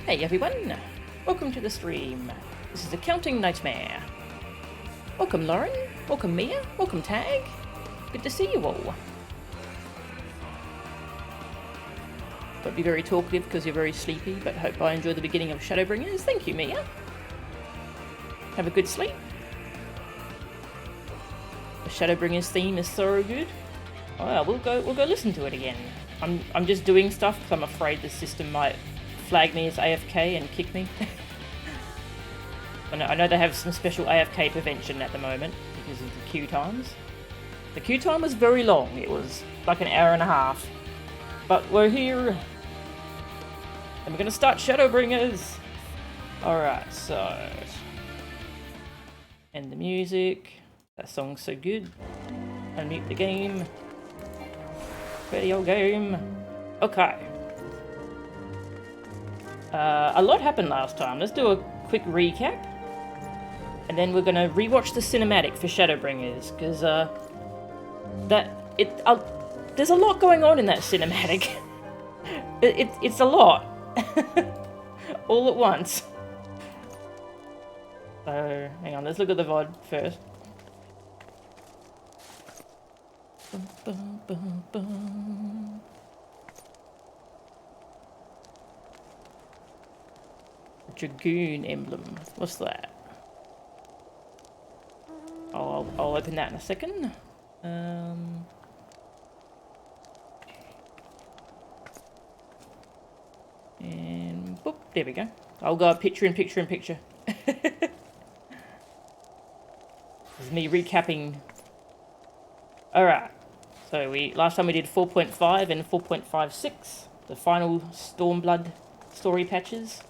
Hey everyone, welcome to the stream. This is Accounting Nightmare. Welcome Lauren, welcome Mia, welcome Tag. Good to see you all. Won't be very talkative because you're very sleepy, but hope I enjoy the beginning of Shadowbringers. Thank you, Mia. Have a good sleep. The Shadowbringers theme is so good. Oh, yeah, we'll go listen to it again. I'm just doing stuff because I'm afraid the system might flag me as AFK and kick me. I know they have some special AFK prevention at the moment because of the queue times. The queue time was very long. It was like an hour and a half. But we're here. And we're going to start Shadowbringers. Alright, so... end the music. That song's so good. Unmute the game. Video game. Okay. A lot happened last time. Let's do a quick recap. And then we're going to rewatch the cinematic for Shadowbringers. Because there's a lot going on in that cinematic. It's a lot. All at once. So, hang on. Let's look at the VOD first. Bum, bum, bum, bum. Dragoon emblem. What's that? I'll open that in a second. And boop, there we go. I'll go picture in picture in picture. This is me recapping. Alright. So last time we did 4.5 and 4.56, the final Stormblood story patches.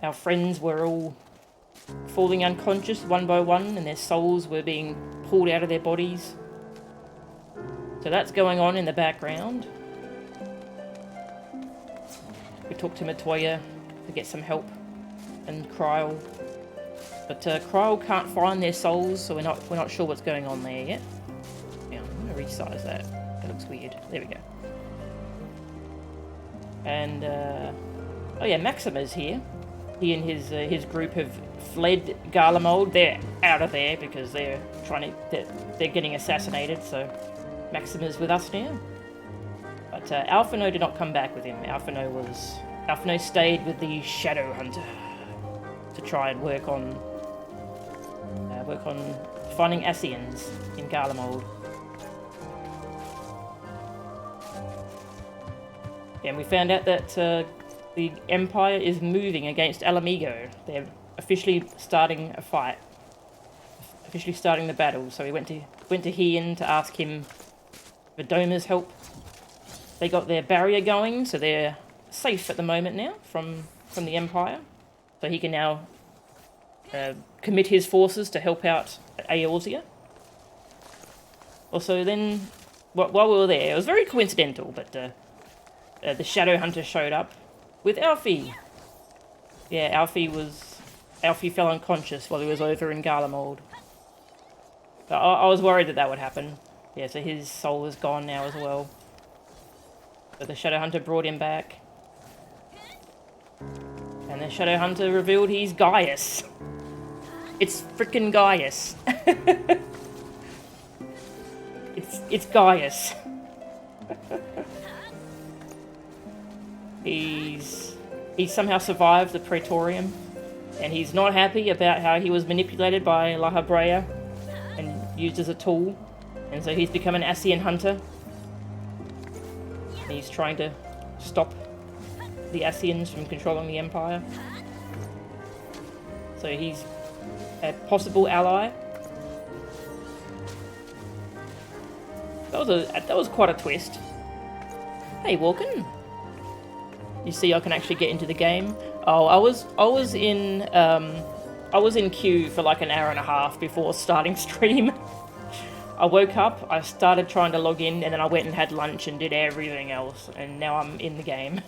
Our friends were all falling unconscious one by one, and their souls were being pulled out of their bodies. So that's going on in the background. We talked to Matoya to get some help, and Kryl. But Kryl can't find their souls, so we're not sure what's going on there yet. Yeah, I'm gonna resize that. That looks weird. There we go. And oh yeah, Maxima's here. He and his group have fled Garlemald. They're out of there because they're getting assassinated. So Maxima's with us now. But Alphino did not come back with him. Alphino stayed with the Shadow Hunter to try and work on finding Ascians in Garlemald. And we found out that the Empire is moving against Alamigo. They're officially starting a fight. Officially starting the battle. So we went to Heian to ask him for Doma's help. They got their barrier going, so they're safe at the moment now from the Empire. So he can now commit his forces to help out Eorzea. Also then, while we were there, it was very coincidental, but the Shadow Hunter showed up with Alfie. Yeah, Alfie fell unconscious while he was over in Garlemald. But I was worried that would happen. Yeah, so his soul is gone now as well. But the Shadow Hunter brought him back. And the Shadow Hunter revealed he's Gaius. It's frickin' Gaius. It's Gaius. He's somehow survived the Praetorium, and he's not happy about how he was manipulated by La Habrea and used as a tool, and so he's become an Ascian hunter. And he's trying to stop the Ascians from controlling the Empire. So he's a possible ally. That was quite a twist. Hey, Walken. You see, I can actually get into the game. Oh, I was in queue for like an hour and a half before starting stream. I woke up, I started trying to log in, and then I went and had lunch and did everything else, and now I'm in the game.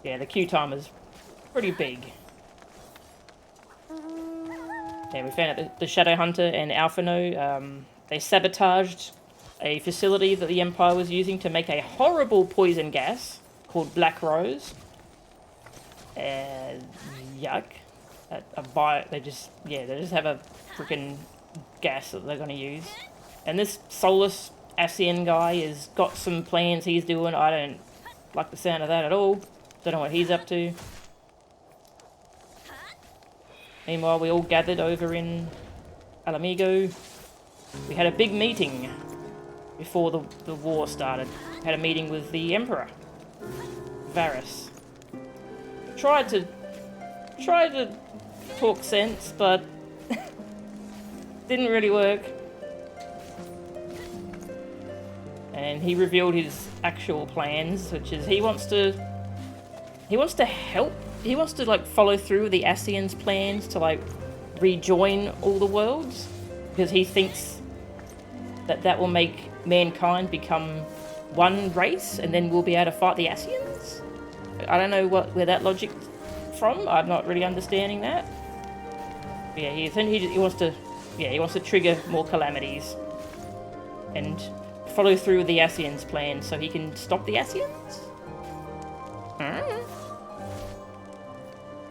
Yeah, the queue time is pretty big. Yeah, we found out the Shadow Hunter and Alphino, they sabotaged a facility that the Empire was using to make a horrible poison gas called Black Rose. Yuck. They just have a freaking gas that they're going to use. And this soulless Ascian guy has got some plans he's doing. I don't like the sound of that at all. Don't know what he's up to. Meanwhile, we all gathered over in Alamigo. We had a big meeting before the war started. We had a meeting with the Emperor, Varys. Tried to talk sense, but didn't really work. And he revealed his actual plans, which is he wants to help. He wants to like follow through with the Ascians' plans to like rejoin all the worlds, because he thinks that will make mankind become one race, and then we'll be able to fight the Ascians. I don't know where that logic's from. I'm not really understanding that. But yeah, he wants to trigger more calamities and follow through with the Ascians' plan so he can stop the Ascians.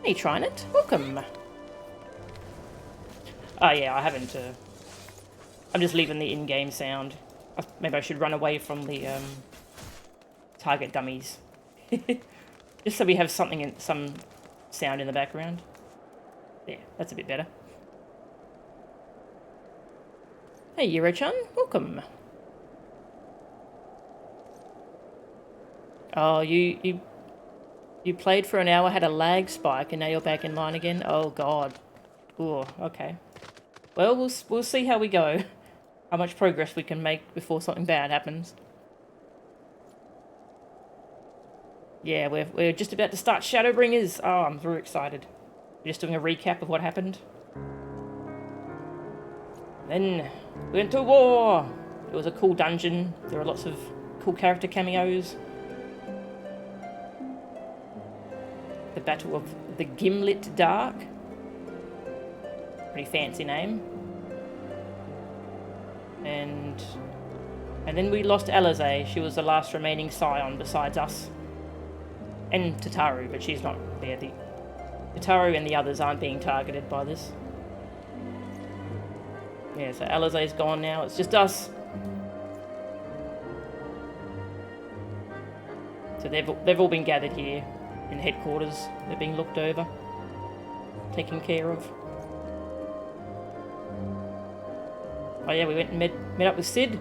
Hey, trying it. Welcome. Oh yeah, I haven't. I'm just leaving the in-game sound. Maybe I should run away from the target dummies, just so we have some sound in the background. Yeah, that's a bit better. Hey, Yuro-chan, welcome. Oh, you played for an hour, had a lag spike, and now you're back in line again? Oh, God. Ooh, okay. Well, we'll see how we go. How much progress we can make before something bad happens. Yeah, we're just about to start Shadowbringers. Oh, I'm very excited. We're just doing a recap of what happened. Then we went to war. It was a cool dungeon. There were lots of cool character cameos. The Battle of the Gimlet Dark. Pretty fancy name. And then we lost Alize. She was the last remaining scion besides us. And Tataru, but she's not there. The Tataru and the others aren't being targeted by this. Yeah, so Alize's gone now. It's just us. So they've all been gathered here in headquarters. They're being looked over, taken care of. Oh yeah, we went and met up with Sid.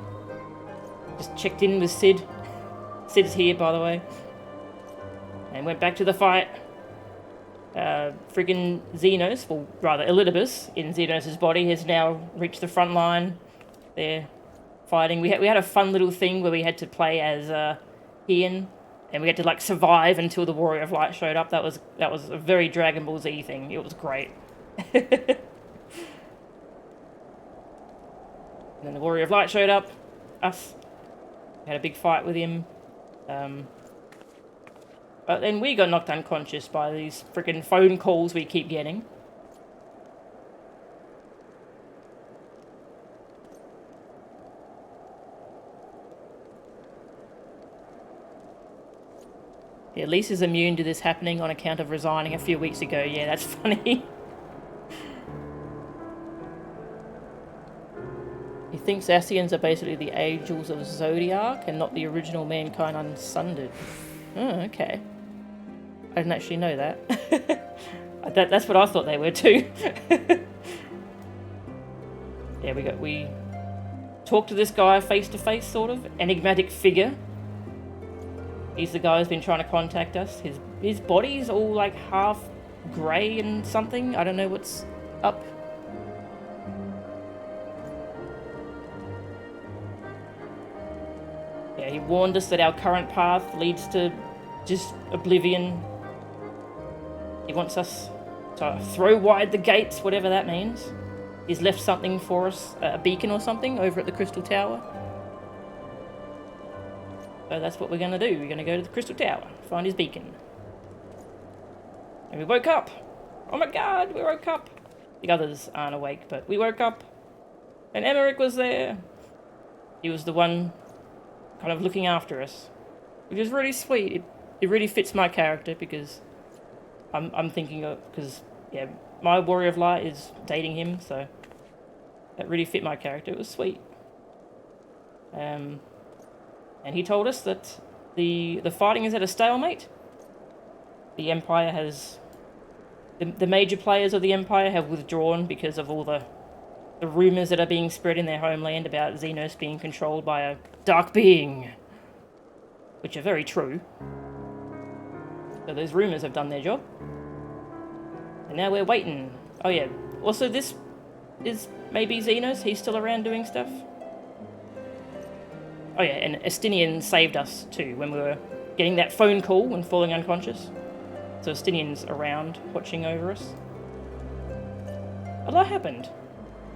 Just checked in with Sid. Sid's here, by the way. And went back to the fight. Friggin' Xenos, well, rather Elidibus, in Xenos' body, has now reached the front line. They're fighting. We had a fun little thing where we had to play as Ian, and we had to like survive until the Warrior of Light showed up. That was a very Dragon Ball Z thing. It was great. And then the Warrior of Light showed up. Us. We had a big fight with him. But then we got knocked unconscious by these freaking phone calls we keep getting. Yeah, Lisa's immune to this happening on account of resigning a few weeks ago. Yeah, that's funny. He thinks Ascians are basically the Angels of Zodiac and not the original Mankind Unsundered. Oh, okay. I didn't actually know that. That's what I thought they were too. Yeah, we talked to this guy face to face, sort of enigmatic figure. He's the guy who's been trying to contact us. His body's all like half grey and something. I don't know what's up. Yeah, he warned us that our current path leads to just oblivion. He wants us to throw wide the gates, whatever that means. He's left something for us, a beacon or something, over at the Crystal Tower. So that's what we're going to do. We're going to go to the Crystal Tower, find his beacon. And we woke up. Oh my god, we woke up. The others aren't awake, but we woke up. And Emmerich was there. He was the one kind of looking after us, which is really sweet. It really fits my character because I'm thinking of, because yeah, my Warrior of Light is dating him, so that really fit my character. It was sweet. And he told us that the fighting is at a stalemate. The Empire has the major players of the Empire have withdrawn because of all the rumours that are being spread in their homeland about Xenos being controlled by a dark being, which are very true. So those rumours have done their job. And now we're waiting. Oh yeah, also this is maybe Xenos, he's still around doing stuff. Oh yeah, and Estinian saved us too when we were getting that phone call and falling unconscious. So Estinian's around watching over us. A lot happened.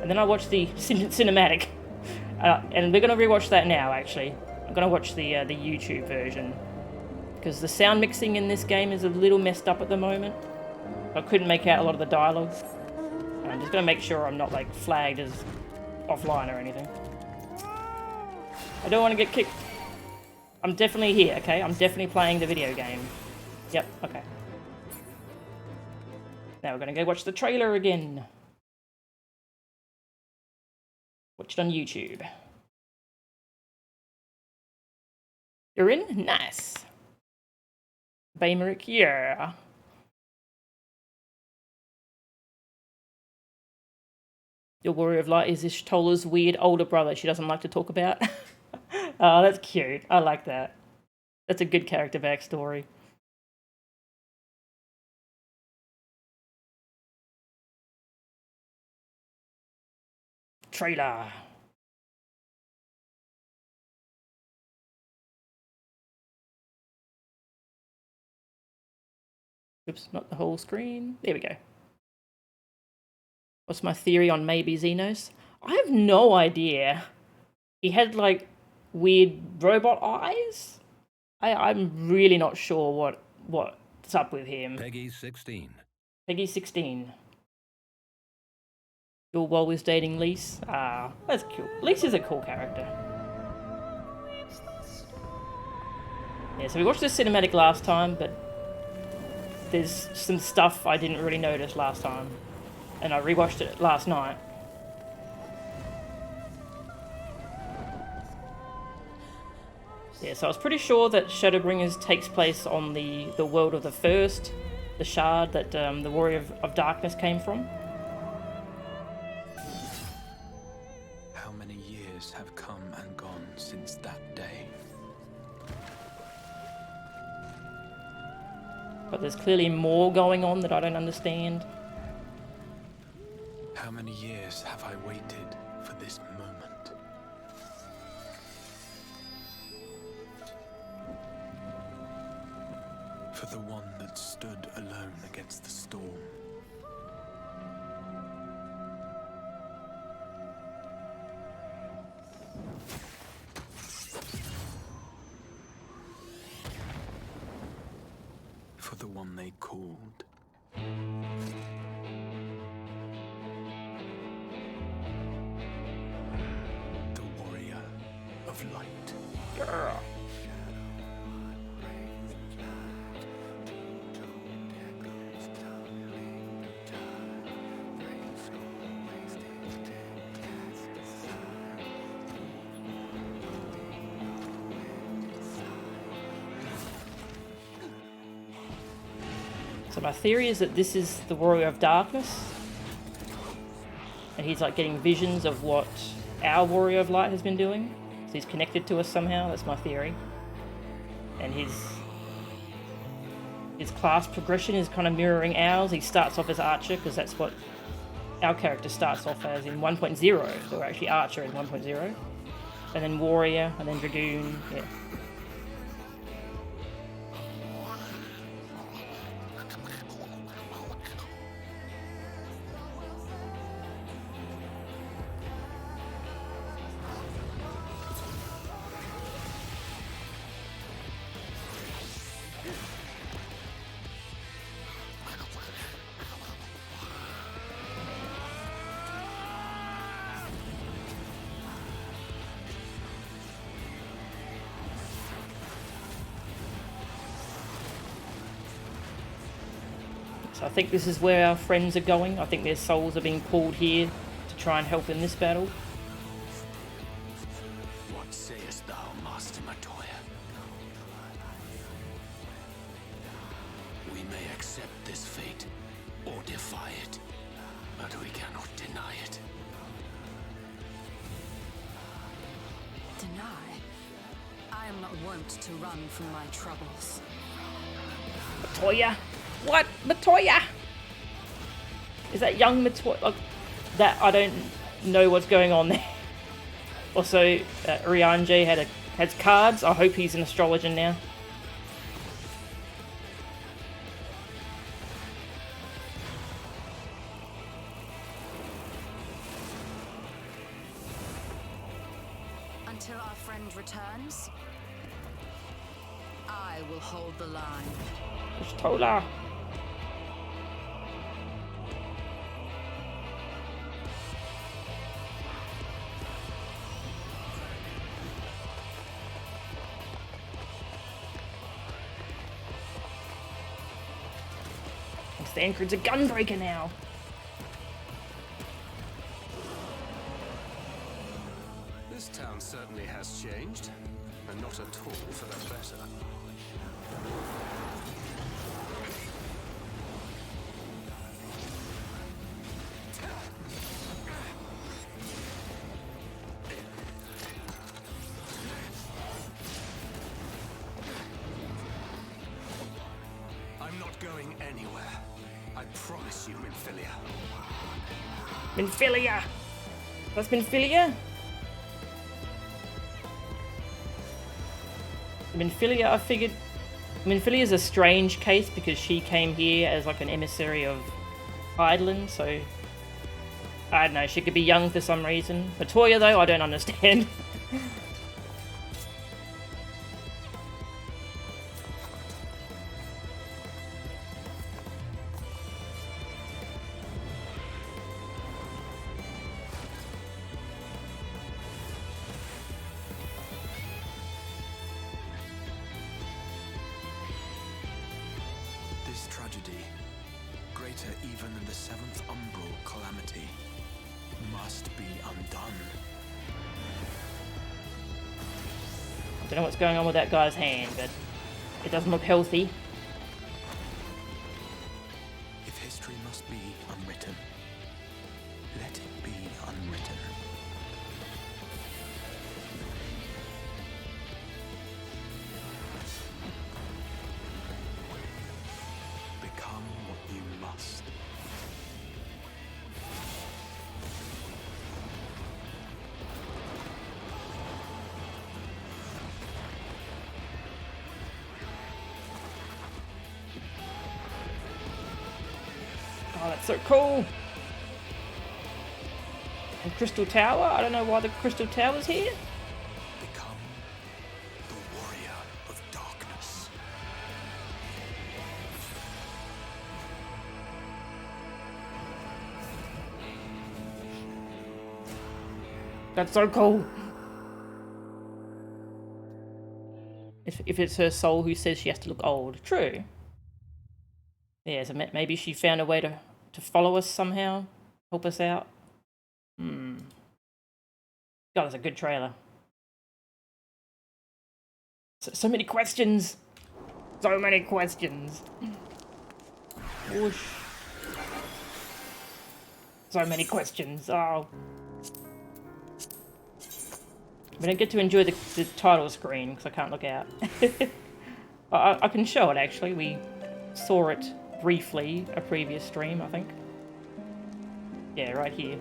And then I watched the cinematic. And we're going to rewatch that now, actually. I'm going to watch the YouTube version. Because the sound mixing in this game is a little messed up at the moment. I couldn't make out a lot of the dialogue. And I'm just going to make sure I'm not, like, flagged as offline or anything. I don't want to get kicked. I'm definitely here, okay? I'm definitely playing the video game. Yep, okay. Now we're going to go watch the trailer again. Watch it on YouTube. You're in? Nice. Baymeric, yeah. Your Warrior of Light is Ishtola's weird older brother she doesn't like to talk about. Oh, that's cute. I like that. That's a good character backstory. Trailer. Oops, not the whole screen. There we go. What's my theory on maybe Xenos? I have no idea. He had, like, weird robot eyes? I'm really not sure what's up with him. Peggy 16. Peggy 16. Your Woll is dating Lise. Ah, that's cool. Lise is a cool character. Yeah, so we watched this cinematic last time, but there's some stuff I didn't really notice last time. And I rewatched it last night. Yeah, so I was pretty sure that Shadowbringers takes place on the world of the First, the shard that the Warrior of Darkness came from. How many years have come and gone since that day? But there's clearly more going on that I don't understand. How many years have I waited for this moment? For the one that stood alone against the storm. For the one they called. The Warrior of Light. Grr. So my theory is that this is the Warrior of Darkness. And he's like getting visions of what our Warrior of Light has been doing. So he's connected to us somehow, that's my theory. And his class progression is kind of mirroring ours. He starts off as Archer, because that's what our character starts off as in 1.0. So we're actually Archer in 1.0. And then Warrior, and then Dragoon, yeah. So I think this is where our friends are going. I think their souls are being pulled here to try and help in this battle. What sayest thou, Master Matoya? We may accept this fate or defy it, but we cannot deny it. Deny? I am not wont to run from my troubles. Matoya? What? Matoya? Is that young Matoya? Like, that, I don't know what's going on there. Also, Rianje has cards. I hope he's an astrologer now. Until our friend returns, I will hold the line. Tola. Stanford's a gunbreaker now. This town certainly has changed, and not at all for the better. I'm not going anywhere. I promise you, Minfilia. Minfilia! That's Minfilia? Minfilia, I figured... Minfilia's a strange case because she came here as like an emissary of Eidolon, so... I don't know, she could be young for some reason. Matoya, though, I don't understand. This tragedy, greater even than the seventh umbral calamity, must be undone. I don't know what's going on with that guy's hand, but it doesn't look healthy. If history must be unwritten, let it be unwritten. Become what you must. Oh, that's so cool! And Crystal Tower? I don't know why the Crystal Tower's here. Become the warrior of darkness. That's so cool! If it's her soul who says she has to look old. True. Yeah, so maybe she found a way to follow us somehow. Help us out. God, that's a good trailer. So many questions! So many questions! Whoosh. So many questions, oh. We don't get to enjoy the title screen because I can't look out. I can show it actually, we saw it briefly a previous stream, I think. Yeah, right here.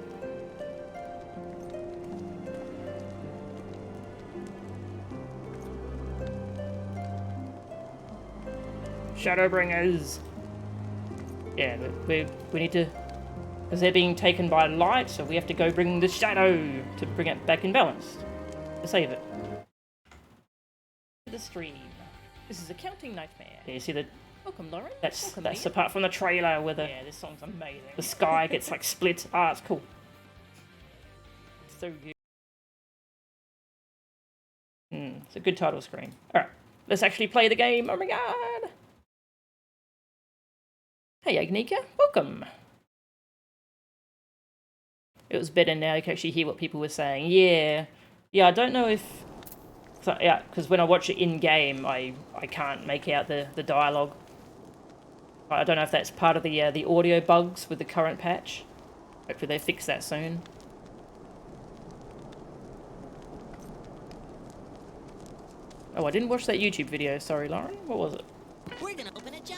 Shadowbringers! Yeah, we need to... Because they're being taken by light, so we have to go bring the shadow to bring it back in balance. To save it. The stream. This is a counting nightmare. Yeah, you see the... Welcome, Lauren. That's apart from the trailer where the... Yeah, this song's amazing. The sky gets like split. Ah, it's cool. It's so good. It's a good title screen. Alright, let's actually play the game. Oh my god! Hey Agnika, welcome. It was better now, you can actually hear what people were saying. Yeah, I don't know if... So, yeah, because when I watch it in-game, I can't make out the dialogue. I don't know if that's part of the audio bugs with the current patch. Hopefully they fix that soon. Oh, I didn't watch that YouTube video, sorry Lauren. What was it? We're gonna open a jar.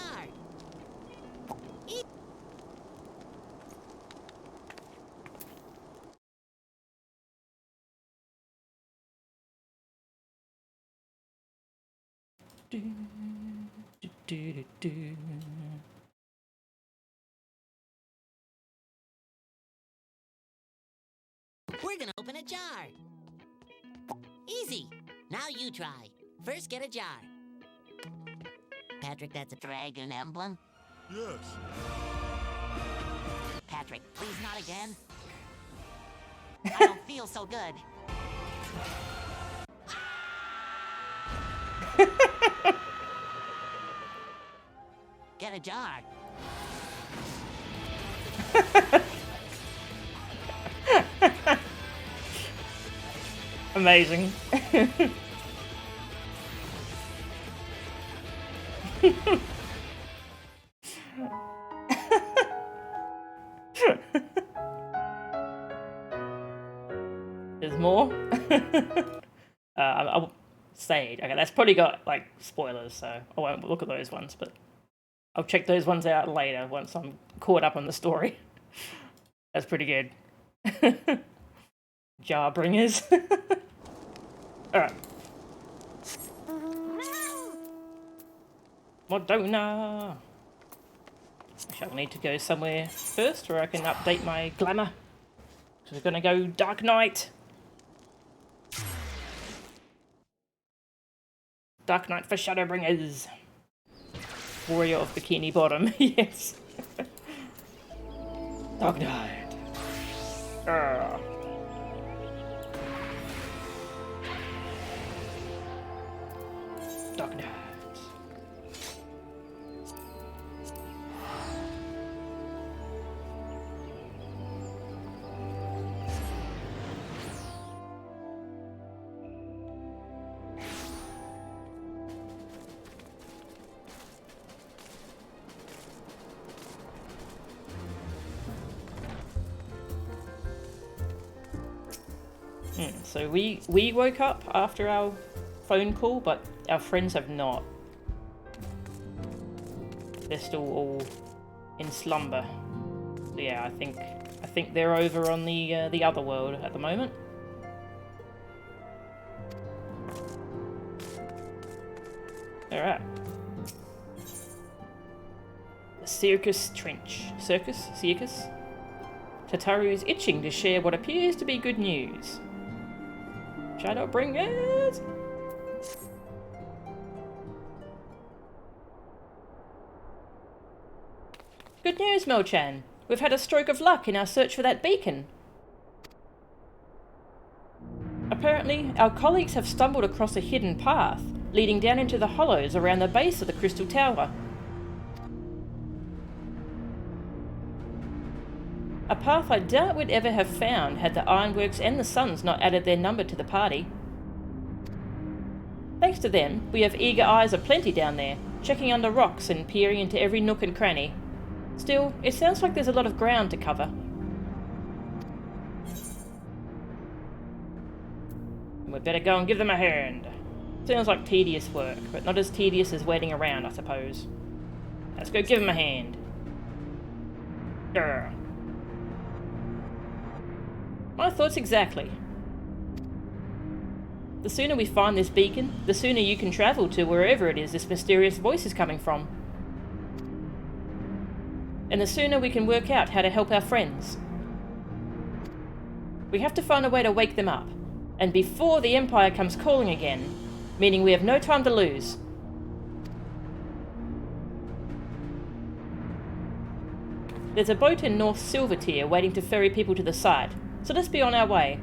We're gonna open a jar. Easy. Now you try. First, get a jar. Patrick, that's a dragon emblem? Yes. Patrick, please not again. I don't feel so good. Get a jar. Amazing. There's more? I'll say it. Okay, that's probably got, like, spoilers, so I won't look at those ones, but I'll check those ones out later once I'm caught up on the story. That's pretty good. Jarbringers. Alright. Madonna! I shall need to go somewhere first where I can update my glamour. So we're gonna go Dark Knight. Dark Knight for Shadowbringers. Warrior of Bikini Bottom, yes. Dark Knight. Dark Knight. So we woke up after our phone call, but our friends have not. They're still all in slumber. So yeah, I think they're over on the other world at the moment. All right. The Circus Trench. Circus? Tataru is itching to share what appears to be good news. Shadowbringers! Good news, Mo-chan. We've had a stroke of luck in our search for that beacon. Apparently, our colleagues have stumbled across a hidden path leading down into the hollows around the base of the Crystal Tower. A path I doubt we'd ever have found had the Ironworks and the Suns not added their number to the party. Thanks to them, we have eager eyes aplenty down there, checking under rocks and peering into every nook and cranny. Still, it sounds like there's a lot of ground to cover. We'd better go and give them a hand. Sounds like tedious work, but not as tedious as waiting around, I suppose. Let's go give them a hand. Grr. My thoughts exactly. The sooner we find this beacon, the sooner you can travel to wherever it is this mysterious voice is coming from. And the sooner we can work out how to help our friends. We have to find a way to wake them up, and before the Empire comes calling again, meaning we have no time to lose. There's a boat in North Silvertier waiting to ferry people to the site, so let's be on our way.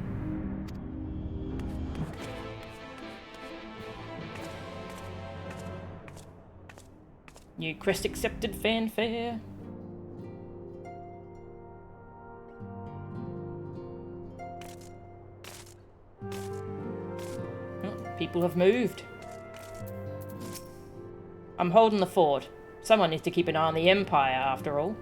New quest accepted fanfare. People have moved. I'm holding the fort. Someone needs to keep an eye on the Empire, after all.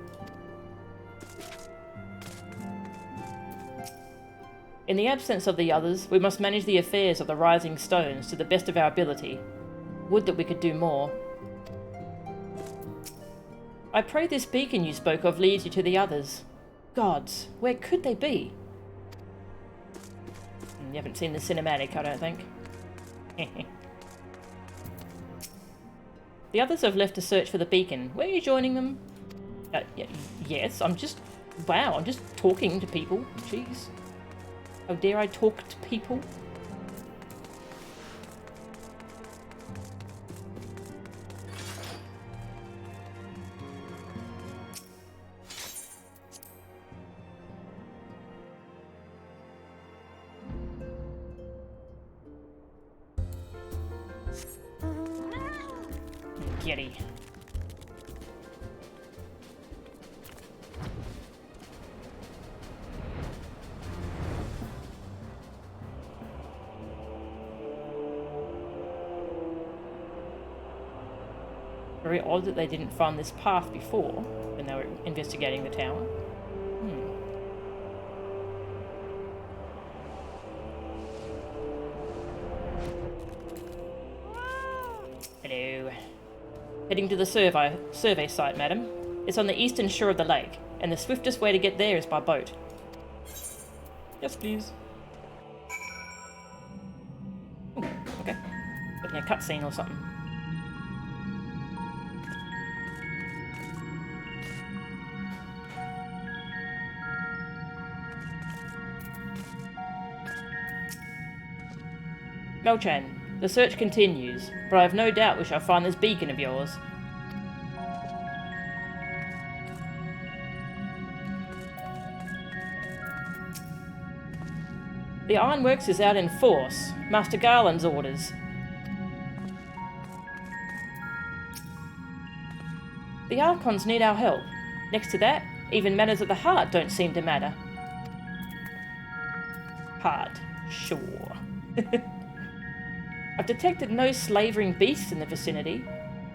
In the absence of the others, we must manage the affairs of the Rising Stones to the best of our ability. Would that we could do more. I pray this beacon you spoke of leads you to the others. Gods, where could they be? You haven't seen the cinematic, I don't think. The others have left to search for the beacon. Where are you joining them? Yes, I'm just talking to people. Jeez. How dare I talk to people? Kitty. Very odd that they didn't find this path before when they were investigating the tower. Hello. Heading to the survey site, madam. It's on the eastern shore of the lake, and the swiftest way to get there is by boat. Yes, please. Ooh, okay. Looking at a cutscene or something. Melchan, the search continues, but I have no doubt we shall find this beacon of yours. The ironworks is out in force. Master Garland's orders. The Archons need our help. Next to that, even matters of the heart don't seem to matter. Heart, sure. I've detected no slavering beasts in the vicinity.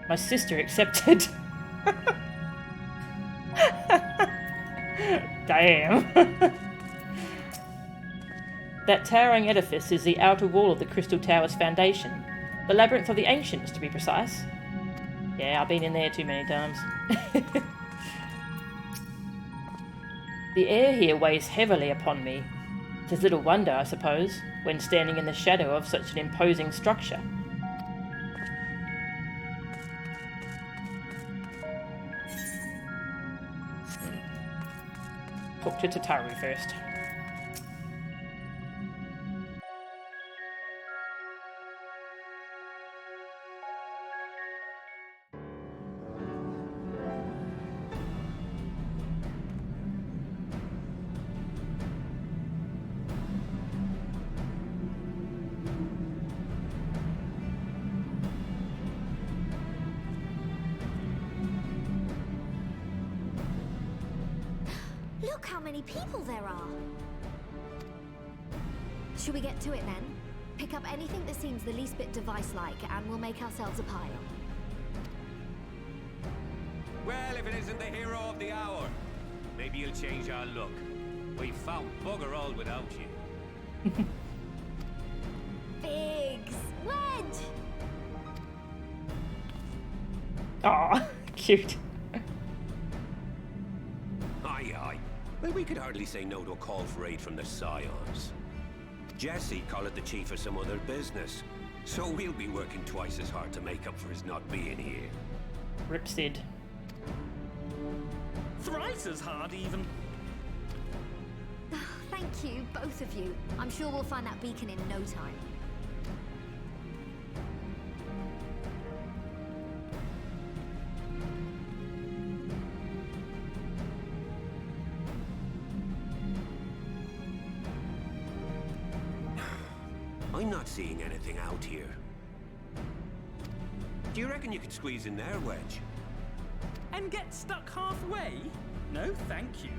My sister accepted. Damn. That towering edifice is the outer wall of the Crystal Tower's foundation. The Labyrinth of the Ancients, to be precise. Yeah, I've been in there too many times. The air here weighs heavily upon me. It is little wonder, I suppose, when standing in the shadow of such an imposing structure. Talk to Tataru first. Look how many people there are! Should we get to it then? Pick up anything that seems the least bit device-like, and we'll make ourselves a pile. Well, if it isn't the hero of the hour, maybe you'll change our look. We've found bugger all without you. Biggs! Wedge! Aw, cute. Aye, aye. Well, we could hardly say no to a call for aid from the Scions. Jesse called it the chief of some other business, so we'll be working twice as hard to make up for his not being here. Rip Sid. Thrice as hard, even. Thank you, both of you. I'm sure we'll find that beacon in no time. I'm not seeing anything out here. Do you reckon you could squeeze in there, Wedge? And get stuck halfway? No, thank you.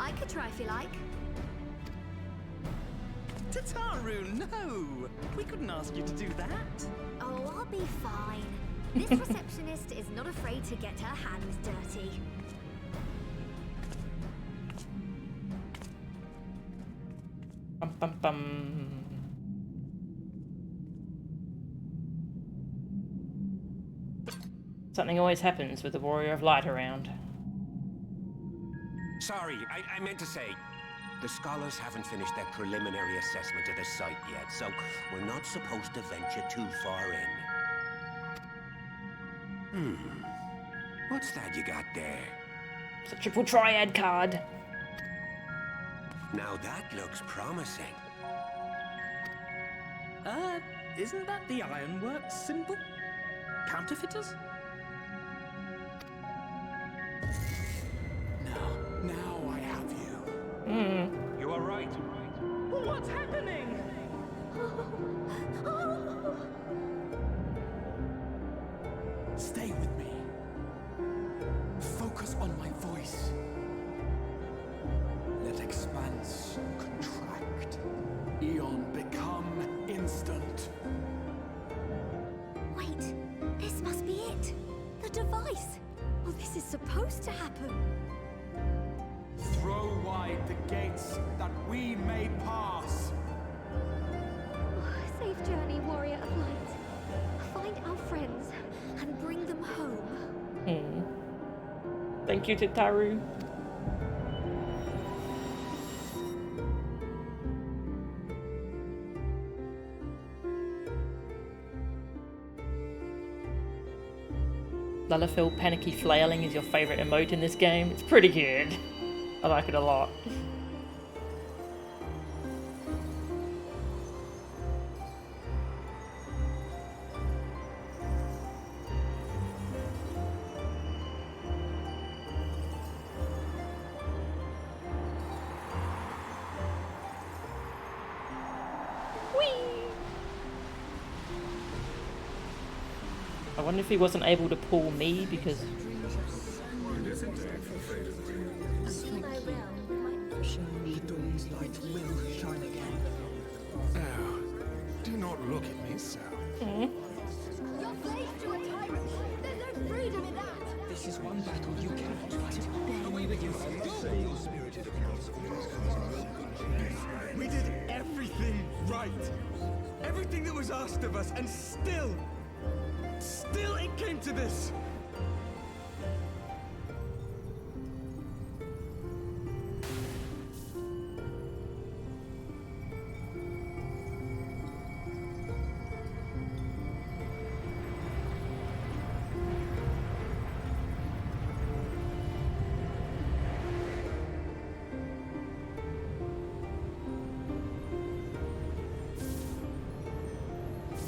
I could try if you like. Tataru, no! We couldn't ask you to do that. Oh, I'll be fine. This receptionist is not afraid to get her hands dirty. Bum, bum, bum. Something always happens with the Warrior of Light around. Sorry, I meant to say, the scholars haven't finished their preliminary assessment of the site yet, so we're not supposed to venture too far in. What's that you got there? It's a triple triad card. Now that looks promising. Isn't that the Ironworks symbol? Counterfeiters? Now I have you. You are right. What's happening? Stay with me. Focus on my voice. Let expanse contract. Eon become instant. Wait, this must be it. The device. Well, this is supposed to happen. Throw wide the gates that we may pass. Safe journey, Warrior of Light. Find our friends and bring them home. Thank you, Tataru. Lalafell panicky flailing is your favourite emote in this game. It's pretty good. I like it a lot. I wonder if he wasn't able to pull me because... Dawn's light will shine again. Oh, do not look at me so. You're slaves to a tyrant. There's no freedom in that. This is one battle you cannot fight. Away with you. We did everything right. Everything that was asked of us, and still it came to this.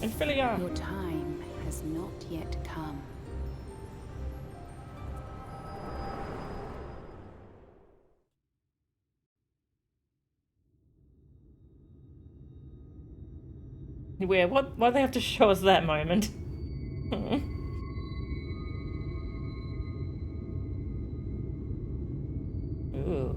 Infiliar. Your time has not yet come. Where? Why do they have to show us that moment? Ooh.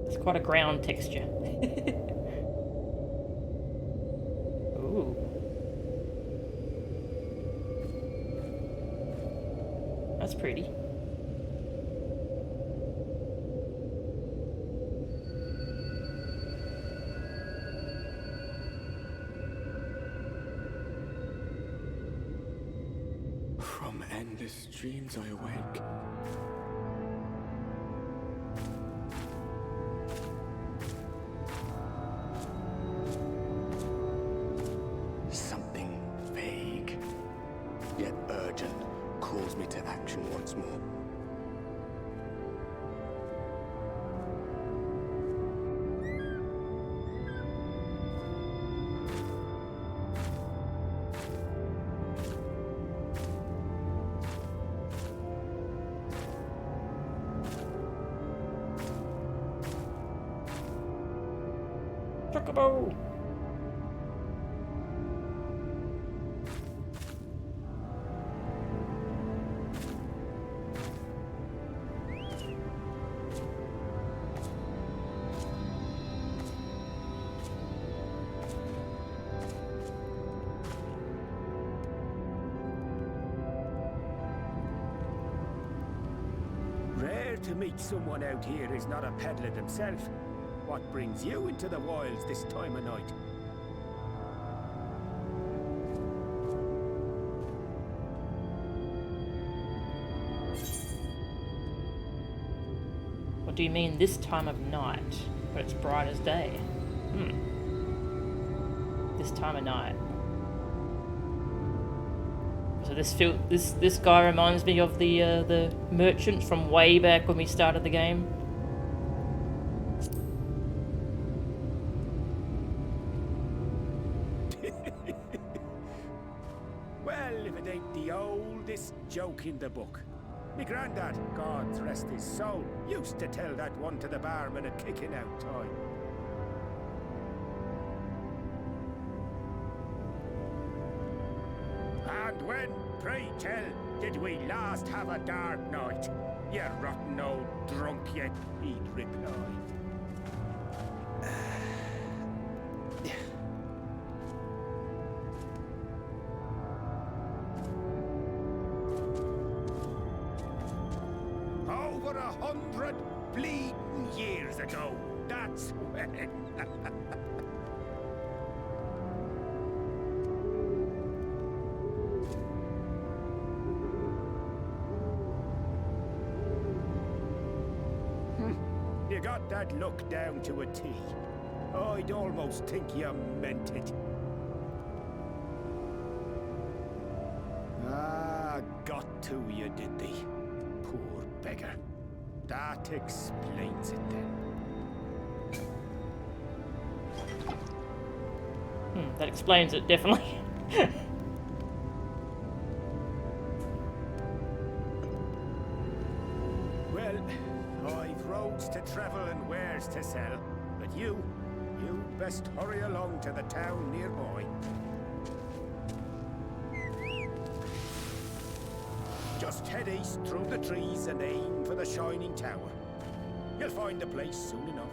It's quite a ground texture. Ooh. That's pretty. From endless dreams I awake. action once more. Chocobo! Rare to meet someone out here who's not a peddler themselves. What brings you into the wilds this time of night? What do you mean this time of night? But it's bright as day. This time of night. So this guy reminds me of the merchant from way back when we started the game. Well, if it ain't the oldest joke in the book. Me granddad, God rest his soul, used to tell that one to the barman at kicking out time. And when, pray tell, did we last have a dark night? You rotten old drunk yet, he'd reply. Over 100 bleeding years ago, that's when. You got that look down to a T. I'd almost think you meant it. Ah, got to you, did they? Poor beggar. That explains it then. That explains it, definitely. Well, I've roads to travel and wares to sell, but you best hurry along to the town nearby. Just head east through the trees and aim for the Shining Tower. You'll find the place soon enough.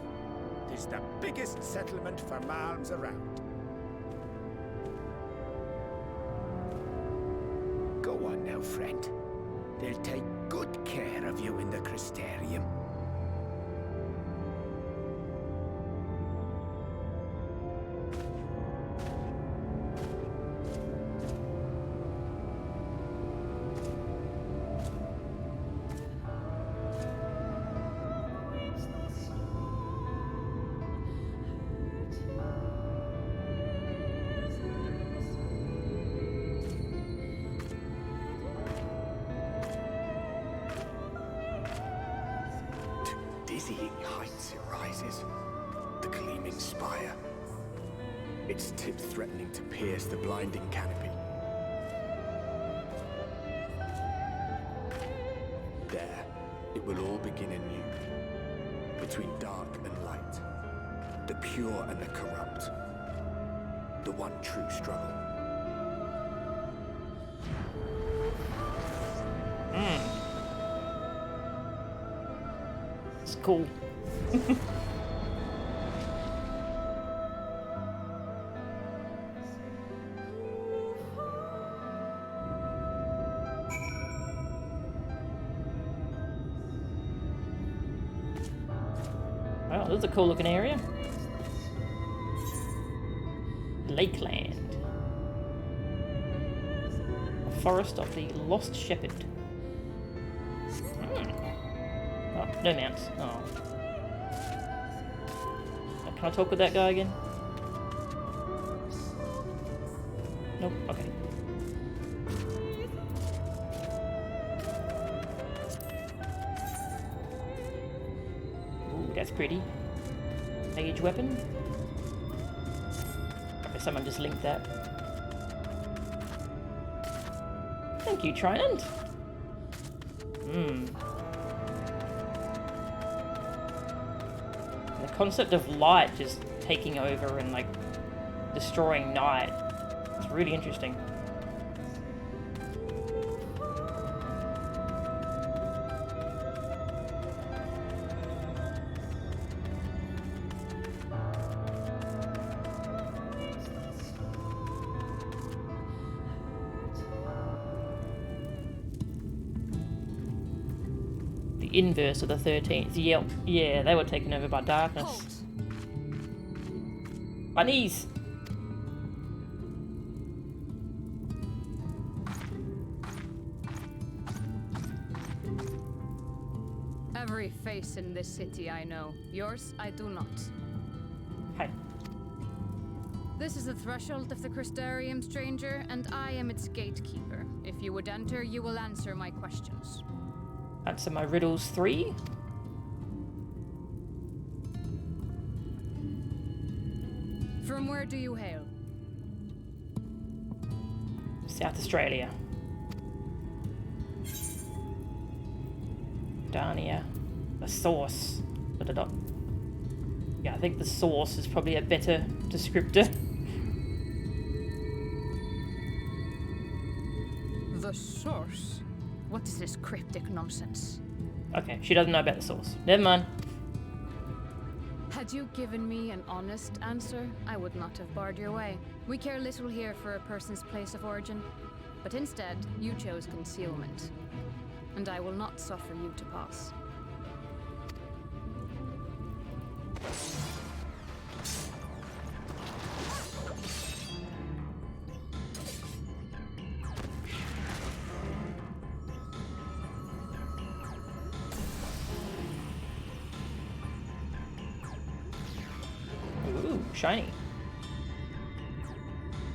'Tis the biggest settlement for malms around. Go on now, friend. They'll take good care of you in the Christarium. Dizzying heights it rises, the gleaming spire, its tip threatening to pierce the blinding canopy. There, it will all begin anew, between dark and light, the pure and the corrupt, the one true struggle. It's cool. Wow, this is a cool looking area. Lakeland. A forest of the Lost Shepherd. Oh, no mounts. Oh. Can I talk with that guy again? Nope, okay. That's pretty. Mage weapon. Okay, someone just linked that. Thank you, Trident. The concept of light just taking over and like destroying night. It's really interesting. Inverse of the 13th. Yeah, they were taken over by darkness. Bunnies! Every face in this city I know. Yours, I do not. Hi. This is the threshold of the Christarium, stranger, and I am its gatekeeper. If you would enter, you will answer my questions. Answer my riddles 3. From where do you hail? South Australia. Darnia. The source. Yeah, I think the source is probably a better descriptor. The source? What is this cryptic nonsense? Okay, she doesn't know about the source. Never mind. Had you given me an honest answer, I would not have barred your way. We care little here for a person's place of origin, but instead, you chose concealment. And I will not suffer you to pass. Shiny.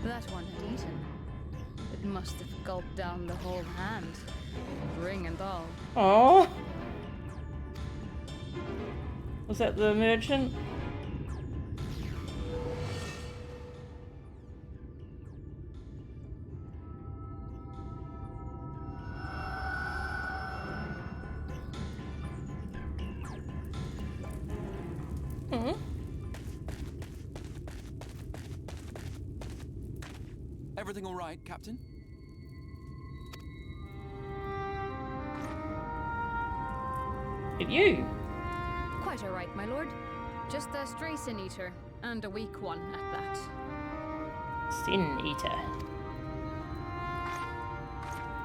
That one had eaten. It must have gulped down the whole hand. Ring and all. Oh. Was that the merchant? Everything all right, Captain? Did you? Quite all right, my lord. Just a stray sin eater, and a weak one at that. Sin eater.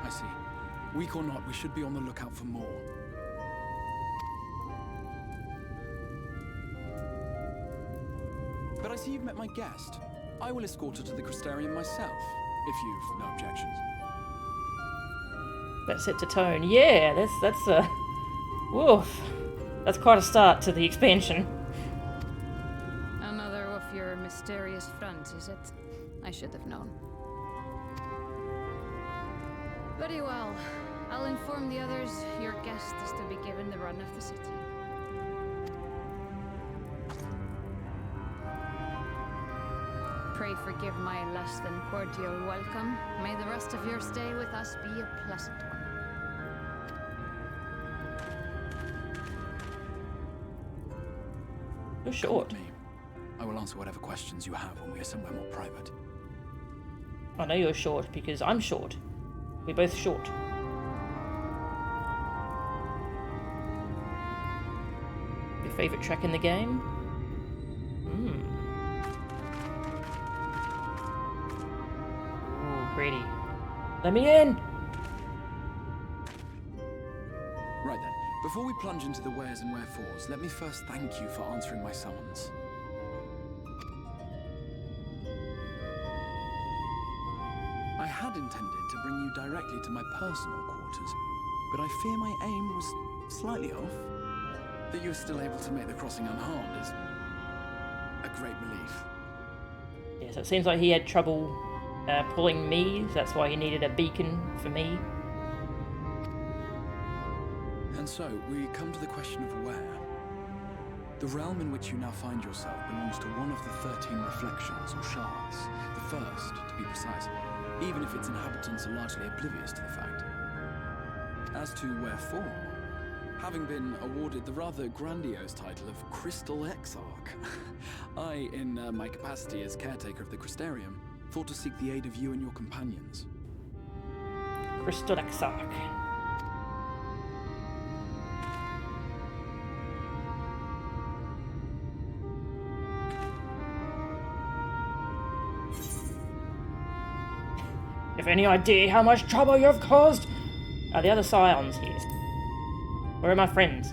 I see. Weak or not, we should be on the lookout for more. But I see you've met my guest. I will escort her to the Christarium myself, if you've no objections. That set to tone. Yeah, that's a... Woof. That's quite a start to the expansion. Another of your mysterious fronts, is it? I should have known. Very well. I'll inform the others your guest is to be given the run of the city. Pray forgive my less than cordial welcome. May the rest of your stay with us be a pleasant one. You're short. Me. I will answer whatever questions you have when we are somewhere more private. I know you're short because I'm short. We're both short. Your favourite track in the game? Ooh, pretty. Let me in! Right then, before we plunge into the wheres and wherefores, let me first thank you for answering my summons. I had intended to bring you directly to my personal quarters, but I fear my aim was slightly off. That you were still able to make the crossing unharmed is a great relief. Yeah, so it seems like he had trouble pulling me, so that's why he needed a beacon for me. And so, we come to the question of where. The realm in which you now find yourself belongs to one of the 13 reflections, or shards. The first, to be precise, even if its inhabitants are largely oblivious to the fact. As to wherefore, having been awarded the rather grandiose title of Crystal Exarch, I, in my capacity as caretaker of the Christarium, thought to seek the aid of you and your companions. Crystal Exarch. Have any idea how much trouble you've caused? Are the other scions here? Where are my friends?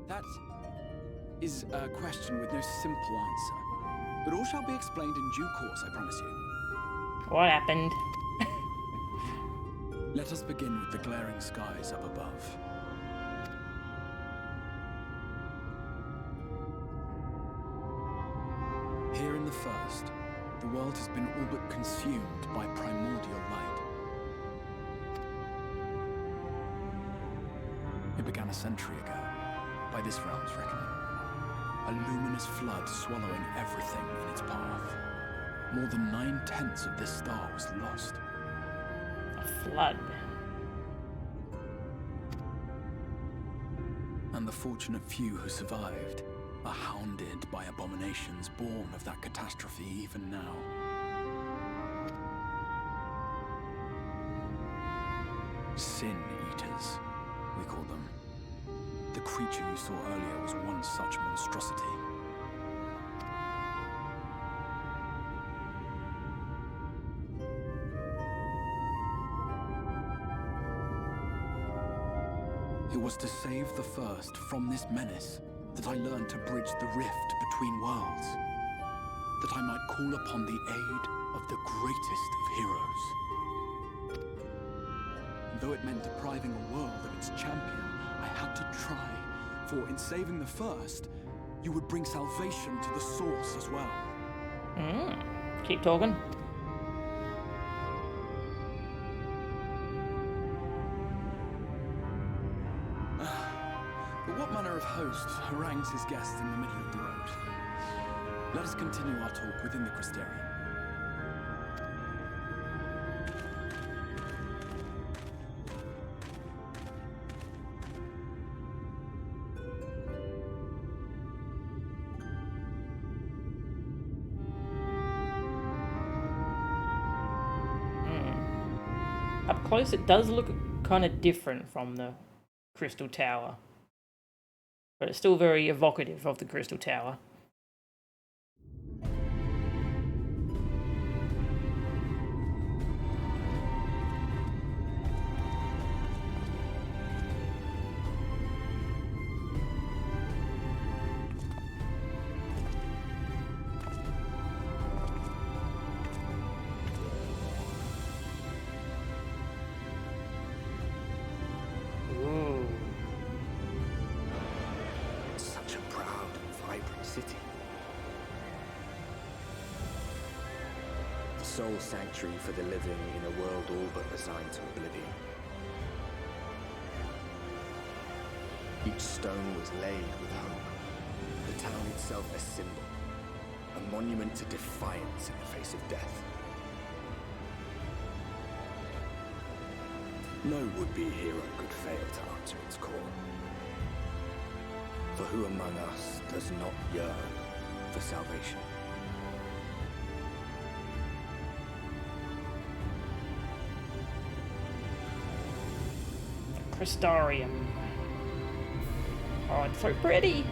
That is a question with no simple answer. But all shall be explained in due course, I promise you. What happened? Let us begin with the glaring skies up above. Here in the first, the world has been all but consumed by primordial light. It began a century ago, by this realm's reckoning. A luminous flood swallowing everything in its path. More than 9/10 of this star was lost. A flood. And the fortunate few who survived are hounded by abominations born of that catastrophe even now. Sin Eaters, we call them. The creature you saw earlier was one such monstrosity. It was to save the first from this menace that I learned to bridge the rift between worlds. That I might call upon the aid of the greatest of heroes. And though it meant depriving a world of its champion, I had to try, for in saving the first, you would bring salvation to the source as well. Keep talking. But what manner of host harangues his guests in the middle of the road? Let us continue our talk within the Christarium. Up close, it does look kind of different from the Crystal Tower. But it's still very evocative of the Crystal Tower. Such a proud and vibrant city. The sole sanctuary for the living in a world all but resigned to oblivion. Each stone was laid with hope. The town itself a symbol, a monument to defiance in the face of death. No would-be hero could fail to answer its call. For who among us does not yearn for salvation? Christarium. Oh, it's so pretty.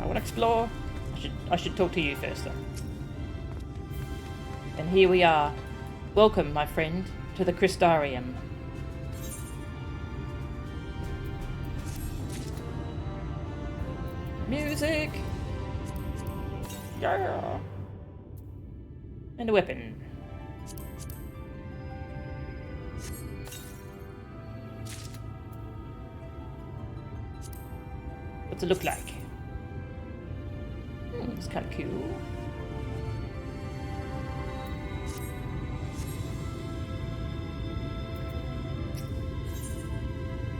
I want to explore. I should talk to you first, though. And here we are. Welcome, my friend, to the Christarium. Music! Yeah! And a weapon. What's it look like? It's kind of cool.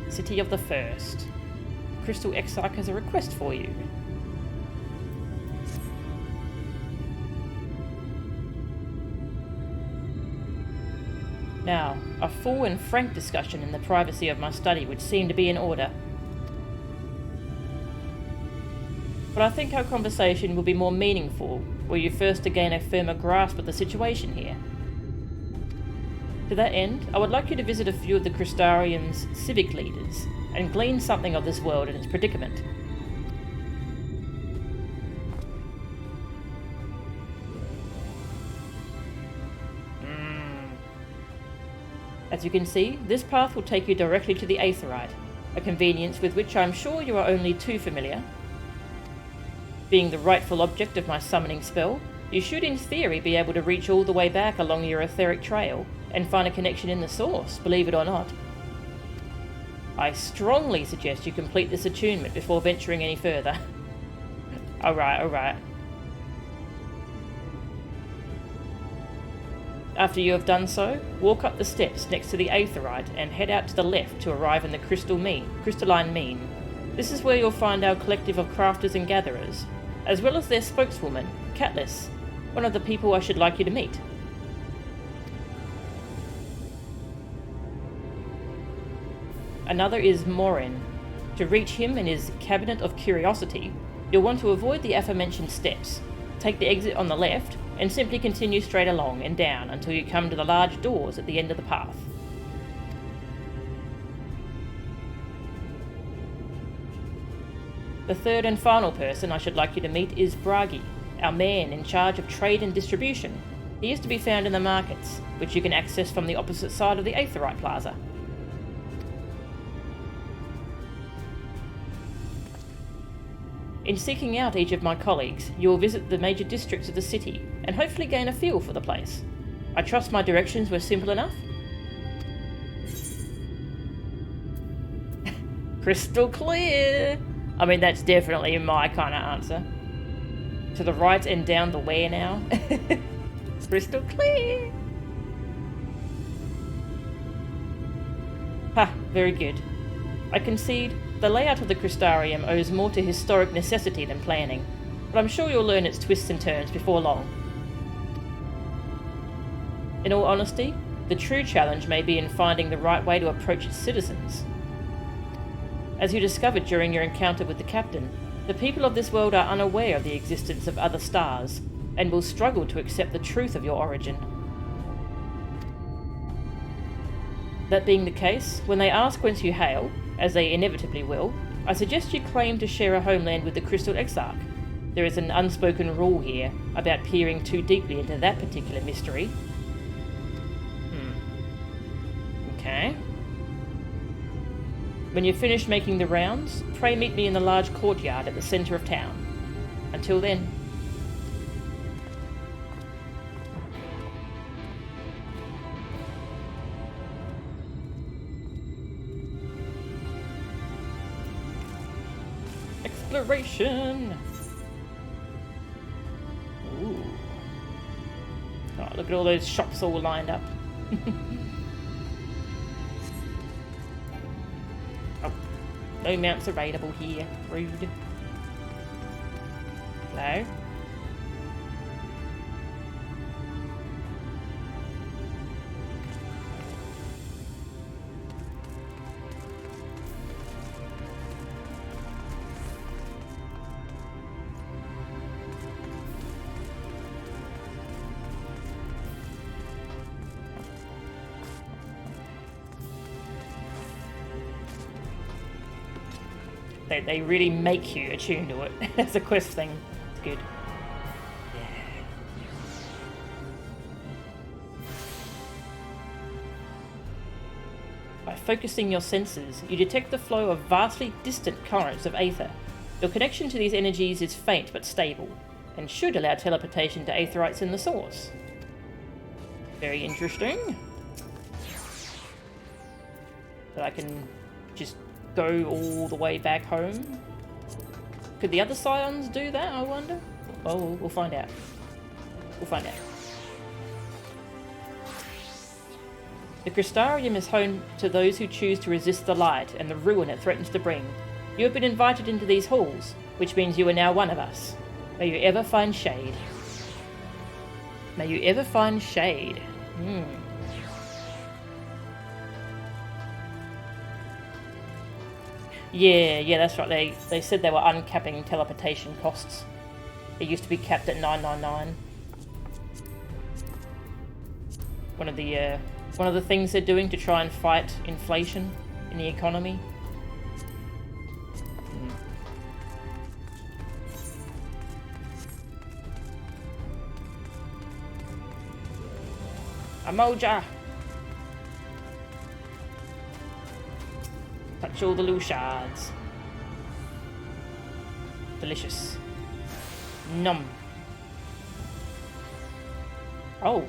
City of the First. Crystal Exarch has a request for you. Now, a full and frank discussion in the privacy of my study would seem to be in order. But I think our conversation will be more meaningful were you first to gain a firmer grasp of the situation here. To that end, I would like you to visit a few of the Christarium's civic leaders and glean something of this world and its predicament. As you can see, this path will take you directly to the Aetheryte, a convenience with which I am sure you are only too familiar. Being the rightful object of my summoning spell, you should in theory be able to reach all the way back along your etheric trail and find a connection in the source, believe it or not. I strongly suggest you complete this attunement before venturing any further. Alright. After you have done so, walk up the steps next to the Aetheryte and head out to the left to arrive in the crystalline mean. This is where you'll find our collective of crafters and gatherers, as well as their spokeswoman, Catlis, one of the people I should like you to meet. Another is Morin. To reach him and his Cabinet of Curiosity, you'll want to avoid the aforementioned steps, take the exit on the left, and simply continue straight along and down until you come to the large doors at the end of the path. The third and final person I should like you to meet is Bragi, our man in charge of trade and distribution. He is to be found in the markets, which you can access from the opposite side of the Aetheryte Plaza. In seeking out each of my colleagues, you will visit the major districts of the city and hopefully gain a feel for the place. I trust my directions were simple enough? Crystal clear! I mean, that's definitely my kind of answer. To the right and down the where now? Crystal clear! Ha, very good. I concede the layout of the Christarium owes more to historic necessity than planning, but I'm sure you'll learn its twists and turns before long. In all honesty, the true challenge may be in finding the right way to approach its citizens. As you discovered during your encounter with the captain, the people of this world are unaware of the existence of other stars, and will struggle to accept the truth of your origin. That being the case, when they ask whence you hail, as they inevitably will, I suggest you claim to share a homeland with the Crystal Exarch. There is an unspoken rule here about peering too deeply into that particular mystery. Okay. When you've finished making the rounds, pray meet me in the large courtyard at the centre of town. Until then. Exploration! Ooh. Oh, look at all those shops all lined up. Oh, no mounts are raidable here. Rude. Hello? They really make you attune to it. It's a quest thing. It's good. Yeah. By focusing your senses, you detect the flow of vastly distant currents of aether. Your connection to these energies is faint but stable, and should allow teleportation to aetherites in the source. Very interesting. So I can just go all the way back home. Could the other scions do that, I wonder? Oh, we'll find out. We'll find out. The Christarium is home to those who choose to resist the light and the ruin it threatens to bring. You have been invited into these halls, which means you are now one of us. May you ever find shade. May you ever find shade. Yeah, that's right. They said they were uncapping teleportation costs. It used to be capped at $9.99. One of the things they're doing to try and fight inflation in the economy. A moja! Touch all the little shards. Delicious. Num. Oh.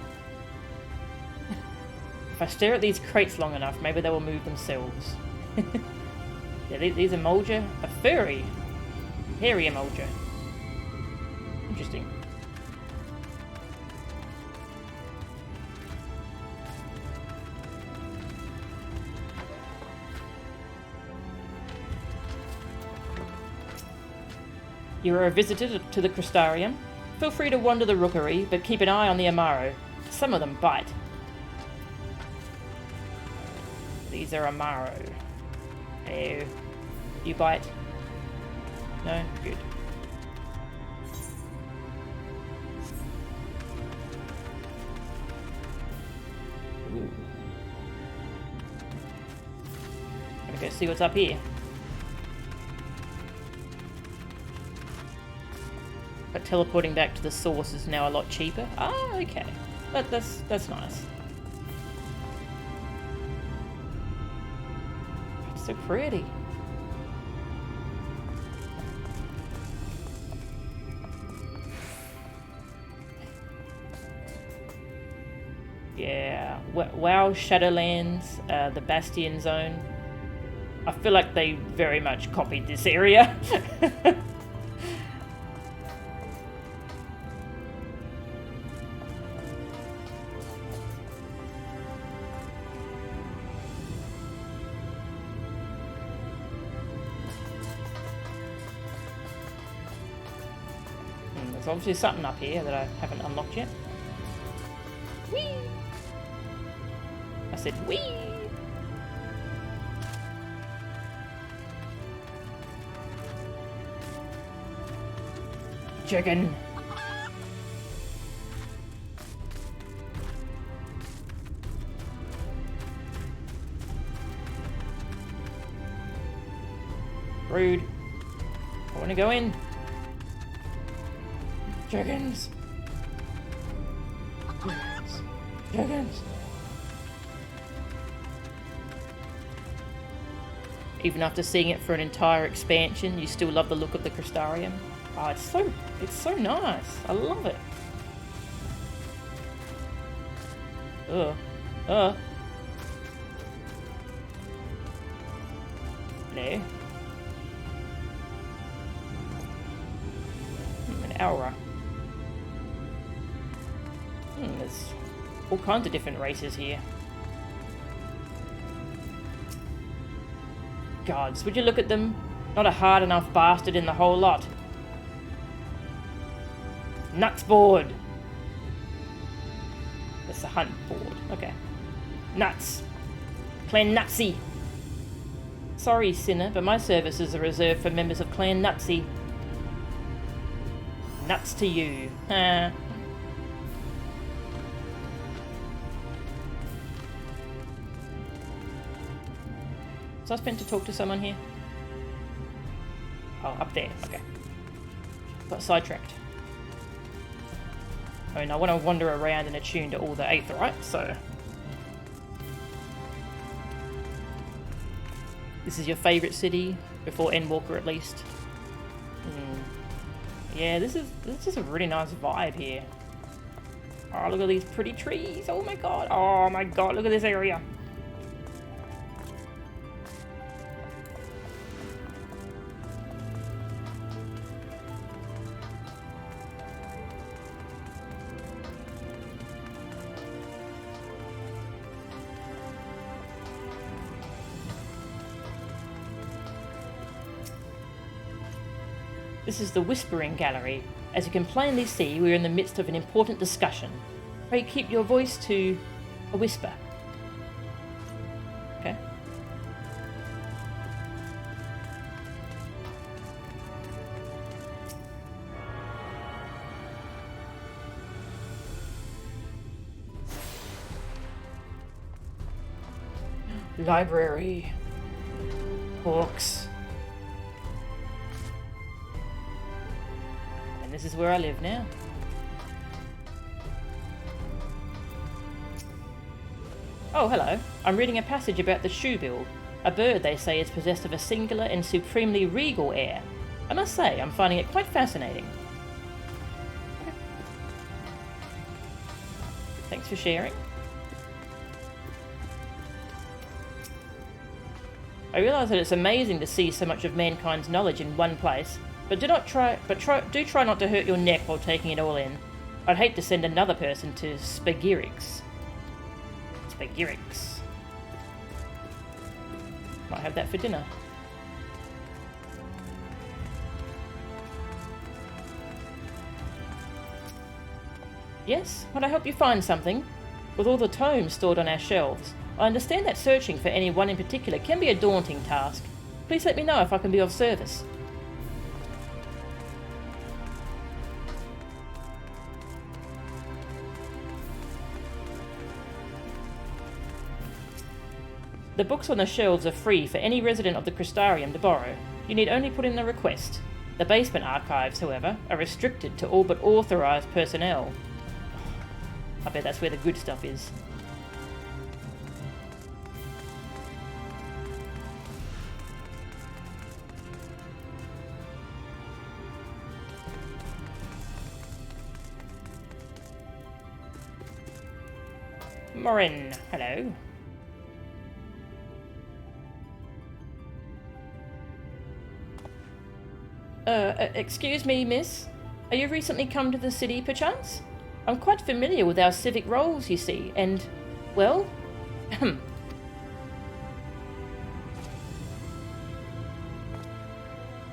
If I stare at these crates long enough, maybe they will move themselves. Yeah, these emolja are furry. Hairy emolja. Interesting. You are a visitor to the Christarium. Feel free to wander the rookery, but keep an eye on the Amaro. Some of them bite. These are Amaro. Oh. You bite? No? Good. Ooh. Gonna go see what's up here. But teleporting back to the source is now a lot cheaper. Ah, okay. That's nice. It's so pretty. Yeah. WoW Shadowlands, the Bastion Zone. I feel like they very much copied this area. There's obviously something up here that I haven't unlocked yet. Whee! I said whee! Chicken! Rude. I want to go in. Chickens! Chickens! Chickens! Even after seeing it for an entire expansion, you still love the look of the Christarium. Oh, it's so nice. I love it. No. An aura. There's all kinds of different races here. Gods, would you look at them? Not a hard enough bastard in the whole lot. Nuts board. That's the hunt board. Okay. Nuts. Clan Nutsy. Sorry, Sinner, but my services are reserved for members of Clan Nutsy. Nuts to you. So I was meant to talk to someone here? Oh, up there. Okay. Got sidetracked. I mean, I want to wander around and attune to all the Aetheryte, so... This is your favourite city? Before Endwalker, at least? Yeah, this is just a really nice vibe here. Oh, look at these pretty trees. Oh my god. Oh my god, look at this area. This is the Whispering Gallery. As you can plainly see, we are in the midst of an important discussion. Pray keep your voice to a whisper. Okay. Library. Books. And this is where I live now. Oh, hello. I'm reading a passage about the shoebill, a bird they say is possessed of a singular and supremely regal air. I must say, I'm finding it quite fascinating. Okay. Thanks for sharing. I realise that it's amazing to see so much of mankind's knowledge in one place, but do try not to hurt your neck while taking it all in. I'd hate to send another person to Spagirix. Spagirix. Might have that for dinner. Yes, might I help you find something? With all the tomes stored on our shelves, I understand that searching for any one in particular can be a daunting task. Please let me know if I can be of service. The books on the shelves are free for any resident of the Christarium to borrow. You need only put in the request. The basement archives, however, are restricted to all but authorised personnel. I bet that's where the good stuff is. Morin, hello. Excuse me, miss? Are you recently come to the city, perchance? I'm quite familiar with our civic roles, you see, and, well,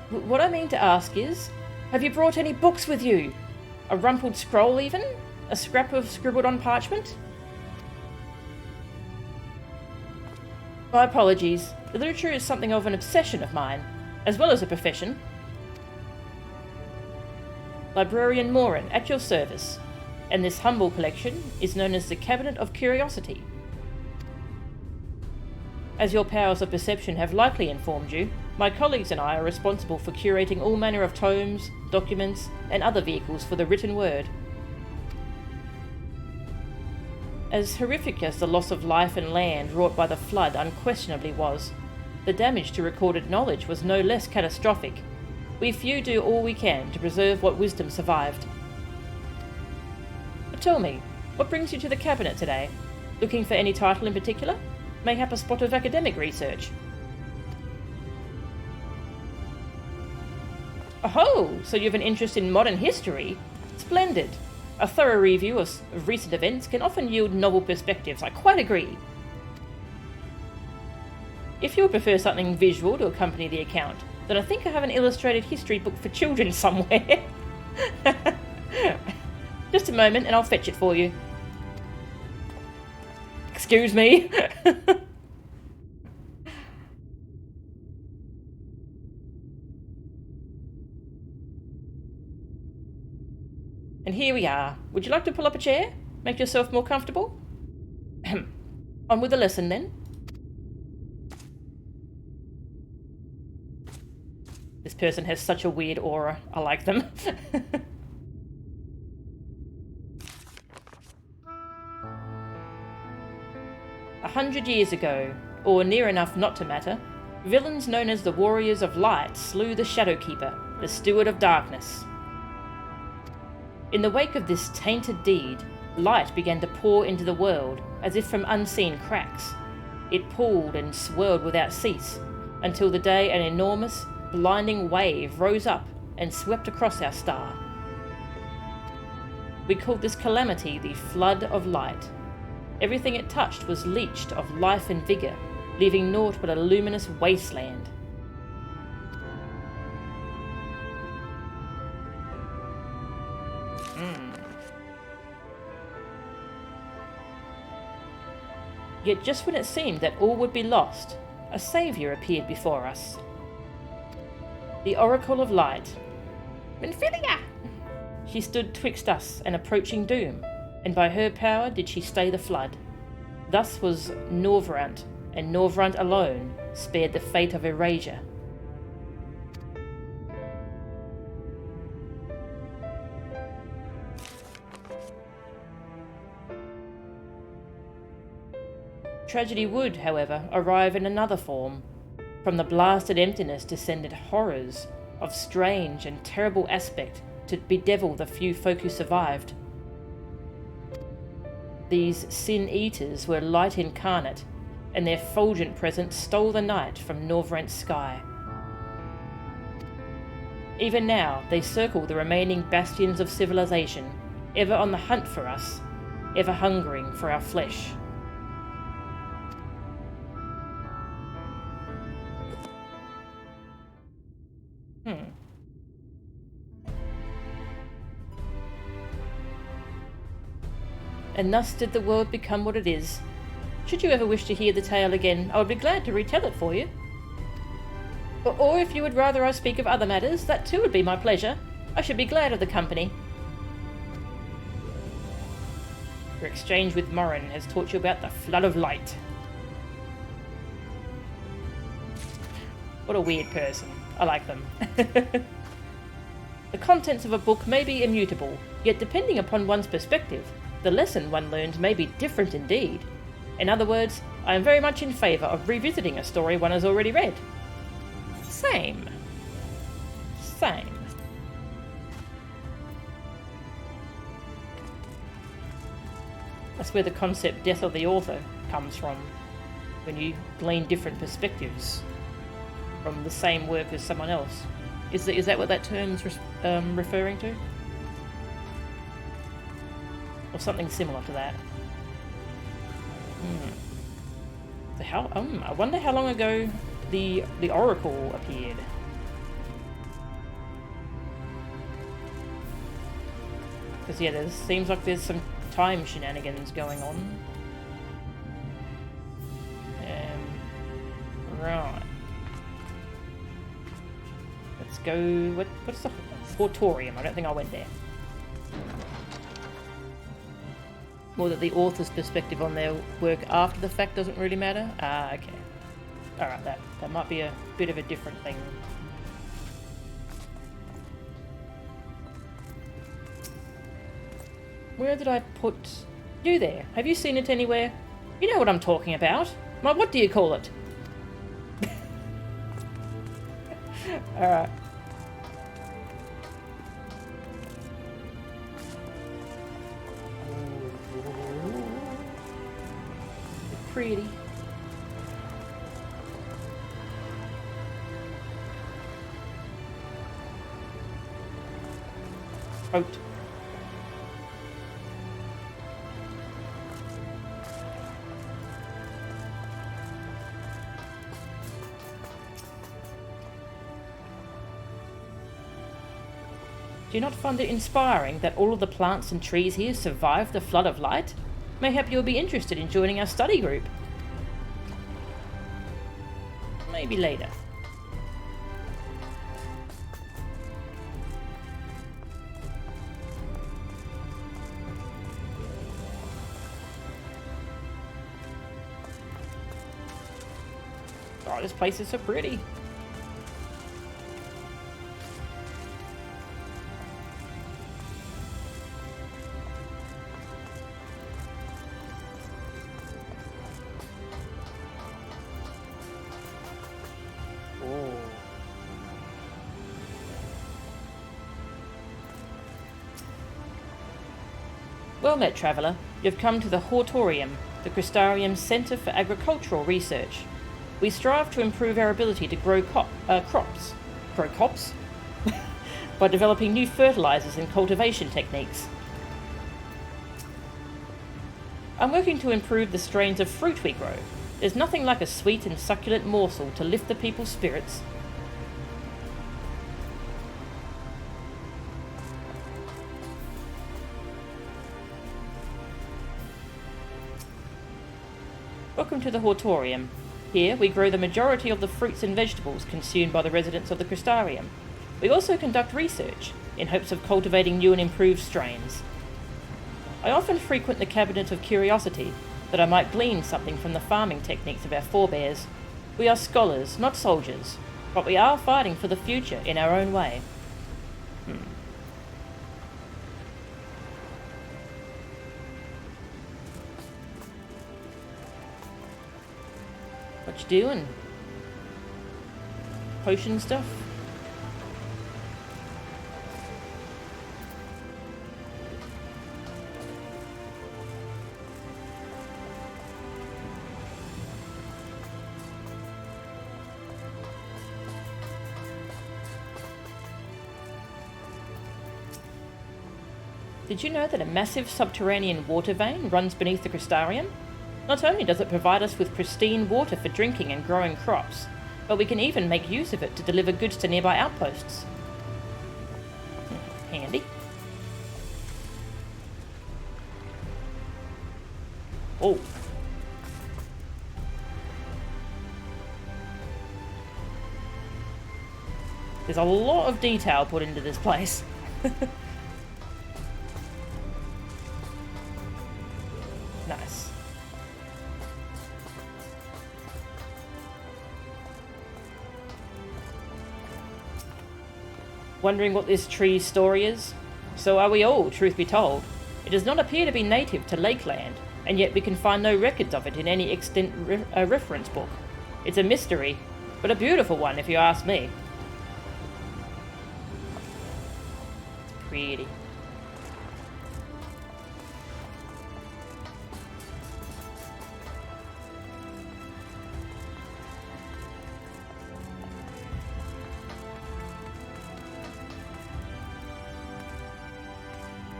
what I mean to ask is, have you brought any books with you? A rumpled scroll, even? A scrap of scribbled on parchment? My apologies. The literature is something of an obsession of mine, as well as a profession. Librarian Morin, at your service. And this humble collection is known as the Cabinet of Curiosity. As your powers of perception have likely informed you, my colleagues and I are responsible for curating all manner of tomes, documents, and other vehicles for the written word. As horrific as the loss of life and land wrought by the flood unquestionably was, the damage to recorded knowledge was no less catastrophic. We few do all we can to preserve what wisdom survived. But tell me, what brings you to the cabinet today? Looking for any title in particular? Mayhap a spot of academic research? Oh, so you have an interest in modern history? Splendid. A thorough review of recent events can often yield novel perspectives, I quite agree. If you would prefer something visual to accompany the account, then I think I have an illustrated history book for children somewhere. Just a moment and I'll fetch it for you. Excuse me. And here we are. Would you like to pull up a chair? Make yourself more comfortable? On with the lesson then. This person has such a weird aura. I like them. 100 years ago, or near enough not to matter, villains known as the Warriors of Light slew the Shadowkeeper, the Steward of Darkness. In the wake of this tainted deed, light began to pour into the world, as if from unseen cracks. It pooled and swirled without cease, until the day an enormous, blinding wave rose up and swept across our star. We called this calamity the Flood of Light. Everything it touched was leached of life and vigour, leaving naught but a luminous wasteland. Yet just when it seemed that all would be lost, a saviour appeared before us. The Oracle of Light. Minfilia! She stood twixt us and approaching doom, and by her power did she stay the flood. Thus was Norvrant, and Norvrant alone spared the fate of erasure. Tragedy would, however, arrive in another form. From the blasted emptiness descended horrors of strange and terrible aspect to bedevil the few folk who survived. These sin-eaters were light incarnate, and their fulgent presence stole the night from Norvrant's sky. Even now, they circle the remaining bastions of civilization, ever on the hunt for us, ever hungering for our flesh. And thus did the world become what it is. Should you ever wish to hear the tale again, I would be glad to retell it for you. Or if you would rather I speak of other matters, that too would be my pleasure. I should be glad of the company. Your exchange with Morin has taught you about the flood of light. What a weird person. I like them. The contents of a book may be immutable, yet depending upon one's perspective, the lesson one learns may be different indeed. In other words, I am very much in favour of revisiting a story one has already read. Same. That's where the concept death of the author comes from, when you glean different perspectives from the same work as someone else. Is that what that term's referring to? Or something similar to that. So I wonder how long ago the Oracle appeared. Because yeah, there seems like there's some time shenanigans going on. Right. Let's go. What's the Auditorium? I don't think I went there. More that the author's perspective on their work after the fact doesn't really matter? Ah, okay. Alright, that might be a bit of a different thing. Where did I put you there? Have you seen it anywhere? You know what I'm talking about. What do you call it? Alright. Pretty. Out. Do you not find it inspiring that all of the plants and trees here survived the flood of light? Mayhap you'll be interested in joining our study group. Maybe later. Oh, this place is so pretty. Well met, traveller. You've come to the Auditorium, the Christarium's Centre for Agricultural Research. We strive to improve our ability to grow crops. Grow crops? By developing new fertilisers and cultivation techniques. I'm working to improve the strains of fruit we grow. There's nothing like a sweet and succulent morsel to lift the people's spirits. Welcome to the Auditorium. Here, we grow the majority of the fruits and vegetables consumed by the residents of the Christarium. We also conduct research, in hopes of cultivating new and improved strains. I often frequent the Cabinet of Curiosity, that I might glean something from the farming techniques of our forebears. We are scholars, not soldiers, but we are fighting for the future in our own way. What you doing? Potion stuff? Did you know that a massive subterranean water vein runs beneath the Christarium? Not only does it provide us with pristine water for drinking and growing crops, but we can even make use of it to deliver goods to nearby outposts. Handy. Oh. There's a lot of detail put into this place. Nice. Wondering what this tree's story is? So are we all, truth be told. It does not appear to be native to Lakeland, and yet we can find no records of it in any extant reference book. It's a mystery, but a beautiful one if you ask me. It's pretty.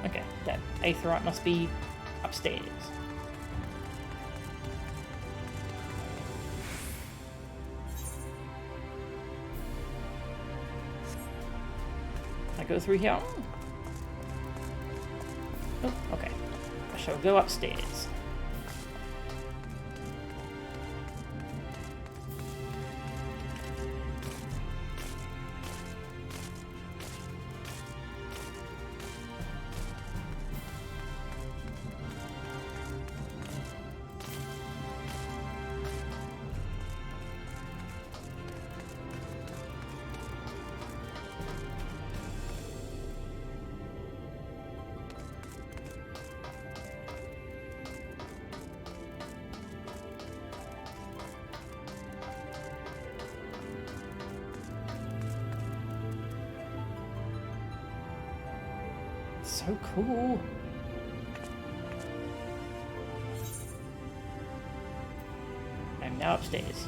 Okay, that aetheryte must be upstairs. I go through here? Oh, okay. I shall go upstairs. So cool. I'm now upstairs.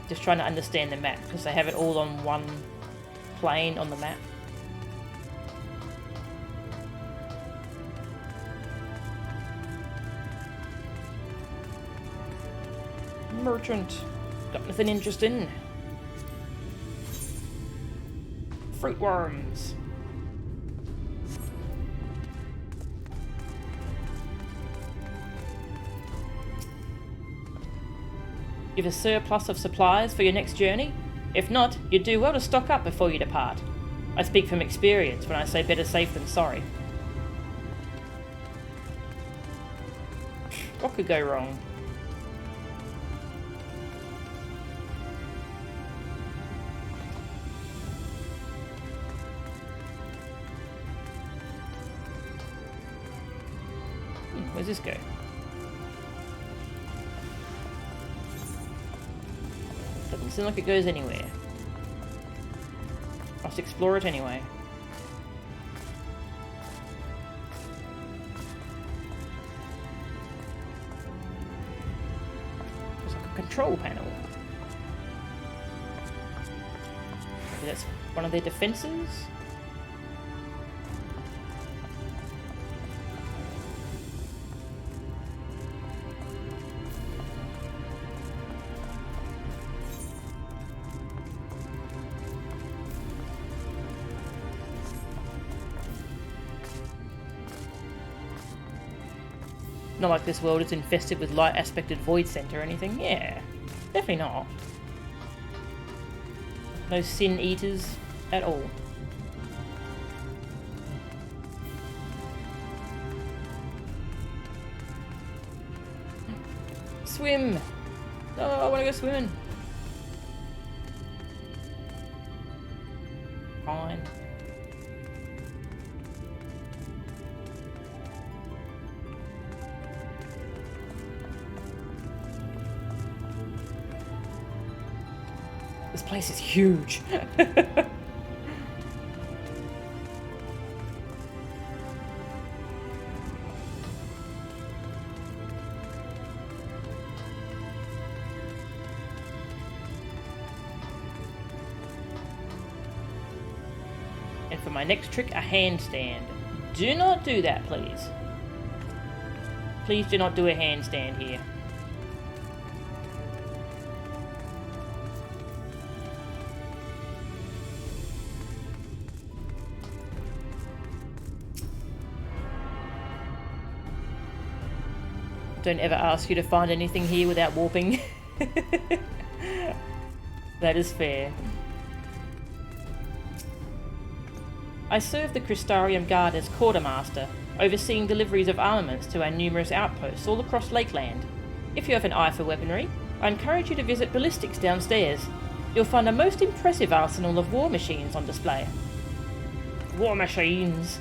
Just trying to understand the map because they have it all on one plane on the map. Merchant. Got nothing interesting. Fruit worms. You have a surplus of supplies for your next journey? If not, you'd do well to stock up before you depart. I speak from experience when I say better safe than sorry. What could go wrong? Where's this go? Doesn't seem like it goes anywhere. Must explore it anyway. It's like a control panel. Maybe that's one of their defenses? Not like this world is infested with light-aspected void scent or anything. Yeah, definitely not. No sin eaters at all. Swim! Oh, I want to go swimming. Fine. This place is huge. And for my next trick, a handstand. Do not do that, please. Please do not do a handstand here. Don't ever ask you to find anything here without warping. That is fair. I serve the Christarium Guard as quartermaster, overseeing deliveries of armaments to our numerous outposts all across Lakeland. If you have an eye for weaponry, I encourage you to visit Ballistics downstairs. You'll find a most impressive arsenal of war machines on display. War machines!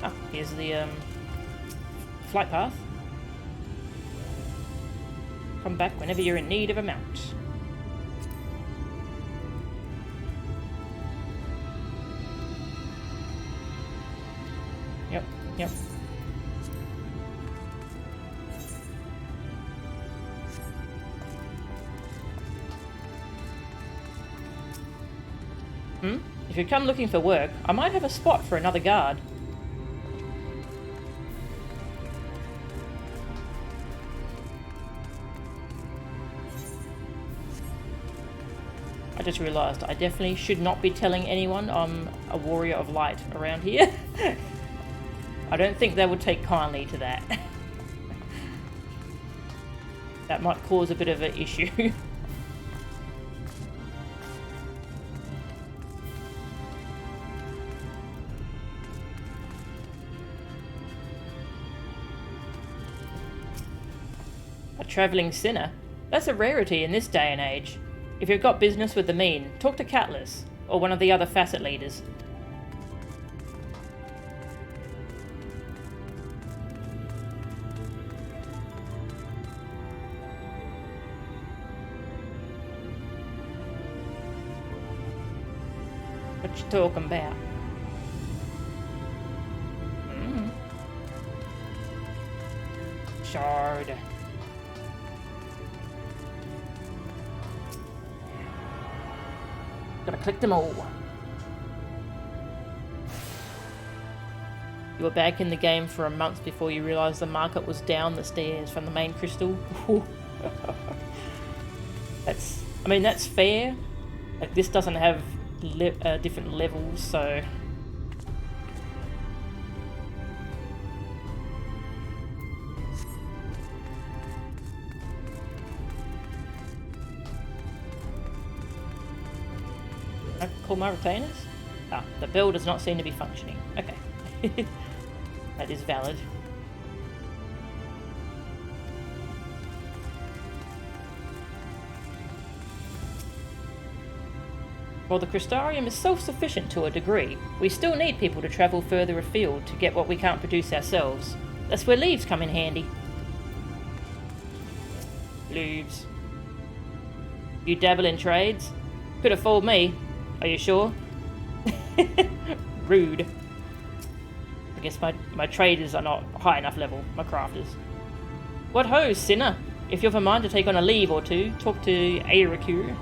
Ah, here's the flight path. Come back whenever you're in need of a mount. Yep. If you come looking for work, I might have a spot for another guard. I just realised I definitely should not be telling anyone I'm a warrior of light around here. I don't think they would take kindly to that. That might cause a bit of an issue. A travelling sinner? That's a rarity in this day and age. If you've got business with the mean, talk to Catless, or one of the other facet leaders. What you talking about? Shard. Gotta click them all. You were back in the game for a month before you realised the market was down the stairs from the main crystal. That's fair. Like, this doesn't have different levels, so I call my retainers? Ah, the bell does not seem to be functioning. Okay. That is valid. While the Christarium is self-sufficient to a degree, we still need people to travel further afield to get what we can't produce ourselves. That's where leaves come in handy. Leaves. You dabble in trades? Could have fooled me. Are you sure? Rude. I guess my traders are not high enough level, my crafters. What ho, sinner? If you have a mind to take on a leave or two, talk to Airaku.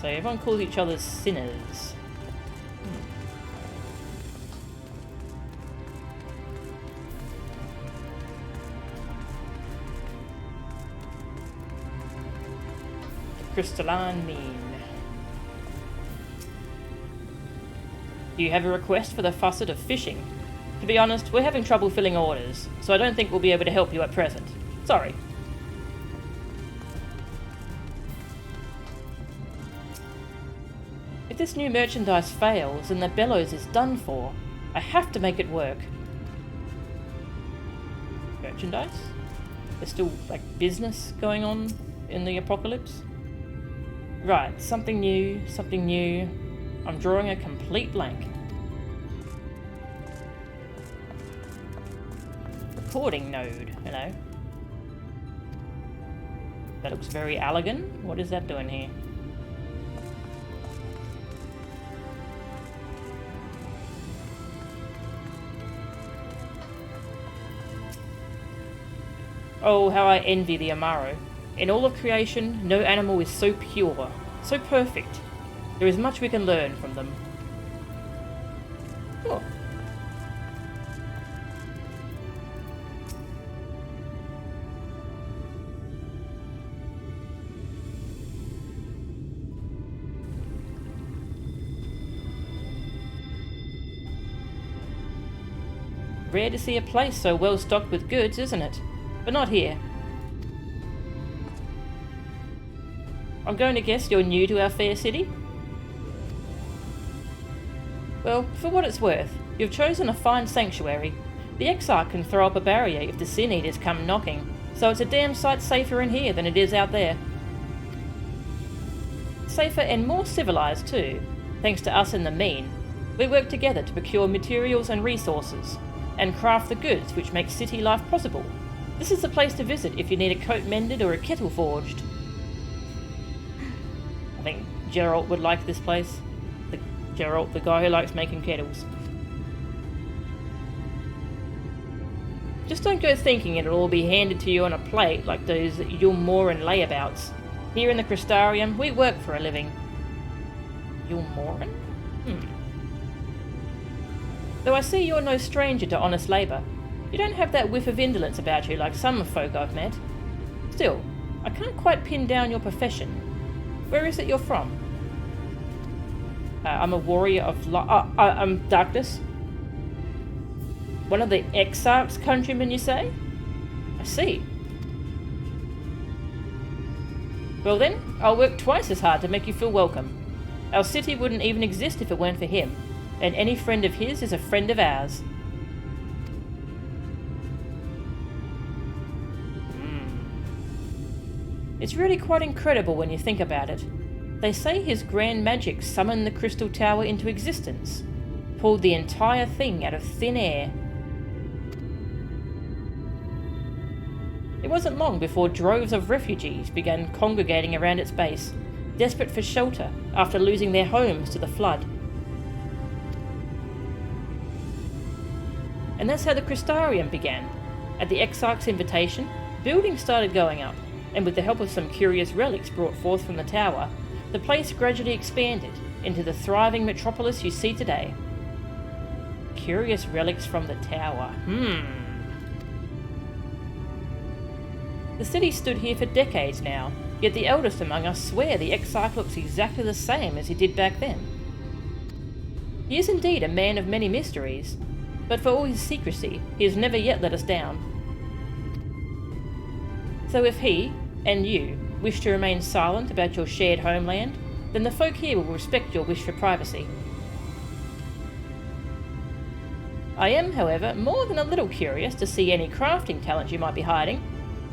So everyone calls each other sinners. Crystalline mean. Do you have a request for the facet of fishing? To be honest, we're having trouble filling orders, so I don't think we'll be able to help you at present. Sorry. If this new merchandise fails, then the bellows is done for. I have to make it work. Merchandise? There's still, like, business going on in the apocalypse? Right, something new, something new. I'm drawing a complete blank. Recording node, hello. That looks very Allegan. What is that doing here? Oh, how I envy the Amaro. In all of creation, no animal is so pure, so perfect. There is much we can learn from them. Oh. Rare to see a place so well stocked with goods, isn't it? But not here. I'm going to guess you're new to our fair city? Well, for what it's worth, you've chosen a fine sanctuary. The Exarch can throw up a barrier if the Sin Eaters come knocking, so it's a damn sight safer in here than it is out there. Safer and more civilized too, thanks to us and the Mean. We work together to procure materials and resources, and craft the goods which make city life possible. This is the place to visit if you need a coat mended or a kettle forged. I think Geralt would like this place. Geralt, the guy who likes making kettles. Just don't go thinking it'll all be handed to you on a plate like those Yulmoran layabouts. Here in the Christarium, we work for a living. Yulmoran? Though I see you're no stranger to honest labour. You don't have that whiff of indolence about you like some folk I've met. Still, I can't quite pin down your profession. Where is it you're from? I'm a warrior of I'm Darkness. One of the Exarch's countrymen, you say? I see. Well then, I'll work twice as hard to make you feel welcome. Our city wouldn't even exist if it weren't for him, and any friend of his is a friend of ours. It's really quite incredible when you think about it. They say his grand magic summoned the Crystal Tower into existence, pulled the entire thing out of thin air. It wasn't long before droves of refugees began congregating around its base, desperate for shelter after losing their homes to the flood. And that's how the Christarium began. At the Exarch's invitation, buildings started going up, and with the help of some curious relics brought forth from the tower, the place gradually expanded into the thriving metropolis you see today. Curious relics from the tower. The city stood here for decades now, yet the eldest among us swear the Exarch looks exactly the same as he did back then. He is indeed a man of many mysteries, but for all his secrecy, he has never yet let us down. So if he, and you, wish to remain silent about your shared homeland, then the folk here will respect your wish for privacy. I am, however, more than a little curious to see any crafting talent you might be hiding.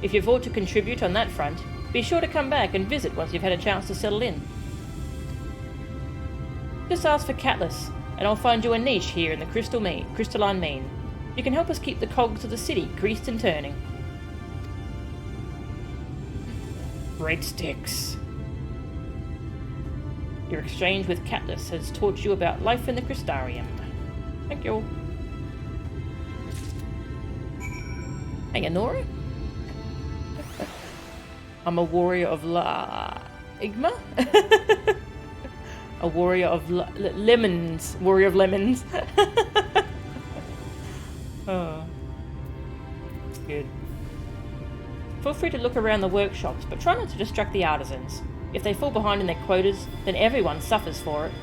If you've aught to contribute on that front, be sure to come back and visit once you've had a chance to settle in. Just ask for Catless, and I'll find you a niche here in the crystalline mean. You can help us keep the cogs of the city greased and turning. Breadsticks. Your exchange with Catless has taught you about life in the Christarium. Thank you. Hey, Nora? I'm a warrior of Igma? A warrior of lemons. Warrior of lemons. Oh. Good. Feel free to look around the workshops, but try not to distract the artisans. If they fall behind in their quotas, then everyone suffers for it.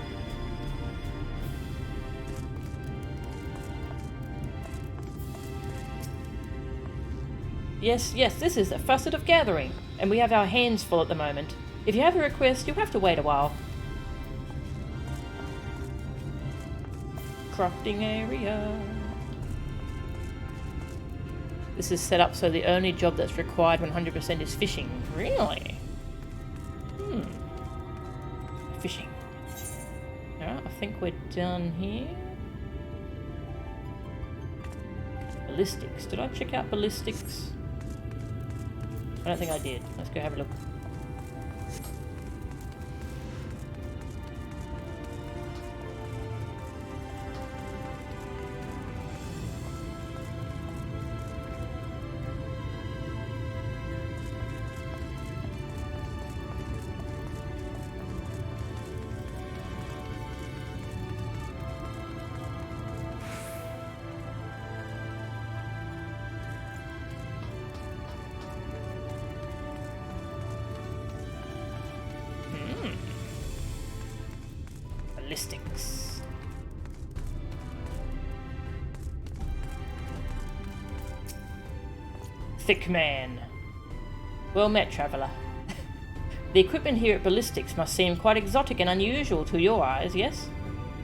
Yes, this is a facet of gathering, and we have our hands full at the moment. If you have a request, you'll have to wait a while. Crafting area. This is set up so the only job that's required 100% is fishing. Really? Fishing. Alright, I think we're done here. Ballistics. Did I check out ballistics? I don't think I did. Let's go have a look. Ballistics. Thick man. Well met, traveller. The equipment here at Ballistics must seem quite exotic and unusual to your eyes, yes?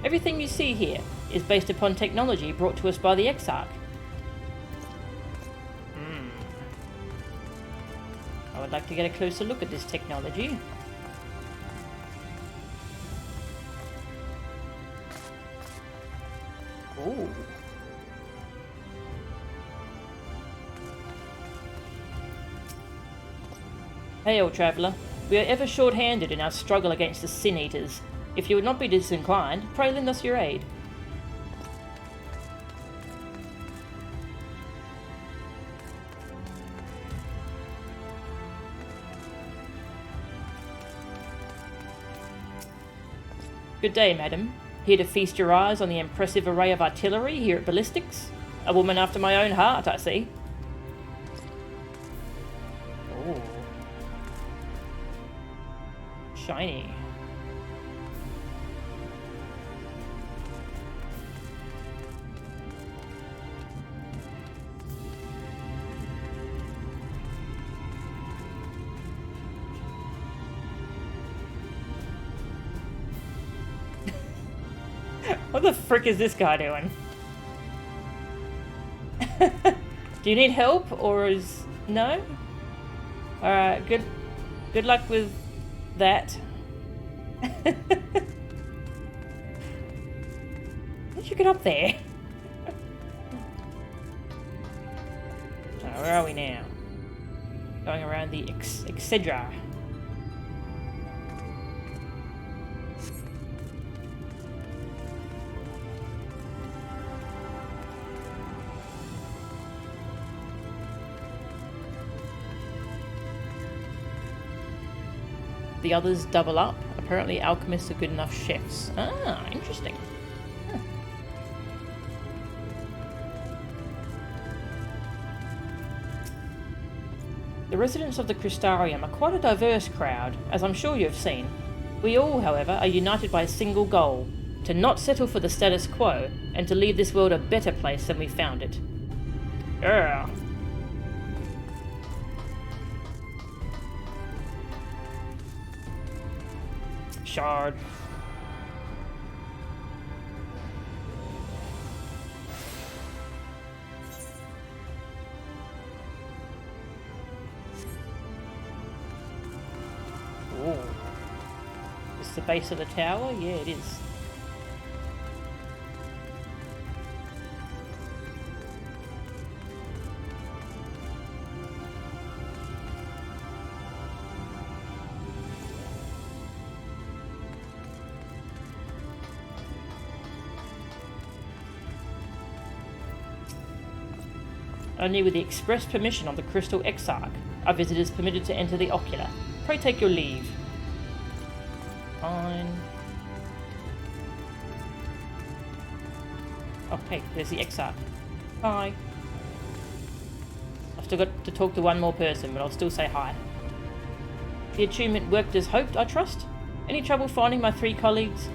Everything you see here is based upon technology brought to us by the Exarch. I would like to get a closer look at this technology. Ooh. Hail, traveller. We are ever short-handed in our struggle against the Sin Eaters. If you would not be disinclined, pray lend us your aid. Good day, madam. Here to feast your eyes on the impressive array of artillery here at Ballistics? A woman after my own heart, I see. Ooh. Shiny. What the frick is this guy doing? Do you need help, or is... no? Alright, good luck with that. How did you get up there? Where are we now? Going around the Excedra. The others double up. Apparently alchemists are good enough chefs. Ah, interesting. Huh. The residents of the Christarium are quite a diverse crowd, as I'm sure you've seen. We all, however, are united by a single goal: to not settle for the status quo, and to leave this world a better place than we found it. Urgh. Shard. Ooh. Is this the base of the tower? Yeah, it is. Only with the express permission of the Crystal Exarch are visitors permitted to enter the Ocular. Pray take your leave. Fine. Oh, hey, there's the Exarch. Hi. I've still got to talk to one more person, but I'll still say hi. The attunement worked as hoped, I trust? Any trouble finding my 3 colleagues?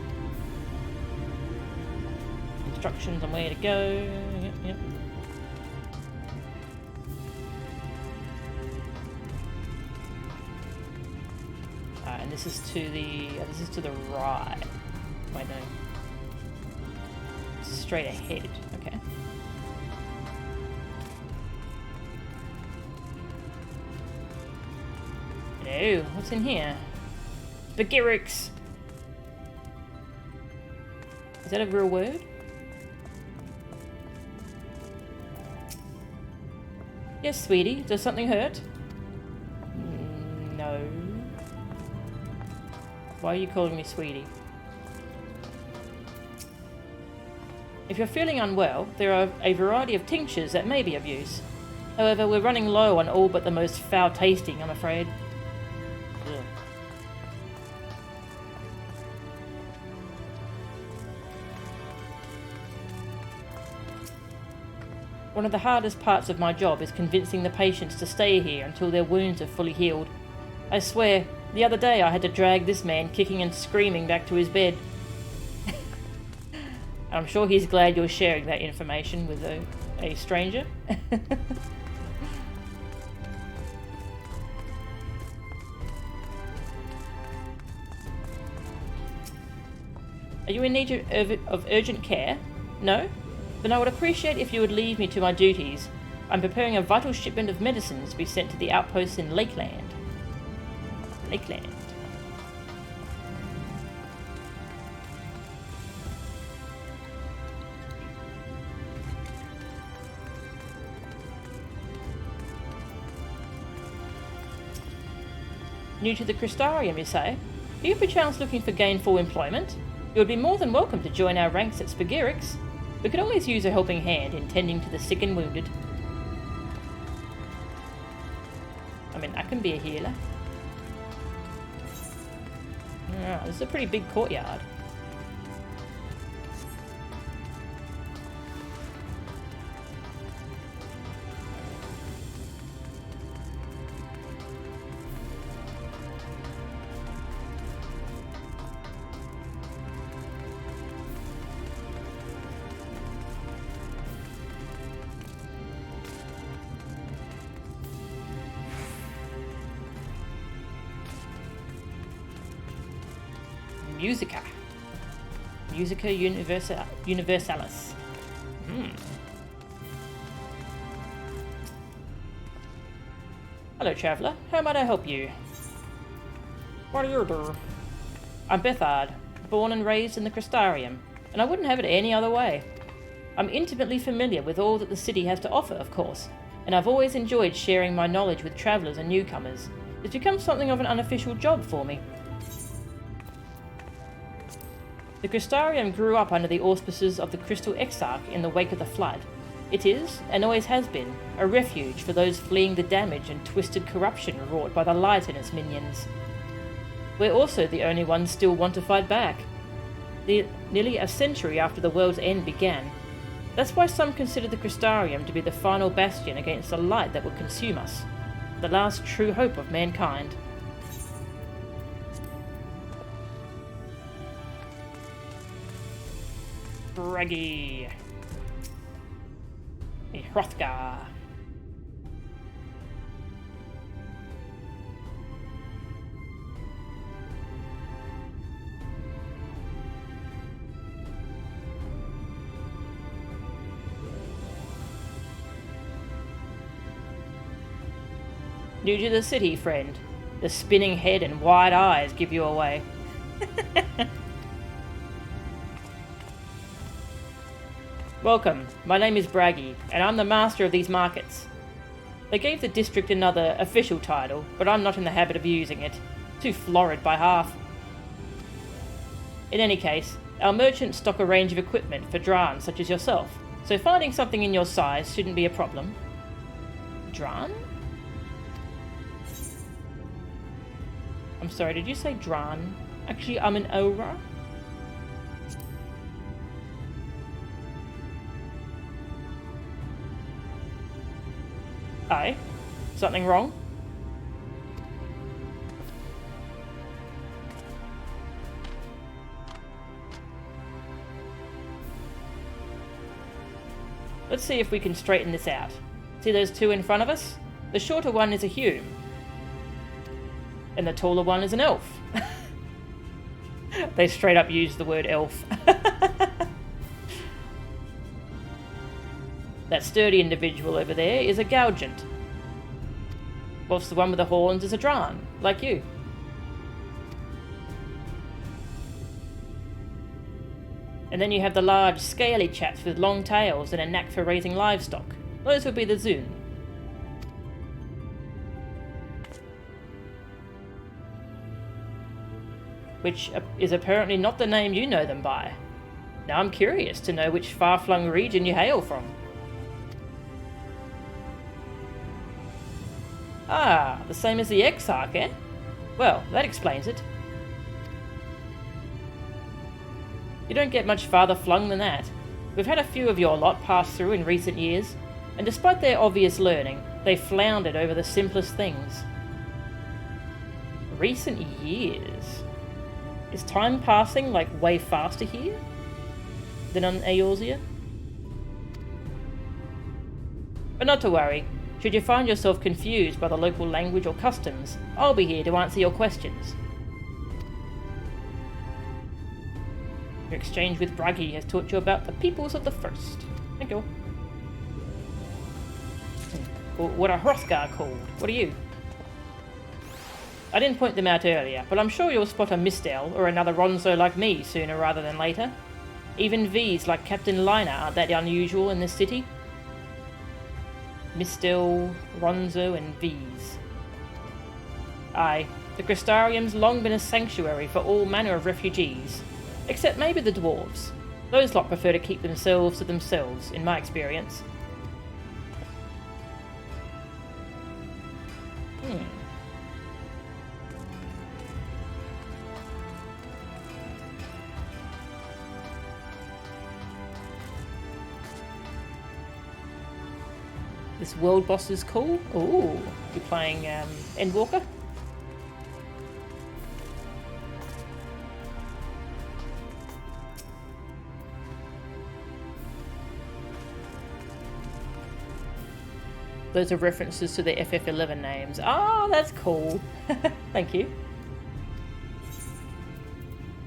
Instructions on where to go. Yep. this is to the right. Wait, no. Straight ahead. Okay. Hello, what's in here? Spagirix! Is that a real word? Yes, sweetie. Does something hurt? No. Why are you calling me sweetie? If you're feeling unwell, there are a variety of tinctures that may be of use. However, we're running low on all but the most foul-tasting, I'm afraid. Ugh. One of the hardest parts of my job is convincing the patients to stay here until their wounds are fully healed. I swear, the other day I had to drag this man kicking and screaming back to his bed. I'm sure he's glad you're sharing that information with a stranger. Are you in need of urgent care? No? Then I would appreciate if you would leave me to my duties. I'm preparing a vital shipment of medicines to be sent to the outpost in Lakeland. Lakeland. New to the Christarium, you say? Are you perchance looking for gainful employment? You would be more than welcome to join our ranks at Spagirix. We could always use a helping hand in tending to the sick and wounded. I mean, I can be a healer. Ah, this is a pretty big courtyard. Musica Universalis. Hello, traveller. How might I help you? What do you do? I'm Bethard, born and raised in the Christarium, and I wouldn't have it any other way. I'm intimately familiar with all that the city has to offer, of course, and I've always enjoyed sharing my knowledge with travellers and newcomers. It's become something of an unofficial job for me. The Christarium grew up under the auspices of the Crystal Exarch in the wake of the Flood. It is, and always has been, a refuge for those fleeing the damage and twisted corruption wrought by the Light and its minions. We're also the only ones still want to fight back. Nearly a century after the world's end began. That's why some consider the Christarium to be the final bastion against the light that will consume us. The last true hope of mankind. Braggy. A Hrothgar. New to the city, friend. The spinning head and wide eyes give you away. Welcome, my name is Braggy, and I'm the master of these markets. They gave the district another official title, but I'm not in the habit of using it. Too florid by half. In any case, our merchants stock a range of equipment for Dran such as yourself, so finding something in your size shouldn't be a problem. Dran? I'm sorry, did you say Dran? Actually, I'm an Aura. Aye? Something wrong? Let's see if we can straighten this out. See those two in front of us? The shorter one is a Hume. And the taller one is an elf. They straight up use the word elf. That sturdy individual over there is a Gougent. Whilst the one with the horns is a Dran, like you. And then you have the large, scaly chaps with long tails and a knack for raising livestock. Those would be the Zun. Which is apparently not the name you know them by. Now I'm curious to know which far-flung region you hail from. Ah, the same as the Exarch, eh? Well, that explains it. You don't get much farther flung than that. We've had a few of your lot pass through in recent years, and despite their obvious learning, they floundered over the simplest things. Recent years? Is time passing, like, way faster here than on Eorzea? But not to worry. Should you find yourself confused by the local language or customs, I'll be here to answer your questions. Your exchange with Bragi has taught you about the peoples of the First. Thank you. What are Hrothgar called? What are you? I didn't point them out earlier, but I'm sure you'll spot a Mistel or another Ronzo like me sooner rather than later. Even V's like Captain Liner aren't that unusual in this city. Mistel, Ronzo, and V's. Aye, the Christarium's long been a sanctuary for all manner of refugees. Except maybe the dwarves. Those lot prefer to keep themselves to themselves, in my experience. This world boss is cool. Ooh, you're playing Endwalker? Those are references to the FF11 names. Ah, that's cool. Thank you.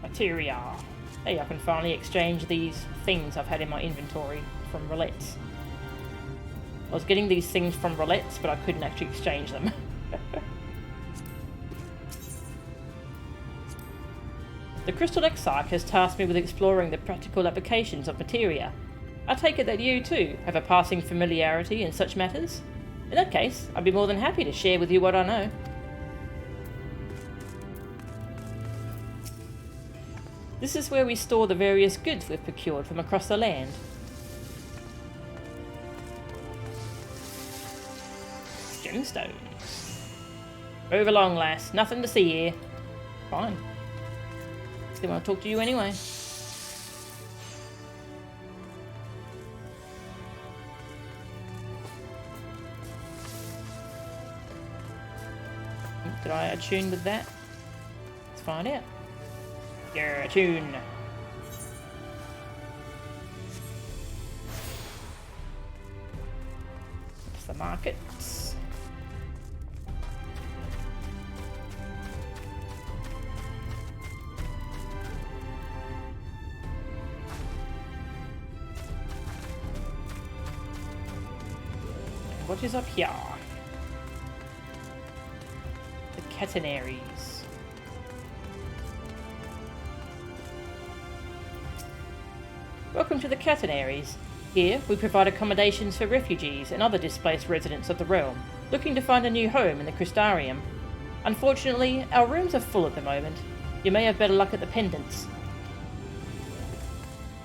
Materia. Hey, I can finally exchange these things I've had in my inventory from roulettes. I was getting these things from roulettes, but I couldn't actually exchange them. The Crystal Exarch has tasked me with exploring the practical applications of materia. I take it that you, too, have a passing familiarity in such matters? In that case, I'd be more than happy to share with you what I know. This is where we store the various goods we've procured from across the land. Gemstones. Move along, lass. Nothing to see here. Fine. Still want to talk to you anyway. Did I attune with that? Let's find out. Yeah, attune. That's the markets. And what is up here? Catenaries. Welcome to the Catenaries. Here, we provide accommodations for refugees and other displaced residents of the realm, looking to find a new home in the Christarium. Unfortunately, our rooms are full at the moment. You may have better luck at the pendants.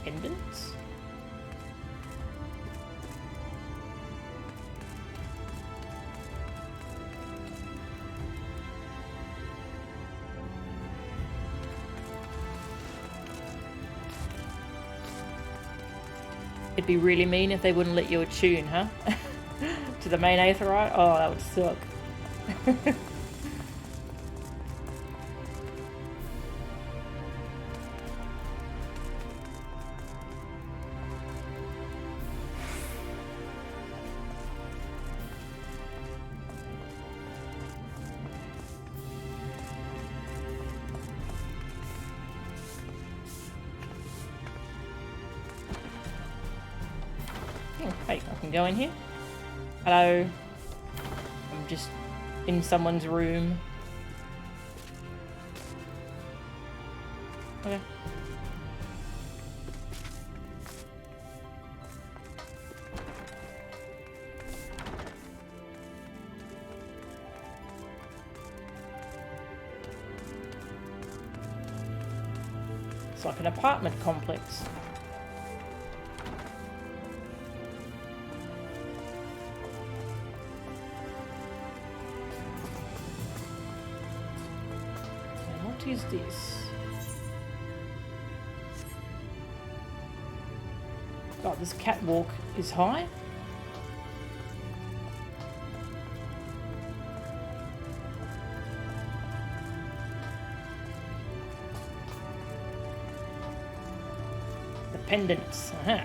Pendants? It'd be really mean if they wouldn't let you attune, huh? To the main Aetheryte? Oh, that would suck. can go in here. Hello. I'm just in someone's room. Okay. It's like an apartment complex. And what is this? God, this catwalk is high. The pendants. Aha.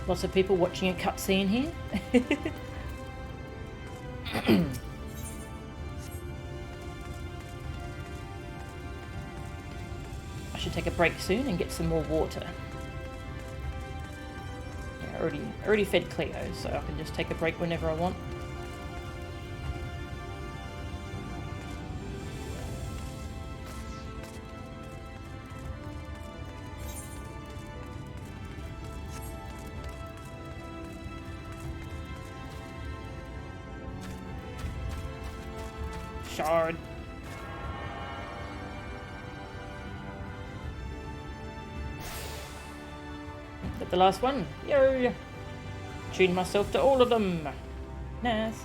Lots of people watching a cutscene here. I should take a break soon and get some more water. Yeah, I already fed Cleo, so I can just take a break whenever I want. Shard. Got the last one. Yo! Tune myself to all of them. Nice.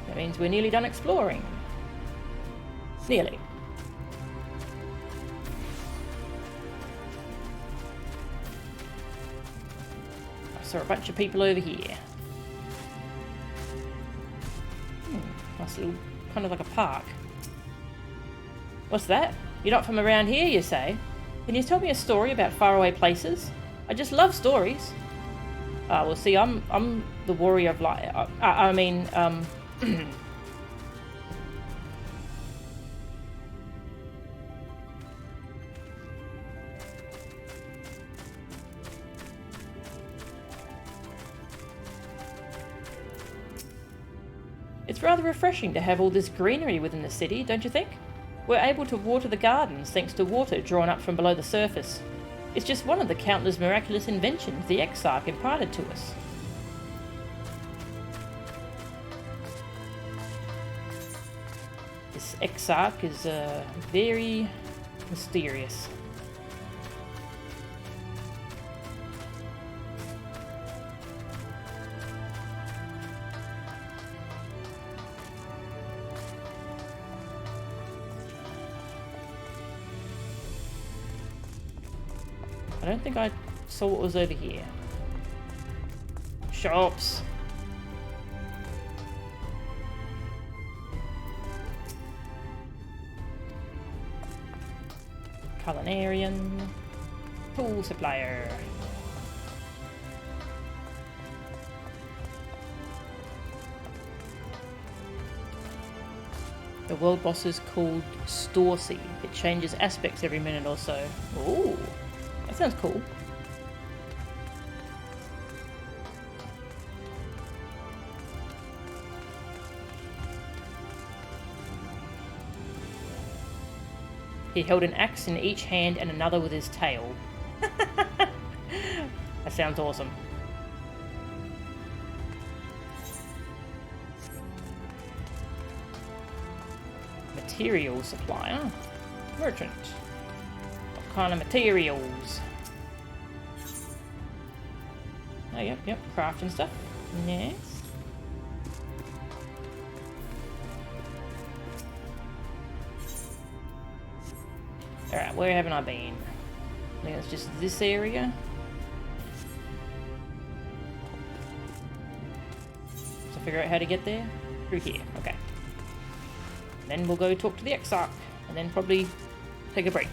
That means we're nearly done exploring. Nearly. I saw a bunch of people over here. Nice little, kind of like a park. What's that? You're not from around here, you say? Can you tell me a story about faraway places? I just love stories. Well, see, I'm the warrior of light. It's rather refreshing to have all this greenery within the city, don't you think? We're able to water the gardens thanks to water drawn up from below the surface. It's just one of the countless miraculous inventions the Exarch imparted to us. This Exarch is very mysterious. I don't think I saw what was over here. Shops. Culinarian. Tool supplier. The world boss is called Storsey. It changes aspects every minute or so. Ooh. That sounds cool. He held an axe in each hand and another with his tail. That sounds awesome. Material supplier. Merchant. What kind of materials? Oh, yep, crafting stuff. Next. Alright, where haven't I been? I think it's just this area. So figure out how to get there? Through here, okay. Then we'll go talk to the Exarch, and then probably take a break.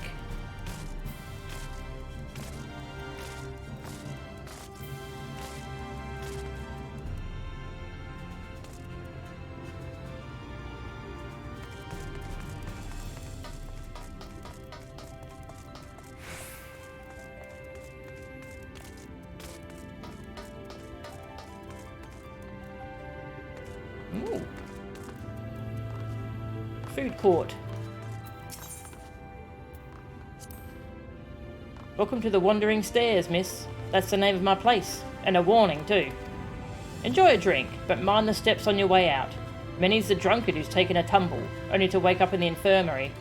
food court. Welcome to the Wandering Stairs, miss. That's the name of my place. And a warning, too. Enjoy a drink, but mind the steps on your way out. Many's the drunkard who's taken a tumble, only to wake up in the infirmary.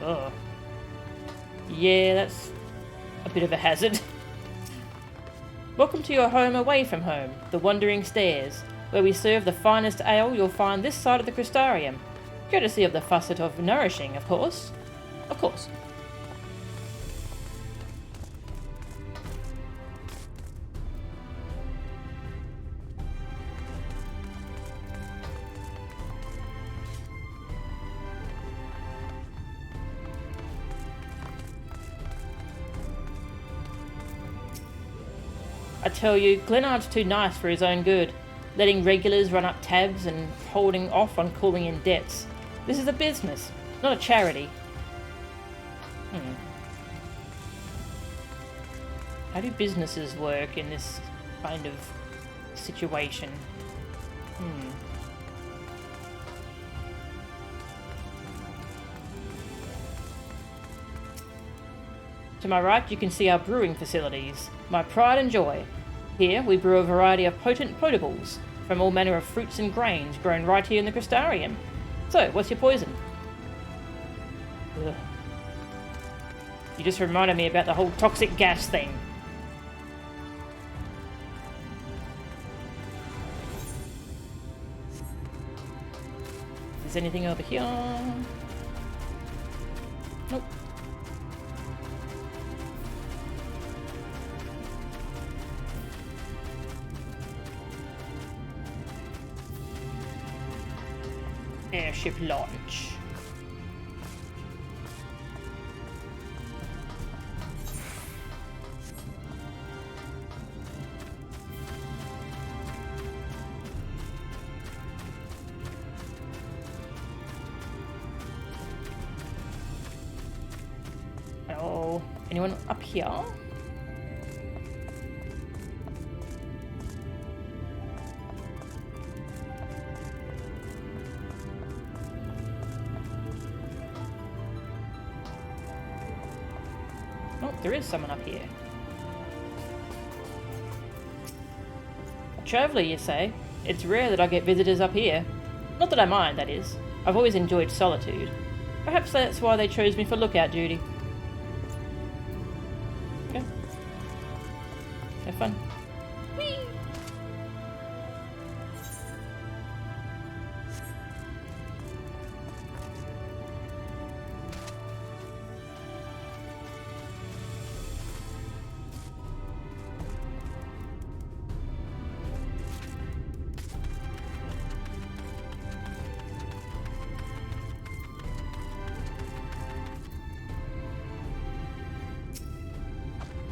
Ugh. Yeah, that's a bit of a hazard. Welcome to your home away from home, the Wandering Stairs, where we serve the finest ale you'll find this side of the Christarium. Courtesy of the facet of nourishing, of course. Of course. I tell you, Glenard's too nice for his own good, letting regulars run up tabs and holding off on calling in debts. This is a business, not a charity. How do businesses work in this kind of situation? To my right, you can see our brewing facilities, my pride and joy. Here, we brew a variety of potent potables from all manner of fruits and grains grown right here in the Christarium. So, what's your poison? Ugh. You just reminded me about the whole toxic gas thing. Is there anything over here? Nope. Airship launch. Oh, anyone up here? There is someone up here. A traveller, you say? It's rare that I get visitors up here. Not that I mind, that is. I've always enjoyed solitude. Perhaps that's why they chose me for lookout duty. Okay. Have fun. Whee!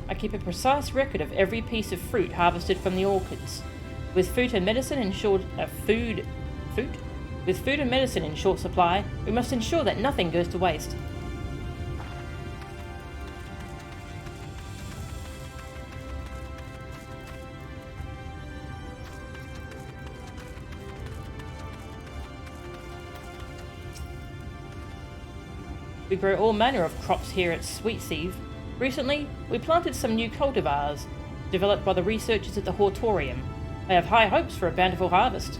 I keep a precise record of every piece of fruit harvested from the orchards. With food and medicine in short With food and medicine in short supply, we must ensure that nothing goes to waste. We grow all manner of crops here at FFXIV. Recently, we planted some new cultivars, developed by the researchers at the Auditorium. I have high hopes for a bountiful harvest.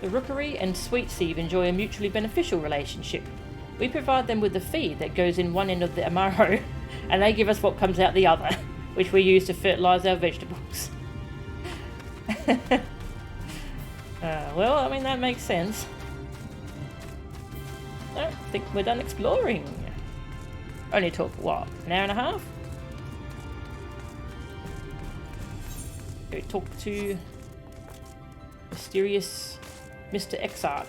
The Rookery and FFXIV enjoy a mutually beneficial relationship. We provide them with the feed that goes in one end of the Amaro, and they give us what comes out the other, which we use to fertilise our vegetables. Well, I mean, that makes sense. I think we're done exploring. Only took, what, an hour and a half? Go talk to mysterious Mr. Exarch.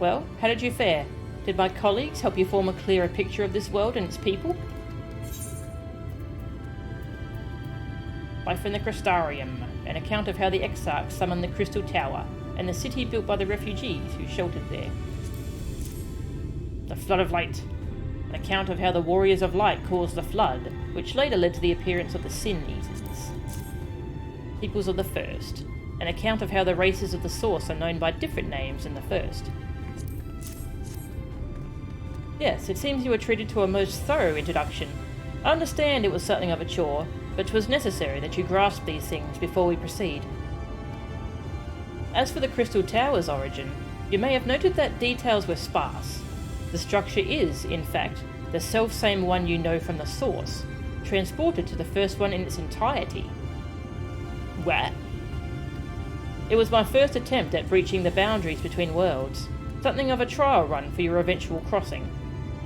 Well, how did you fare? Did my colleagues help you form a clearer picture of this world and its people? Life in the Christarium, an account of how the Exarch summoned the Crystal Tower, and the city built by the refugees who sheltered there. The Flood of Light, an account of how the Warriors of Light caused the Flood, which later led to the appearance of the Sin Eaters. Peoples of the First, an account of how the races of the Source are known by different names in the First. Yes, it seems you were treated to a most thorough introduction. I understand it was something of a chore, but 'twas necessary that you grasp these things before we proceed. As for the Crystal Tower's origin, you may have noted that details were sparse. The structure is, in fact, the self-same one you know from the Source, transported to the first one in its entirety. What? It was my first attempt at breaching the boundaries between worlds, something of a trial run for your eventual crossing,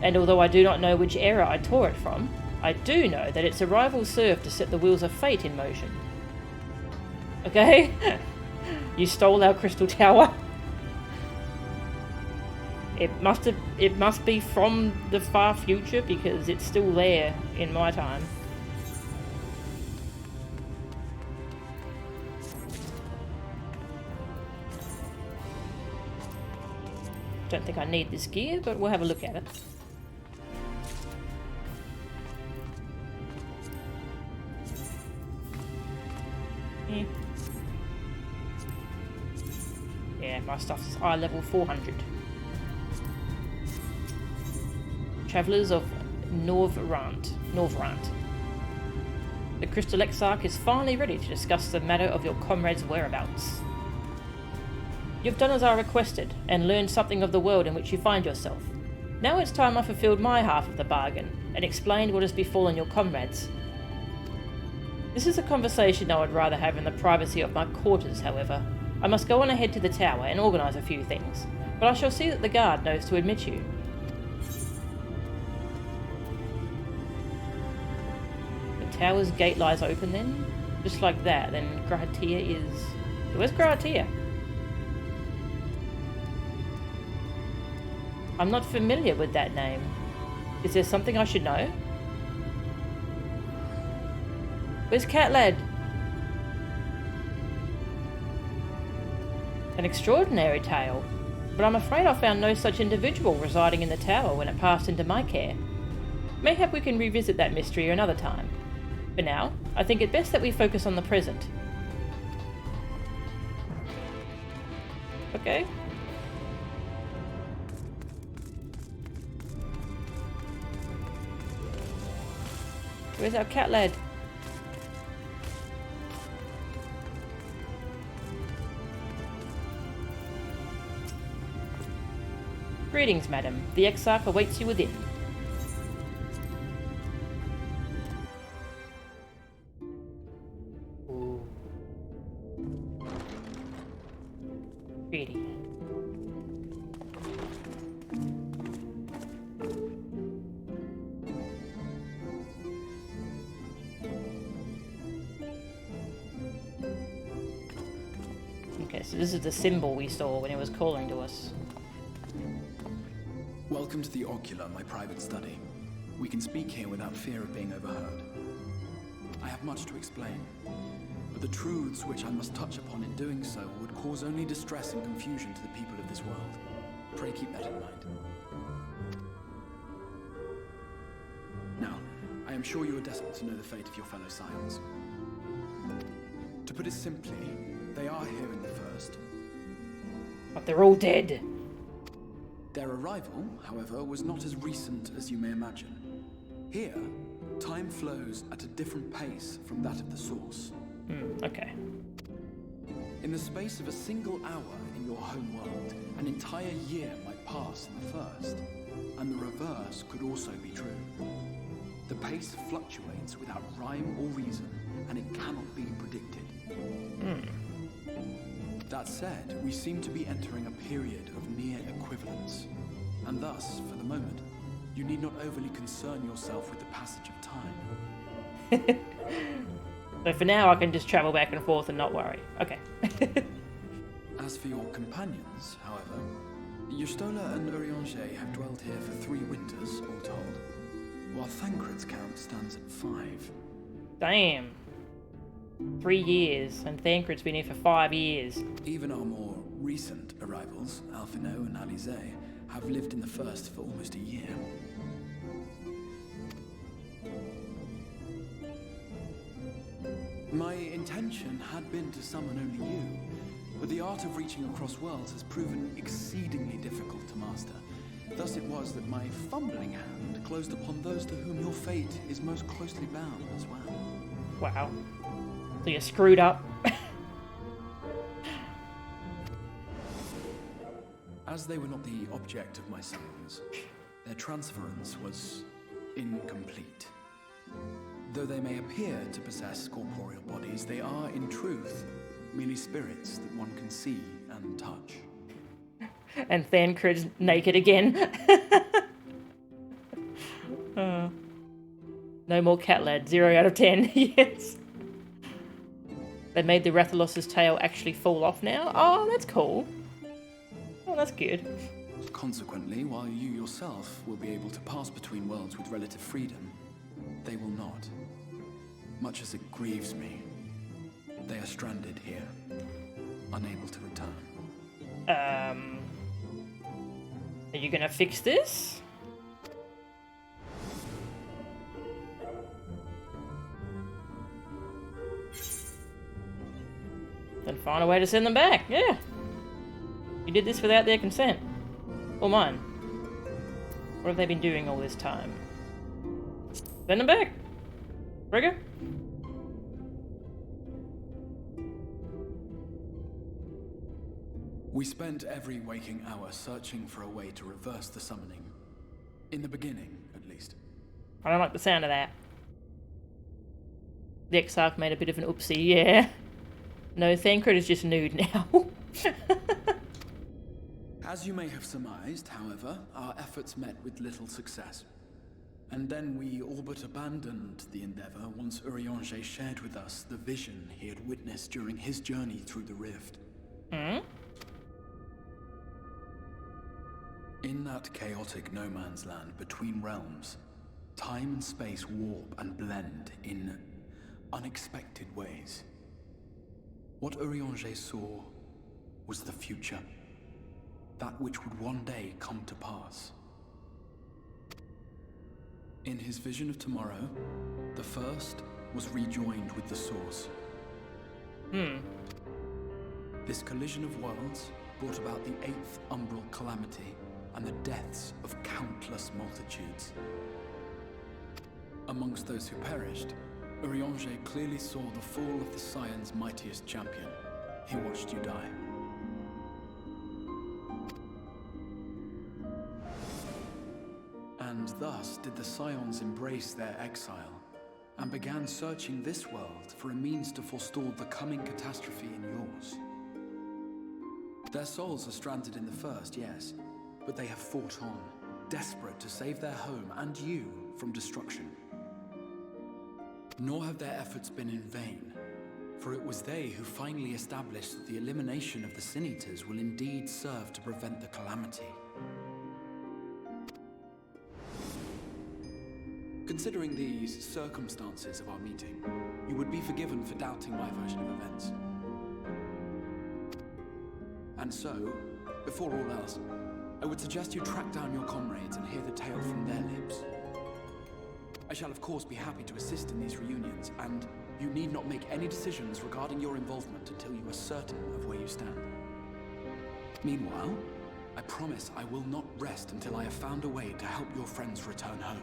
and although I do not know which era I tore it from, I do know that its arrival served to set the wheels of fate in motion. Okay? You stole our Crystal Tower? It must be from the far future because it's still there in my time. Don't think I need this gear, but we'll have a look at it. Yeah, my stuff's eye level 400. Travellers of Norvrant. The Crystal Exarch is finally ready to discuss the matter of your comrade's whereabouts. You've done as I requested, and learned something of the world in which you find yourself. Now it's time I fulfilled my half of the bargain, and explained what has befallen your comrades. This is a conversation I would rather have in the privacy of my quarters, however. I must go on ahead to the tower and organise a few things, but I shall see that the guard knows to admit you. The tower's gate lies open then? Just like that, then Grahatia is... Where's Grahatia? I'm not familiar with that name. Is there something I should know? Where's Cat Lad? An extraordinary tale, but I'm afraid I found no such individual residing in the tower when it passed into my care. Mayhap we can revisit that mystery another time. For now, I think it best that we focus on the present. Okay. Where's our cat lad? Greetings, madam. The Exarch awaits you within. Ooh. Pretty. Okay, so this is the symbol we saw when it was calling to us. Welcome to the Ocular, my private study. We can speak here without fear of being overheard. I have much to explain, but the truths which I must touch upon in doing so would cause only distress and confusion to the people of this world. Pray keep that in mind. Now, I am sure you are desperate to know the fate of your fellow Scions. To put it simply, they are here in the First. But they're all dead. Their arrival, however, was not as recent as you may imagine. Here, time flows at a different pace from that of the Source. Okay. In the space of a single hour in your home world, an entire year might pass in the First, and the reverse could also be true. The pace fluctuates without rhyme or reason, and it cannot be predicted. That said, we seem to be entering a period of near equivalence, and thus, for the moment, you need not overly concern yourself with the passage of time. So for now I can just travel back and forth and not worry. Okay. As for your companions, however, Yustola and Urianger have dwelled here for 3 winters, all told, while Thancred's count stands at 5. Damn. 3 years, and Thancred's been here for 5 years. Even our more recent arrivals, Alphino and Alize, have lived in the first for almost a year. My intention had been to summon only you, but the art of reaching across worlds has proven exceedingly difficult to master. Thus it was that my fumbling hand closed upon those to whom your fate is most closely bound as well. Wow. So you're screwed up. As they were not the object of my summons, their transference was incomplete. Though they may appear to possess corporeal bodies, they are, in truth, merely spirits that one can see and touch. And Thancred's naked again. No more cat lad. 0 out of 10. Yes. They made the Rathalos' tail actually fall off now. Oh, that's cool. Oh, that's good. Consequently, while you yourself will be able to pass between worlds with relative freedom, they will not. Much as it grieves me, they are stranded here, unable to return. Are you gonna fix this? Then find a way to send them back, yeah. You did this without their consent. Or mine. What have they been doing all this time? Send them back! Rigger? We spent every waking hour searching for a way to reverse the summoning. In the beginning, at least. I don't like the sound of that. The Exarch made a bit of an oopsie, yeah. No, Thancred is just nude now. As you may have surmised, however, our efforts met with little success. And then we all but abandoned the endeavor once Urianger shared with us the vision he had witnessed during his journey through the rift. Hmm? In that chaotic no man's land between realms, time and space warp and blend in unexpected ways. What Urianger saw was the future, that which would one day come to pass. In his vision of tomorrow, the first was rejoined with the source. This collision of worlds brought about the 8th umbral calamity and the deaths of countless multitudes. Amongst those who perished, Urianger clearly saw the fall of the Scion's mightiest champion. He watched you die. And thus did the Scions embrace their exile, and began searching this world for a means to forestall the coming catastrophe in yours. Their souls are stranded in the first, yes, but they have fought on, desperate to save their home and you from destruction. Nor have their efforts been in vain, for it was they who finally established that the elimination of the Sin Eaters will indeed serve to prevent the calamity. Considering these circumstances of our meeting, you would be forgiven for doubting my version of events. And so, before all else, I would suggest you track down your comrades and hear the tale from their lips. I shall of course be happy to assist in these reunions, and you need not make any decisions regarding your involvement until you are certain of where you stand. Meanwhile, I promise I will not rest until I have found a way to help your friends return home.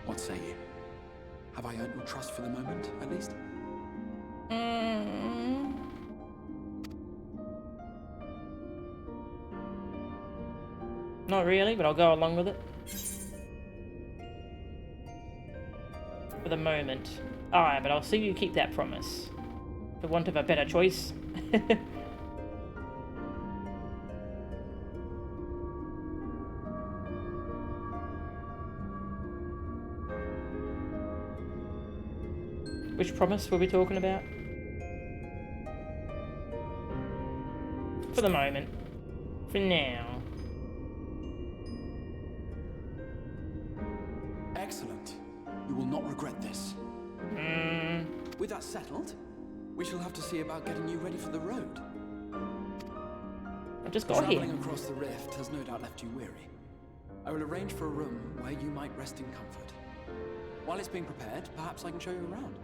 What say you? Have I earned your trust for the moment, at least? Not really, but I'll go along with it. For the moment. Alright, but I'll see you keep that promise. For want of a better choice. Which promise were we talking about? For the moment. For now. Excellent. You will not regret this. With that settled, we shall have to see about getting you ready for the road. I've just got here. Traveling across the rift has no doubt left you weary. I will arrange for a room where you might rest in comfort. While it's being prepared, perhaps I can show you around.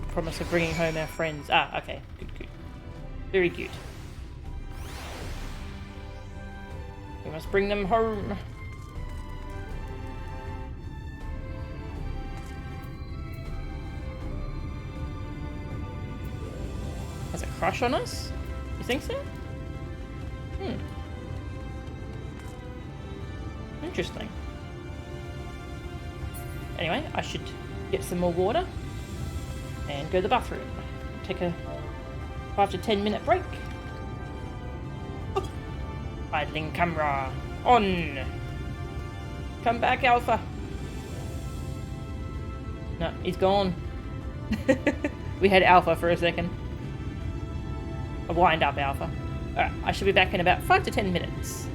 Promise of bringing home our friends. Ah, okay. Good, good. Very good. We must bring them home. Has a crush on us? You think so? Interesting. Anyway, I should get some more water and go to the bathroom. Take a 5 to 10 minute break. Idling camera on. Come back, Alpha. No, he's gone. We had Alpha for a second. A wind up Alpha. Alright, I should be back in about 5 to 10 minutes.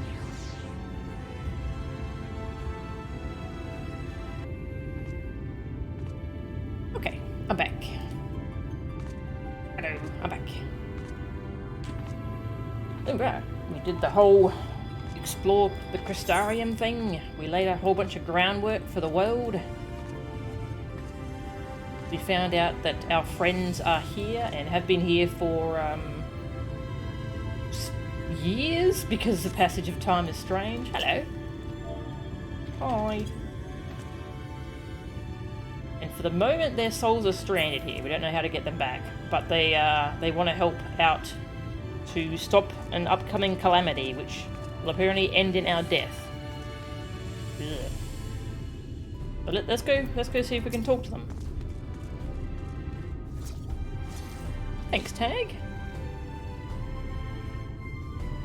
Okay, I'm back. Hello, I'm back. Alright, we did the whole explore the Christarium thing. We laid a whole bunch of groundwork for the world. We found out that our friends are here and have been here for years because the passage of time is strange. Hello. Hi. And for the moment, their souls are stranded here. We don't know how to get them back, but they want to help out to stop an upcoming calamity, which will apparently end in our death. Ugh. But let's go see if we can talk to them. Thanks, Tag.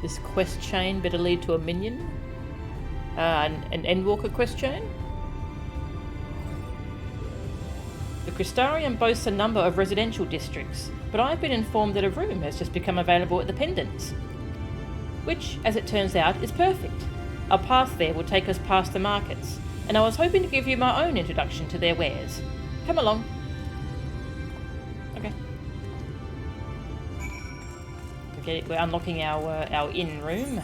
This quest chain better lead to a minion. An Endwalker quest chain. The Christarium boasts a number of residential districts, but I've been informed that a room has just become available at the Pendants. Which, as it turns out, is perfect. Our path there will take us past the markets, and I was hoping to give you my own introduction to their wares. Come along. Okay. Okay, we're unlocking our inn room.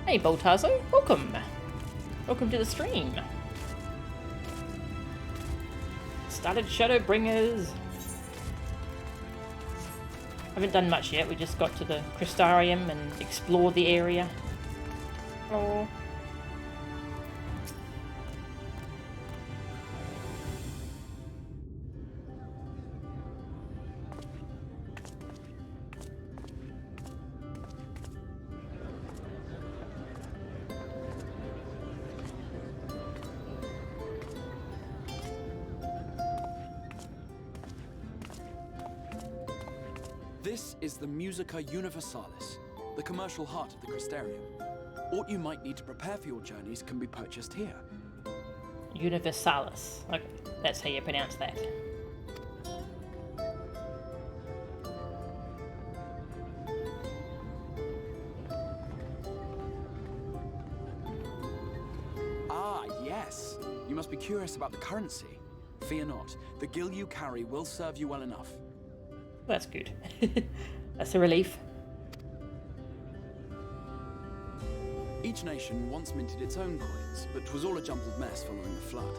Hey, Baltazo, welcome. Welcome to the stream. Started Shadowbringers. Haven't done much yet. We just got to the Christarium and explored the area. Oh. This is the Musica Universalis, the commercial heart of the Christarium. What you might need to prepare for your journeys can be purchased here. Universalis. Okay, that's how you pronounce that. Ah, yes. You must be curious about the currency. Fear not. The gil you carry will serve you well enough. That's good. That's a relief. Each nation once minted its own coins, but 'twas all a jumbled mess following the flood.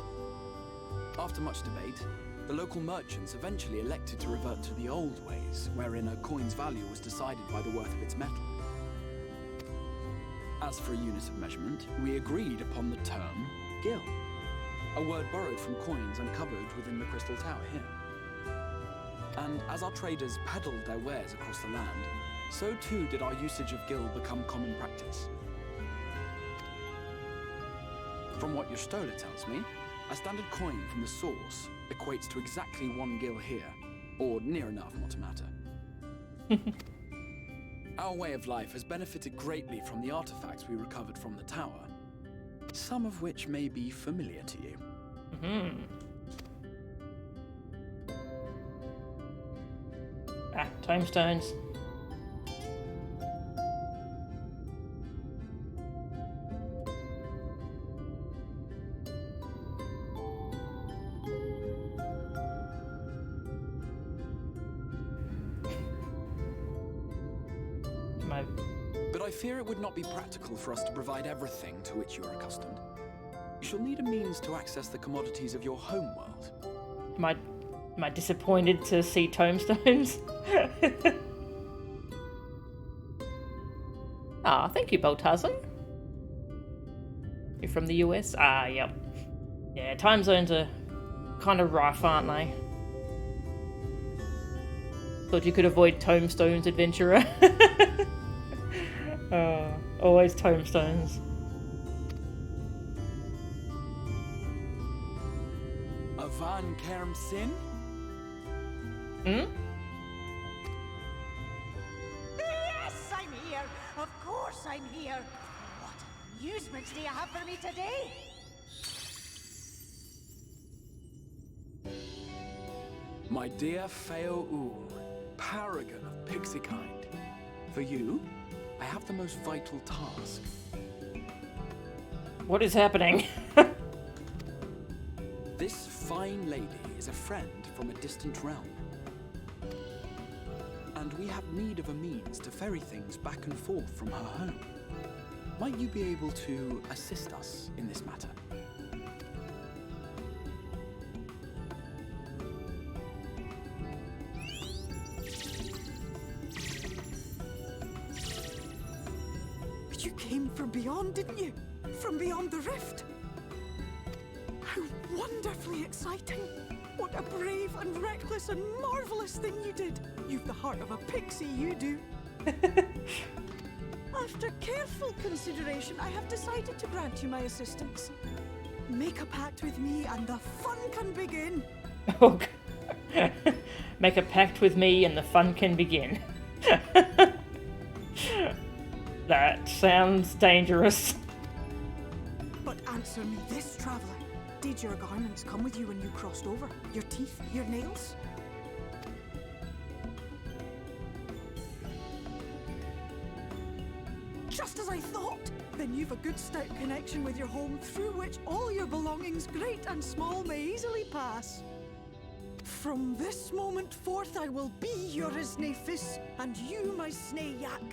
After much debate, the local merchants eventually elected to revert to the old ways, wherein a coin's value was decided by the worth of its metal. As for a unit of measurement, we agreed upon the term gil, a word borrowed from coins uncovered within the Crystal Tower here. And as our traders peddled their wares across the land, so too did our usage of gil become common practice. From what your stola tells me, a standard coin from the source equates to exactly 1 gil here, or near enough, not to matter. Our way of life has benefited greatly from the artifacts we recovered from the tower, some of which may be familiar to you. Mm-hmm. Ah, tombstones. But I fear it would not be practical for us to provide everything to which you are accustomed. You shall need a means to access the commodities of your home world. Am I disappointed to see tombstones? Ah, thank you, Baltazar. You're from the US? Ah, yep. Yeah, time zones are kind of rough, aren't they? Thought you could avoid tombstones, adventurer. Always tombstones. Avan Kerm Sin? Hmm? Yes, I'm here. Of course I'm here. What amusements do you have for me today? My dear Feo Ool, paragon of pixie kind. For you, I have the most vital task. What is happening? This fine lady is a friend from a distant realm. And we have need of a means to ferry things back and forth from her home. Might you be able to assist us in this matter? You came from beyond, didn't you? From beyond the rift? How wonderfully exciting! What a brave and reckless and marvelous thing you did! You've the heart of a pixie, you do. After careful consideration, I have decided to grant you my assistance. Make a pact with me and the fun can begin. Oh, make a pact with me and the fun can begin. That sounds dangerous. But answer me this, traveller. Did your garments come with you when you crossed over? Your teeth? Your nails? Just as I thought! Then you've a good stout connection with your home through which all your belongings, great and small, may easily pass. From this moment forth I will be your Isnefis, and you my Snayak.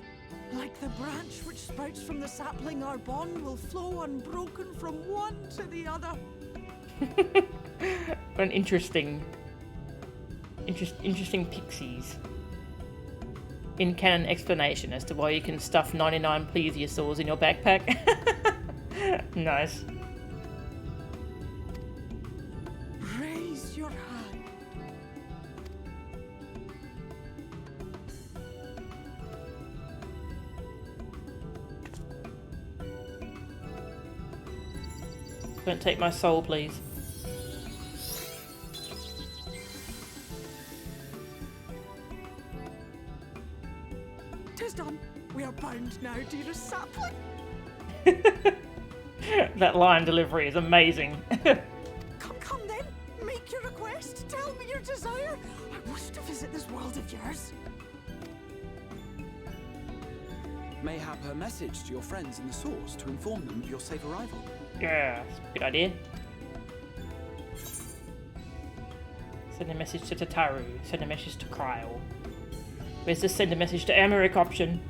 Like the branch which sprouts from the sapling, our bond will flow unbroken from one to the other. An interesting pixies. In-canon explanation as to why you can stuff 99 plesiosaurs in your backpack. Nice. Raise your hand. Don't take my soul, please. Tis done. We are bound now, dearest sapling. That line delivery is amazing. Come then. Make your request. Tell me your desire. I wish to visit this world of yours. Mayhap her message to your friends in the source to inform them of your safe arrival. Yeah, that's a good idea. Send a message to Tataru. Send a message to Kryle. Where's the send a message to Emmerich option?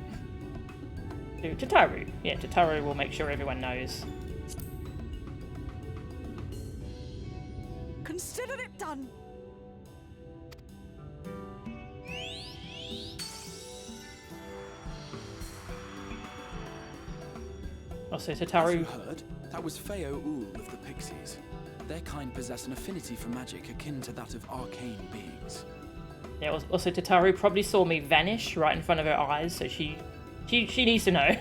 To Tataru. Yeah, Tataru will make sure everyone knows. Consider it done. Also, As you Tataru. heard, that was Feo Ool of the Pixies. Their kind possess an affinity for magic akin to that of arcane beings. Yeah, also Tataru probably saw me vanish right in front of her eyes, so she needs to know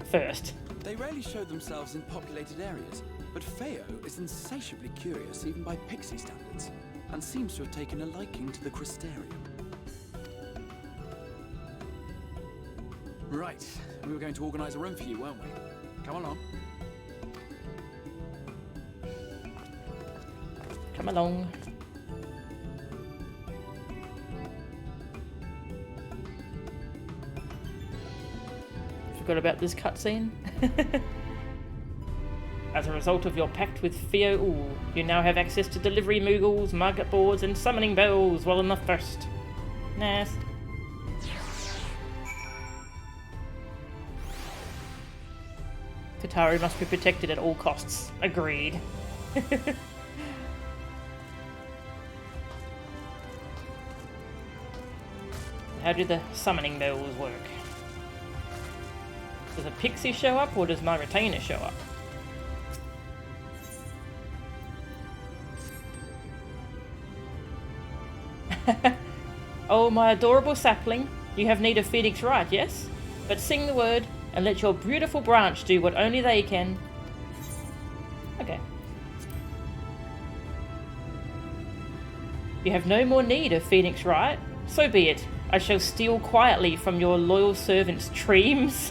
first. They rarely show themselves in populated areas, but Feo is insatiably curious even by pixie standards, and seems to have taken a liking to the Christarium. Right. We were going to organise a room for you, weren't we? Come along. Come along. Forgot about this cutscene. As a result of your pact with Woooooo, you now have access to delivery moogles, market boards, and summoning bells while in the first. Nice. Kataru must be protected at all costs. Agreed. How do the summoning bells work? Does a pixie show up, or does my retainer show up? Oh, my adorable sapling, you have need of Phoenix Right, yes? But sing the word, and let your beautiful branch do what only they can. Okay. You have no more need of Phoenix Right? So be it. I shall steal quietly from your loyal servant's dreams.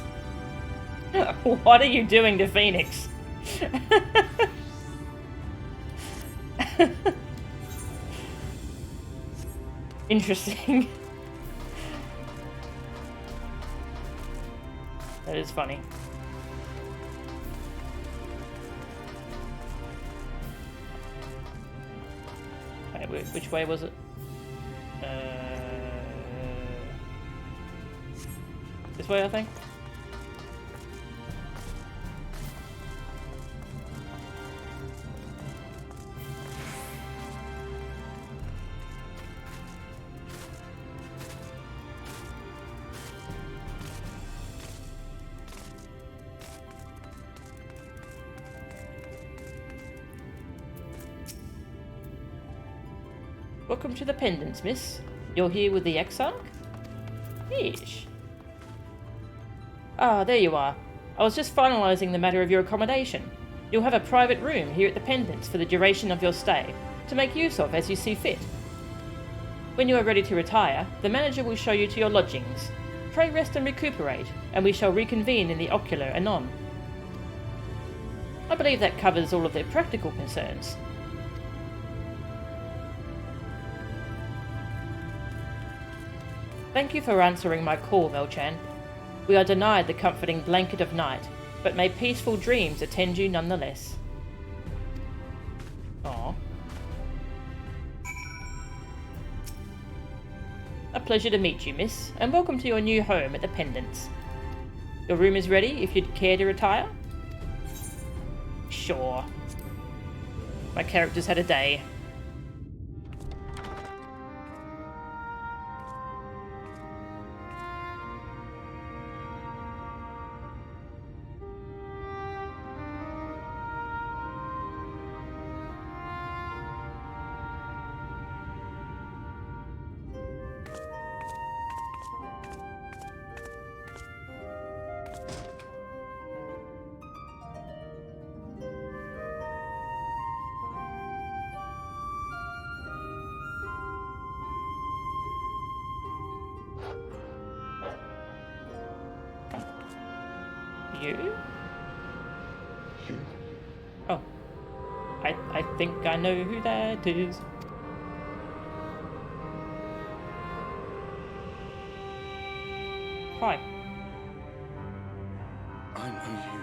What are you doing to Phoenix? Interesting. That is funny. Wait, which way was it? This way, I think. Welcome to the Pendants, miss. You're here with the Exarch? Yeesh. Ah, there you are. I was just finalising the matter of your accommodation. You'll have a private room here at the Pendants for the duration of your stay, to make use of as you see fit. When you are ready to retire, the manager will show you to your lodgings. Pray rest and recuperate, and we shall reconvene in the ocular anon. I believe that covers all of their practical concerns. Thank you for answering my call, Velchan. We are denied the comforting blanket of night, but may peaceful dreams attend you nonetheless. Aww. A pleasure to meet you, miss, and welcome to your new home at the Pendants. Your room is ready if you'd care to retire? Sure. My character's had a day. You? Oh. I think I know who that is. Hi. I know you.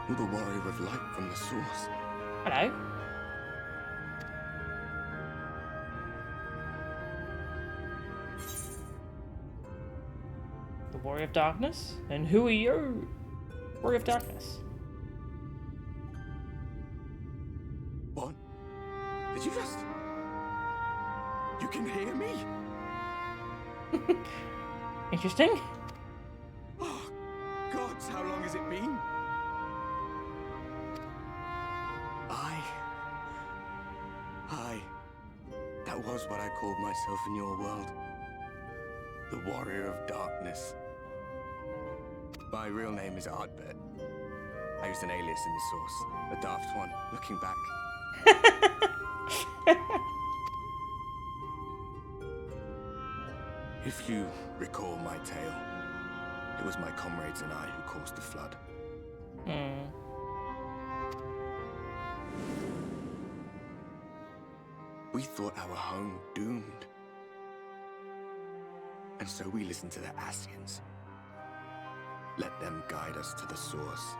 You're the warrior of light from the source. Hello. The Warrior of Darkness? And who are you? Warrior of Darkness. What? Did you just... You can hear me? Interesting. Oh, gods, how long has it been? That was what I called myself in your world. The Warrior of Darkness. My real name is Ardbert. I used an alias in the source. A daft one, looking back. If you recall my tale, it was my comrades and I who caused the flood. We thought our home doomed. And so we listened to the Ascians. Let them guide us to the source,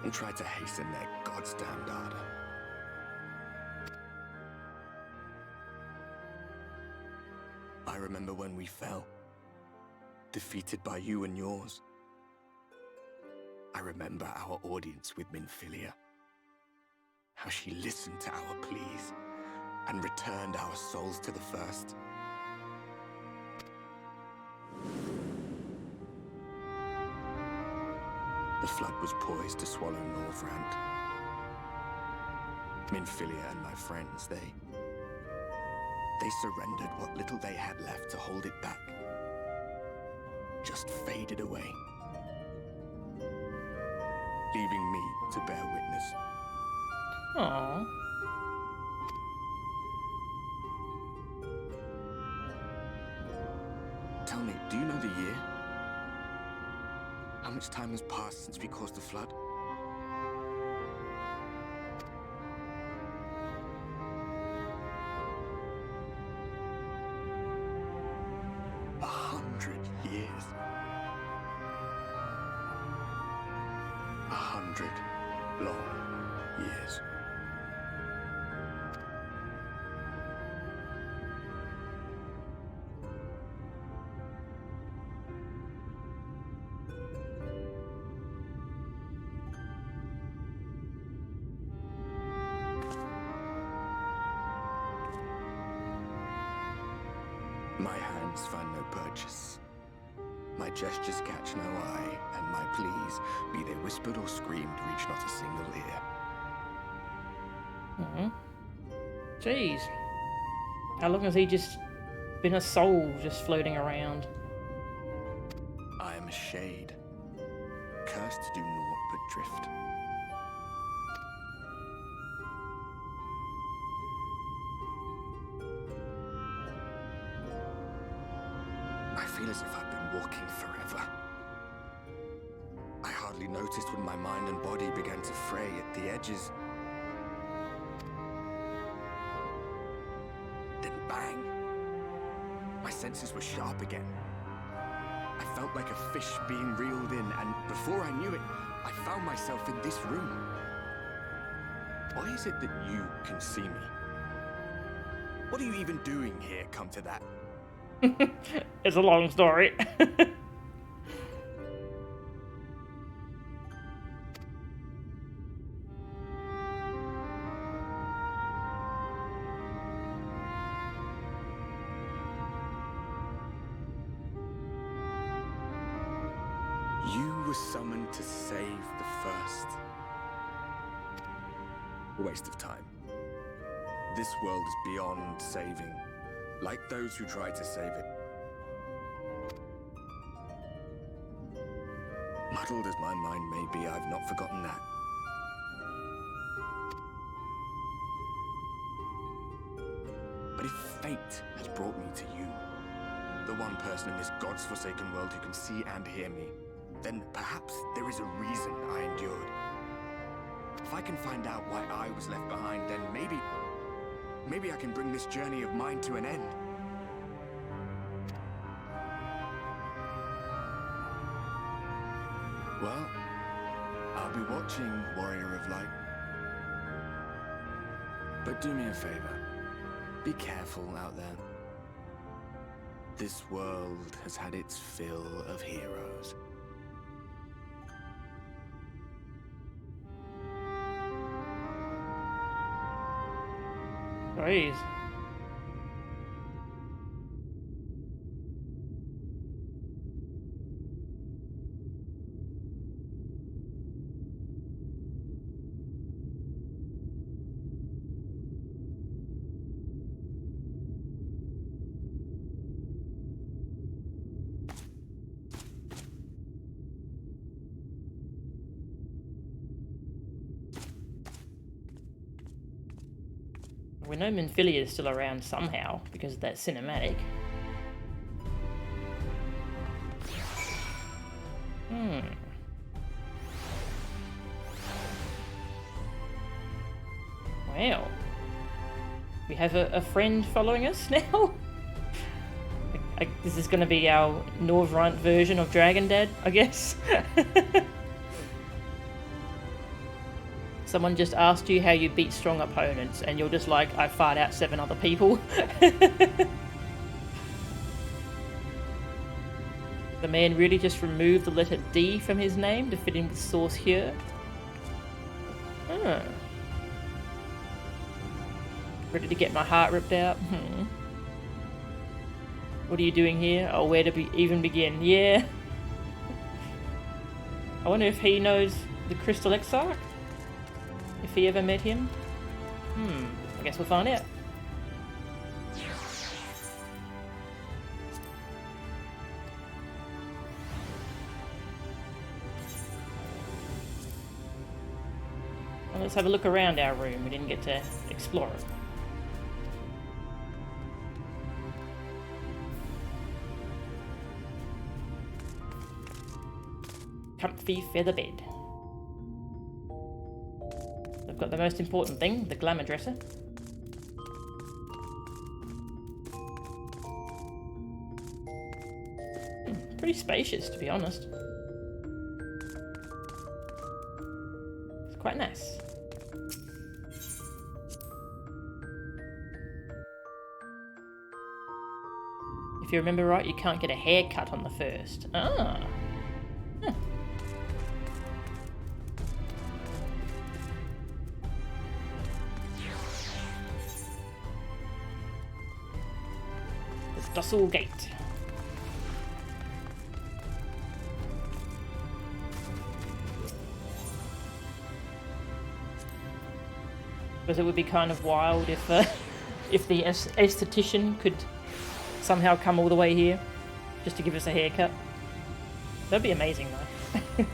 and tried to hasten their God's damned ardor. I remember when we fell, defeated by you and yours. I remember our audience with Minfilia, how she listened to our pleas and returned our souls to the first. The flood was poised to swallow Northrend. Minfilia and my friends, they surrendered what little they had left to hold it back. Just faded away, leaving me to bear witness. Aww. Tell me, do you know the year? How much time has passed since we caused the flood? Years. 100 long years. My hands find no purchase. My gestures catch no eye, and my pleas, be they whispered or screamed, reach not a single ear. Jeez. How long has he just been a soul just floating around? I am a shade, cursed to do naught but drift. I feel as if I've been walking forever. I hardly noticed when my mind and body began to fray at the edges. Then bang! My senses were sharp again. I felt like a fish being reeled in, and before I knew it, I found myself in this room. Why is it that you can see me? What are you even doing here, come to that? It's a long story. You were summoned to save the first. A waste of time. This world is beyond saving, like those who try to save it. Muddled as my mind may be, I've not forgotten that. But if fate has brought me to you, the one person in this God's forsaken world who can see and hear me, then perhaps there is a reason I endured. If I can find out why I was left behind, then maybe I can bring this journey of mine to an end. Well, I'll be watching, Warrior of Light. But do me a favor. Be careful out there. This world has had its fill of heroes. Jeez. We know Minfilia is still around somehow because of that cinematic. Wow. We have a friend following us now? This is going to be our Norvrant version of Dragon Dad, I guess. Someone just asked you how you beat strong opponents, and you're just like, I fought out 7 other people. The man really just removed the letter D from his name to fit in with source here. Oh. Ready to get my heart ripped out? What are you doing here? Oh, where to even begin? Yeah. I wonder if he knows the Crystal Exarch? If he ever met him? I guess we'll find out. Well, let's have a look around our room. We didn't get to explore it. Comfy feather bed. I've got the most important thing, the glamour dresser. Pretty spacious, to be honest. It's quite nice. If you remember right, you can't get a haircut on the first. Ah. Huh. The Dussel Gate. Because it would be kind of wild if the esthetician could somehow come all the way here just to give us a haircut. That'd be amazing, though.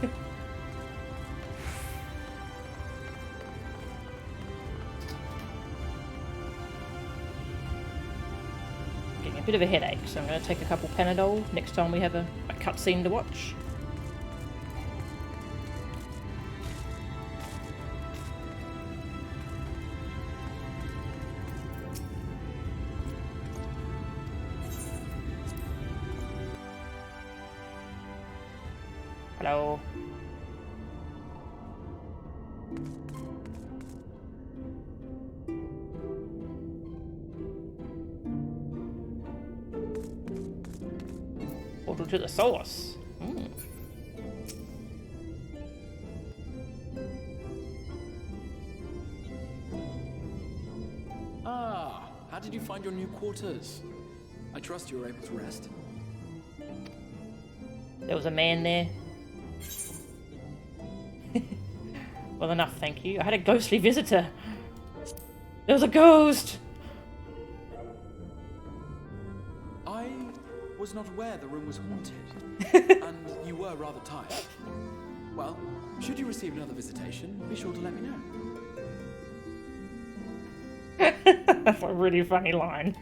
Getting a bit of a headache, so I'm going to take a couple Panadol next time we have a cutscene to watch. Hello. Portal to the source. Ah, how did you find your new quarters? I trust you were able to rest. There was a man there. Well enough, thank you. I had a ghostly visitor. There was a ghost! I was not aware the room was haunted. And you were rather tired. Well, should you receive another visitation, be sure to let me know. That's a really funny line.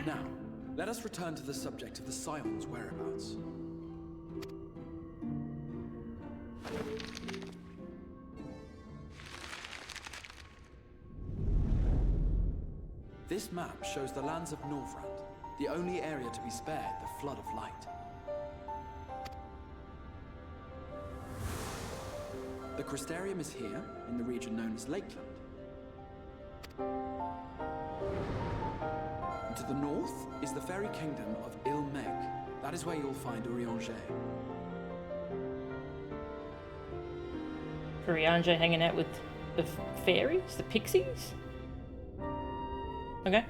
Now, let us return to the subject of the Scion's whereabouts. This map shows the lands of Norvrant, the only area to be spared the flood of light. The Christarium is here, in the region known as Lakeland. And to the north is the fairy kingdom of Il-Meg. That is where you'll find Urianger. Urianger hanging out with the fairies? The pixies? Okay.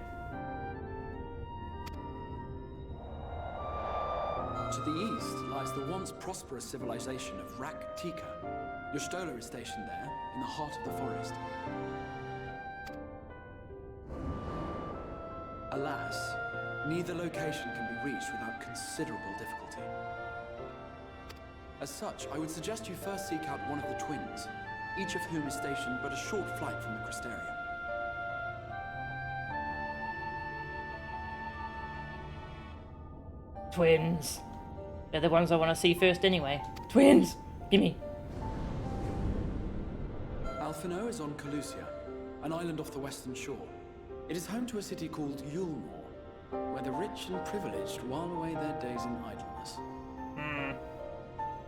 To the east lies the once prosperous civilization of Rak-Tika. Your Stola is stationed there, in the heart of the forest. Alas, neither location can be reached without considerable difficulty. As such, I would suggest you first seek out one of the twins, each of whom is stationed but a short flight from the Christarium. Twins. They're the ones I want to see first anyway. Twins! Gimme. Alphino is on Calusia, an island off the western shore. It is home to a city called Yulmore, where the rich and privileged while away their days in idleness.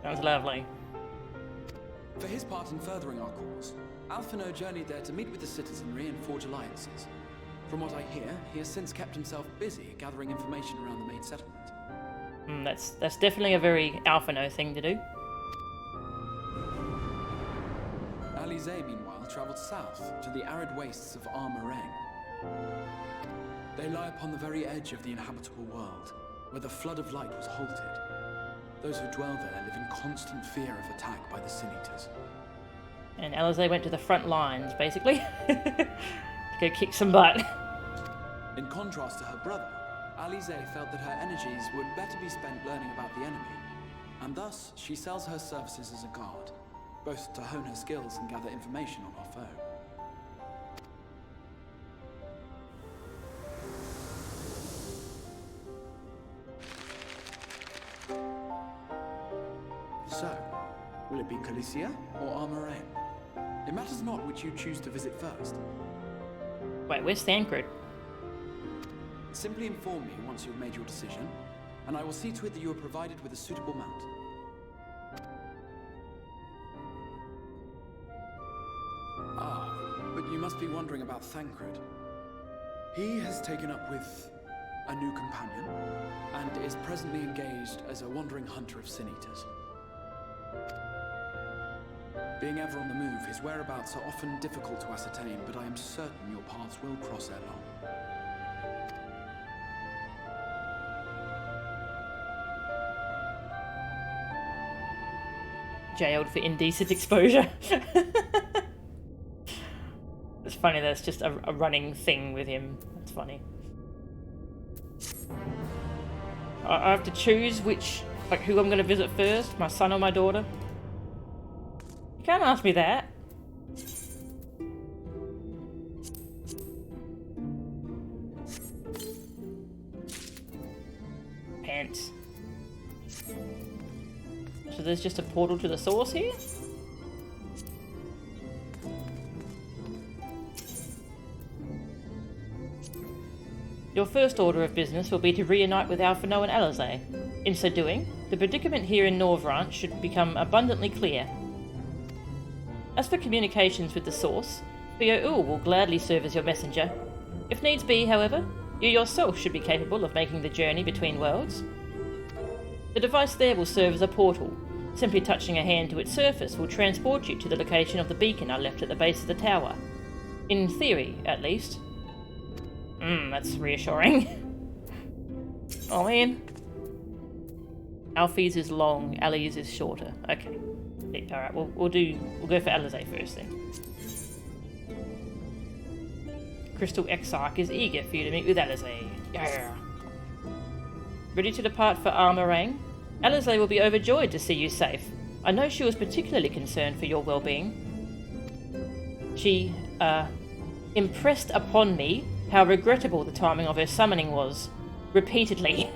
Sounds lovely. For his part in furthering our cause, Alphino journeyed there to meet with the citizenry and forge alliances. From what I hear, he has since kept himself busy gathering information around the main settlement. That's definitely a very Alphino thing to do. Alize, meanwhile, travelled south to the arid wastes of Armareng. They lie upon the very edge of the inhabitable world, where the flood of light was halted. Those who dwell there live in constant fear of attack by the Sin Eaters. And Alize went to the front lines, basically. To go kick some butt. In contrast to her brother, Alize felt that her energies would better be spent learning about the enemy, and thus she sells her services as a guard, both to hone her skills and gather information on our foe. So, will it be Calicia or Armareng? It matters not which you choose to visit first. Wait, where's Thancred? Simply inform me once you've made your decision, and I will see to it that you are provided with a suitable mount. Ah, but you must be wondering about Thancred. He has taken up with a new companion, and is presently engaged as a wandering hunter of Sin Eaters. Being ever on the move, his whereabouts are often difficult to ascertain, but I am certain your paths will cross ere long. Jailed for indecent exposure. It's funny that's just a running thing with him. That's funny. I have to choose who I'm going to visit first, my son or my daughter. You can't ask me that. Pants. So there's just a portal to the source here? Your first order of business will be to reunite with Alphino and Alize. In so doing, the predicament here in Norvrant should become abundantly clear. As for communications with the source, Woooooo will gladly serve as your messenger. If needs be, however, you yourself should be capable of making the journey between worlds. The device there will serve as a portal. Simply touching a hand to its surface will transport you to the location of the beacon I left at the base of the tower. In theory, at least. That's reassuring. Oh man. Alfie's is long, Ali's is shorter. Okay. Alright, we'll go for Alize first then. Crystal Exarch is eager for you to meet with Alize. Yeah. Ready to depart for Armareng? Alize will be overjoyed to see you safe. I know she was particularly concerned for your well-being. She, impressed upon me how regrettable the timing of her summoning was. Repeatedly.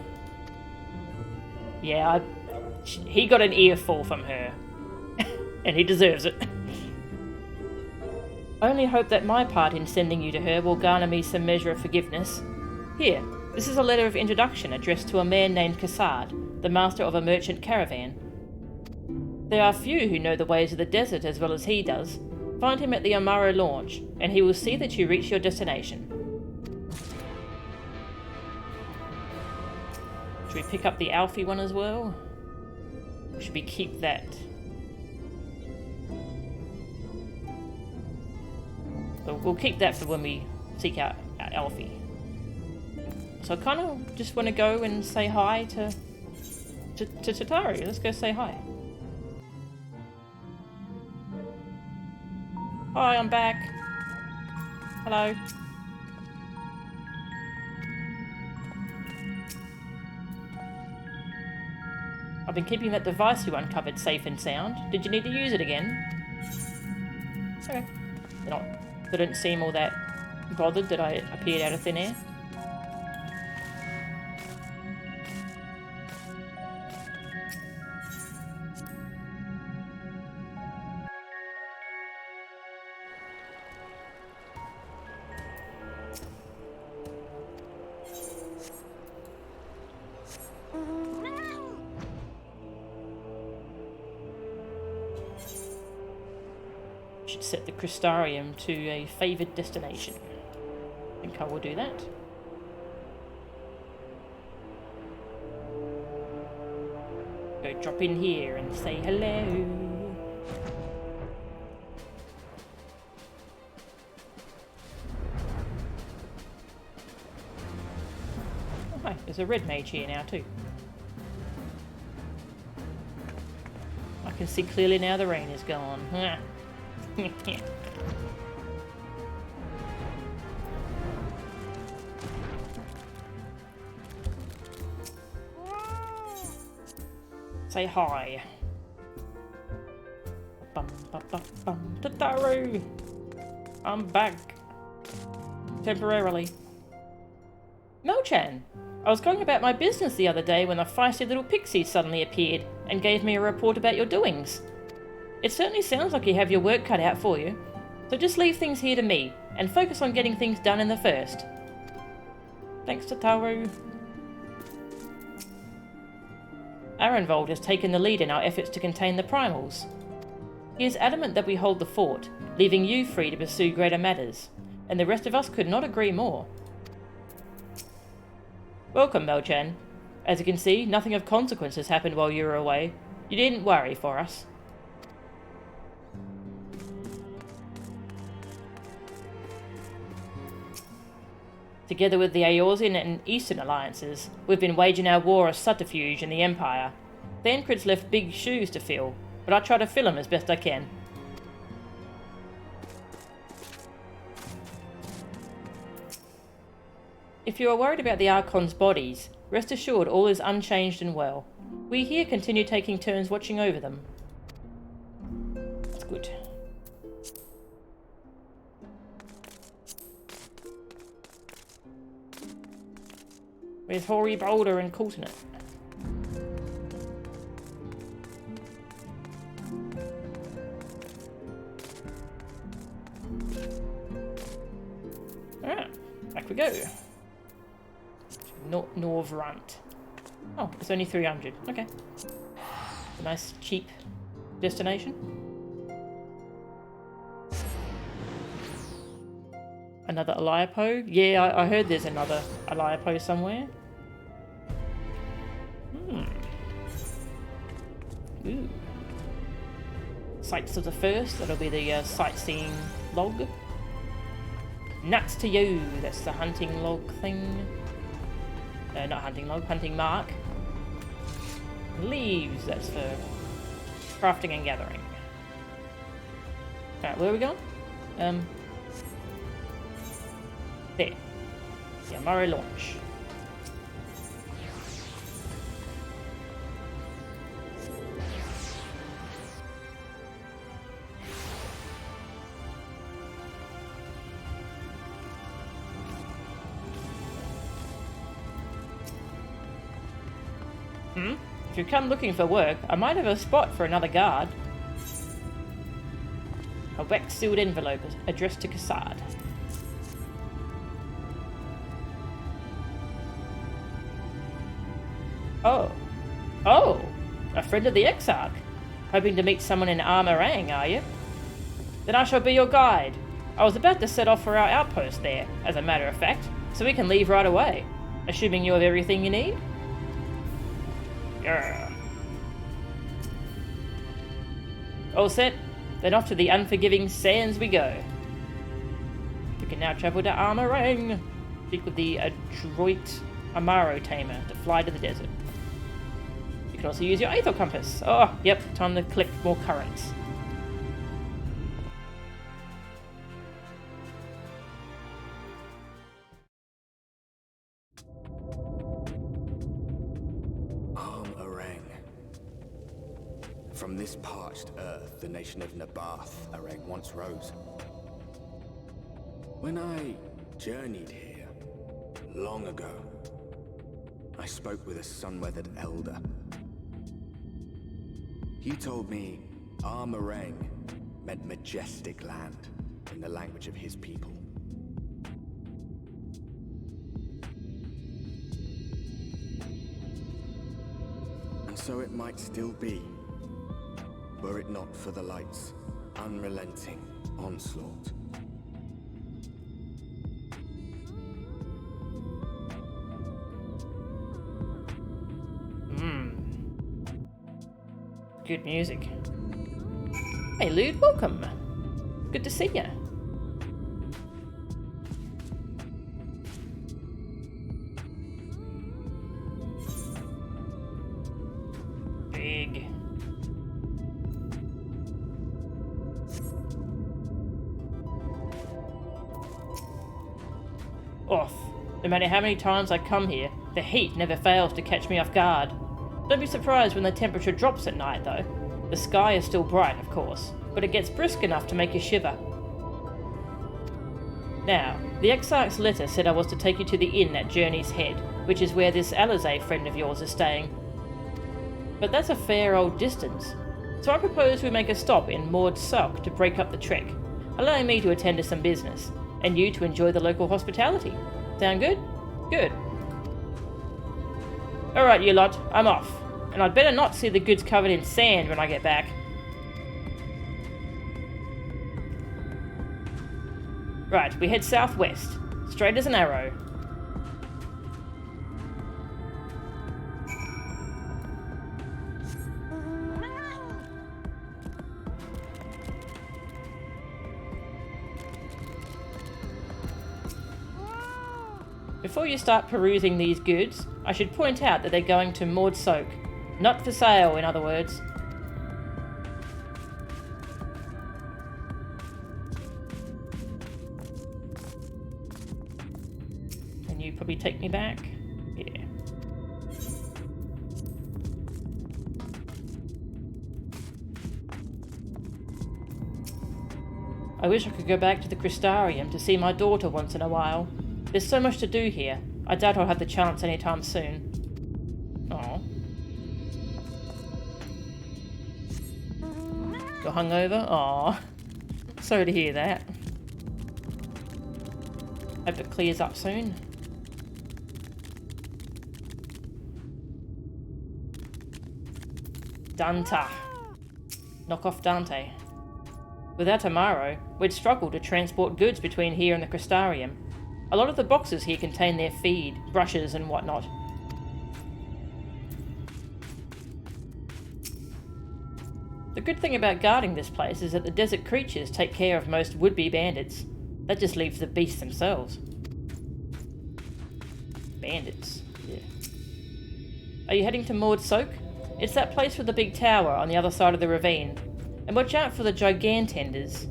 Yeah, he got an earful from her. And he deserves it. I only hope that my part in sending you to her will garner me some measure of forgiveness. Here, this is a letter of introduction addressed to a man named Cassard, the master of a merchant caravan. There are few who know the ways of the desert as well as he does. Find him at the Amaro launch, and he will see that you reach your destination. Should we pick up the Alfie one as well? Or should we keep that? We'll keep that for when we seek out Alfie. So I kind of just want to go and say hi to Tatari. Let's go say hi. Hi, I'm back. Hello. I've been keeping that device you uncovered safe and sound. Did you need to use it again? Okay. They didn't seem all that bothered that I appeared out of thin air. should set the Christarium to a favoured destination. I think I will do that. Go drop in here and say hello. Oh hi, there's a red mage here now too. I can see clearly now the rain is gone. Say hi. Bum, bum, bum, bum. Tataru! I'm back. Temporarily. Melchan! I was going about my business the other day when a feisty little pixie suddenly appeared and gave me a report about your doings. It certainly sounds like you have your work cut out for you, so just leave things here to me and focus on getting things done in the first. Thanks, Tataru. Arenvold has taken the lead in our efforts to contain the primals. He is adamant that we hold the fort, leaving you free to pursue greater matters, and the rest of us could not agree more. Welcome, Melchan. As you can see, nothing of consequence has happened while you were away. You needn't worry for us. Together with the Eorzean and Eastern alliances, we've been waging our war of subterfuge in the Empire. The Encred's left big shoes to fill, but I try to fill them as best I can. If you are worried about the Archon's bodies, rest assured all is unchanged and well. We here continue taking turns watching over them. That's good. Where's Hoary Boulder and Coultonate? Alright, back we go. Norvrant. Oh, it's only 300. Okay. A nice, cheap destination. Another Eliapo? Yeah, I heard there's another Eliapo somewhere. Ooh. Sights of the First, that'll be the sightseeing log. Nuts to you, that's the hunting log thing. Not hunting log, hunting mark. Leaves, that's for crafting and gathering. Alright, where are we going? There. The Amaro launch. If you come looking for work, I might have a spot for another guard. A wax-sealed envelope addressed to Cassard. Oh. Oh! A friend of the Exarch. Hoping to meet someone in Armorang, are you? Then I shall be your guide. I was about to set off for our outpost there, as a matter of fact, so we can leave right away. Assuming you have everything you need? Yeah. All set? Then off to the unforgiving sands we go. We can now travel to Armorang. Speak with the adroit Amaro tamer to fly to the desert. You can also use your Aethel compass. Oh, yep, time to collect more currents. From this parched earth, the nation of Nabath, Arang once rose. When I journeyed here, long ago, I spoke with a sun-weathered elder. He told me Armorang meant majestic land in the language of his people. And so it might still be, were it not for the lights, unrelenting, onslaught. Good music. Hey Lude, welcome. Good to see ya. Big. Off. No matter how many times I come here, the heat never fails to catch me off guard. Don't be surprised when the temperature drops at night, though. The sky is still bright, of course, but it gets brisk enough to make you shiver. Now, the Exarch's letter said I was to take you to the inn at Journey's Head, which is where this Alizé friend of yours is staying. But that's a fair old distance, so I propose we make a stop in Maud Sock to break up the trek, allowing me to attend to some business, and you to enjoy the local hospitality. Sound good? Good. Alright, you lot, I'm off. And I'd better not see the goods covered in sand when I get back. Right, we head southwest. Straight as an arrow. Before you start perusing these goods, I should point out that they're going to Maud Soak. Not for sale, in other words. Can you probably take me back? Yeah. I wish I could go back to the Christarium to see my daughter once in a while. There's so much to do here. I doubt I'll have the chance anytime soon. Aww. You're hungover? Aww. Sorry to hear that. Hope it clears up soon. Danta. Knock off Dante. Without Amaro, we'd struggle to transport goods between here and the Christarium. A lot of the boxes here contain their feed, brushes and whatnot. The good thing about guarding this place is that the desert creatures take care of most would-be bandits. That just leaves the beasts themselves. Bandits, yeah. Are you heading to Maud Soak? It's that place with the big tower on the other side of the ravine. And watch out for the gigantenders.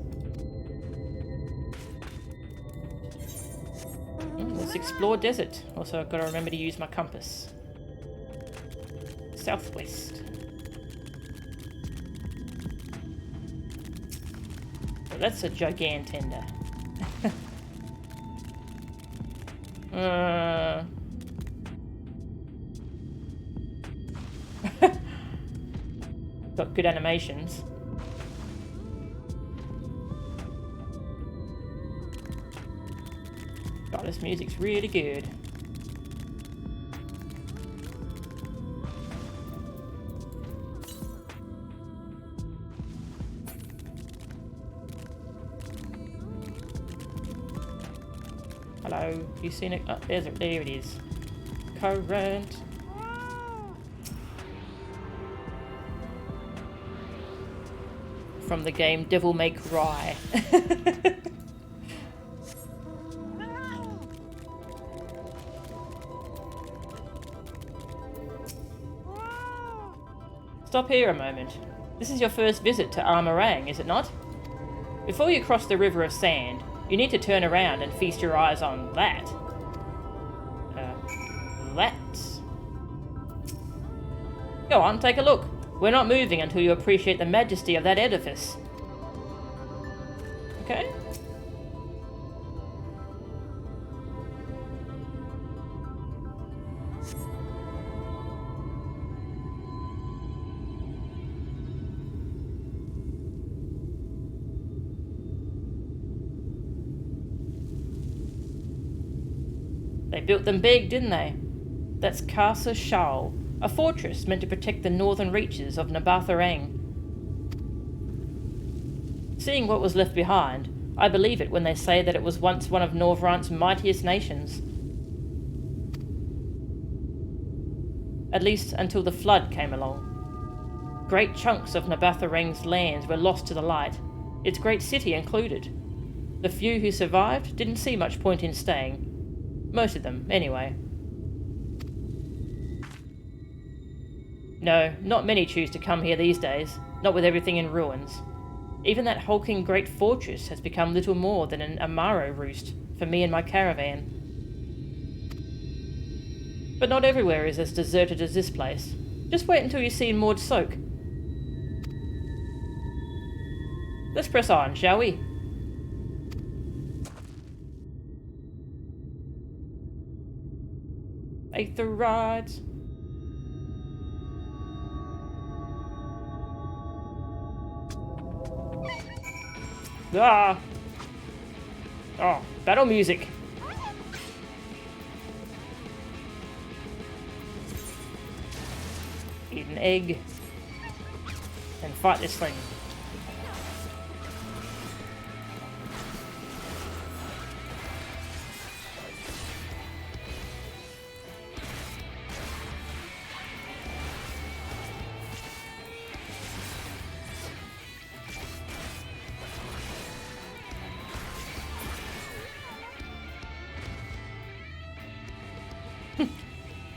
Let's explore desert. Also, I've got to remember to use my compass. Southwest. Well, that's a gigantender. Got good animations. God, this music's really good. Hello, you seen it? Oh, there it is. Current. From the game Devil May Cry. Stop here a moment. This is your first visit to Armorang, is it not? Before you cross the River of Sand, you need to turn around and feast your eyes on that. That. Go on, take a look. We're not moving until you appreciate the majesty of that edifice. Okay? They built them big, didn't they? That's Casa Shal, a fortress meant to protect the northern reaches of Nabatharang. Seeing what was left behind, I believe it when they say that it was once one of Norvrant's mightiest nations. At least until the flood came along. Great chunks of Nabathareng's lands were lost to the light, its great city included. The few who survived didn't see much point in staying. Most of them, anyway. No, not many choose to come here these days, not with everything in ruins. Even that hulking great fortress has become little more than an Amaro roost for me and my caravan. But not everywhere is as deserted as this place. Just wait until you see Maud Soak. Let's press on, shall we? Make the rides. Ah! Oh, battle music. Eat an egg. And fight this thing.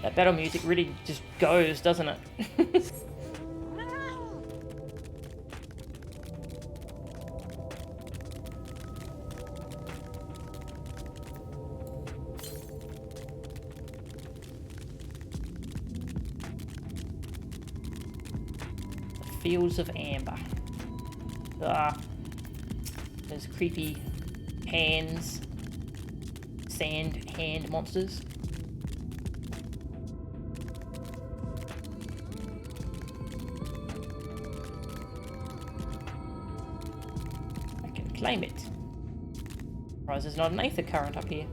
That battle music really just goes, doesn't it? Fields of amber. Ah, those creepy hands, sand hand monsters. Claim it. Surprised there's not an aether current up here.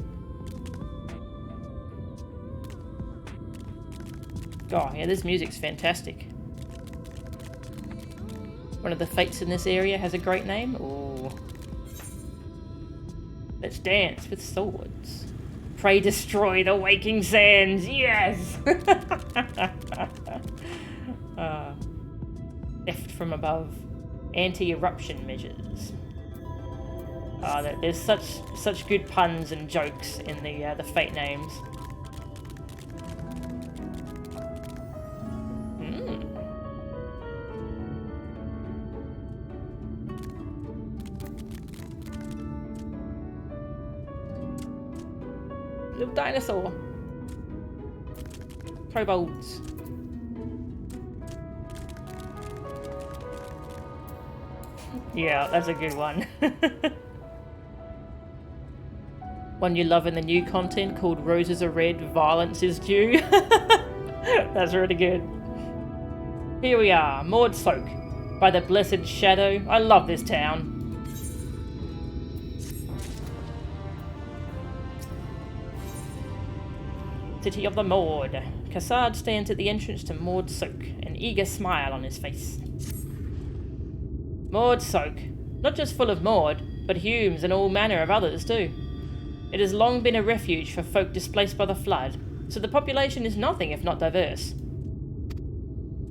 Oh yeah, this music's fantastic. One of the fates in this area has a great name. Ooh. Let's dance with swords. Pray destroy the waking sands. Yes! Theft from above. Anti-eruption measures. There's such good puns and jokes in the fate names. Little dinosaur. Kobolds. Yeah, that's a good one. One you love in the new content called Roses Are Red, Violence is Due. That's really good. Here we are, Maud Soak. By the blessed shadow, I love this town. City of the Maud. Cassard stands at the entrance to Maud Soak, an eager smile on his face. Maud Soak. Not just full of Maud, but Humes and all manner of others too. It has long been a refuge for folk displaced by the flood, so the population is nothing if not diverse.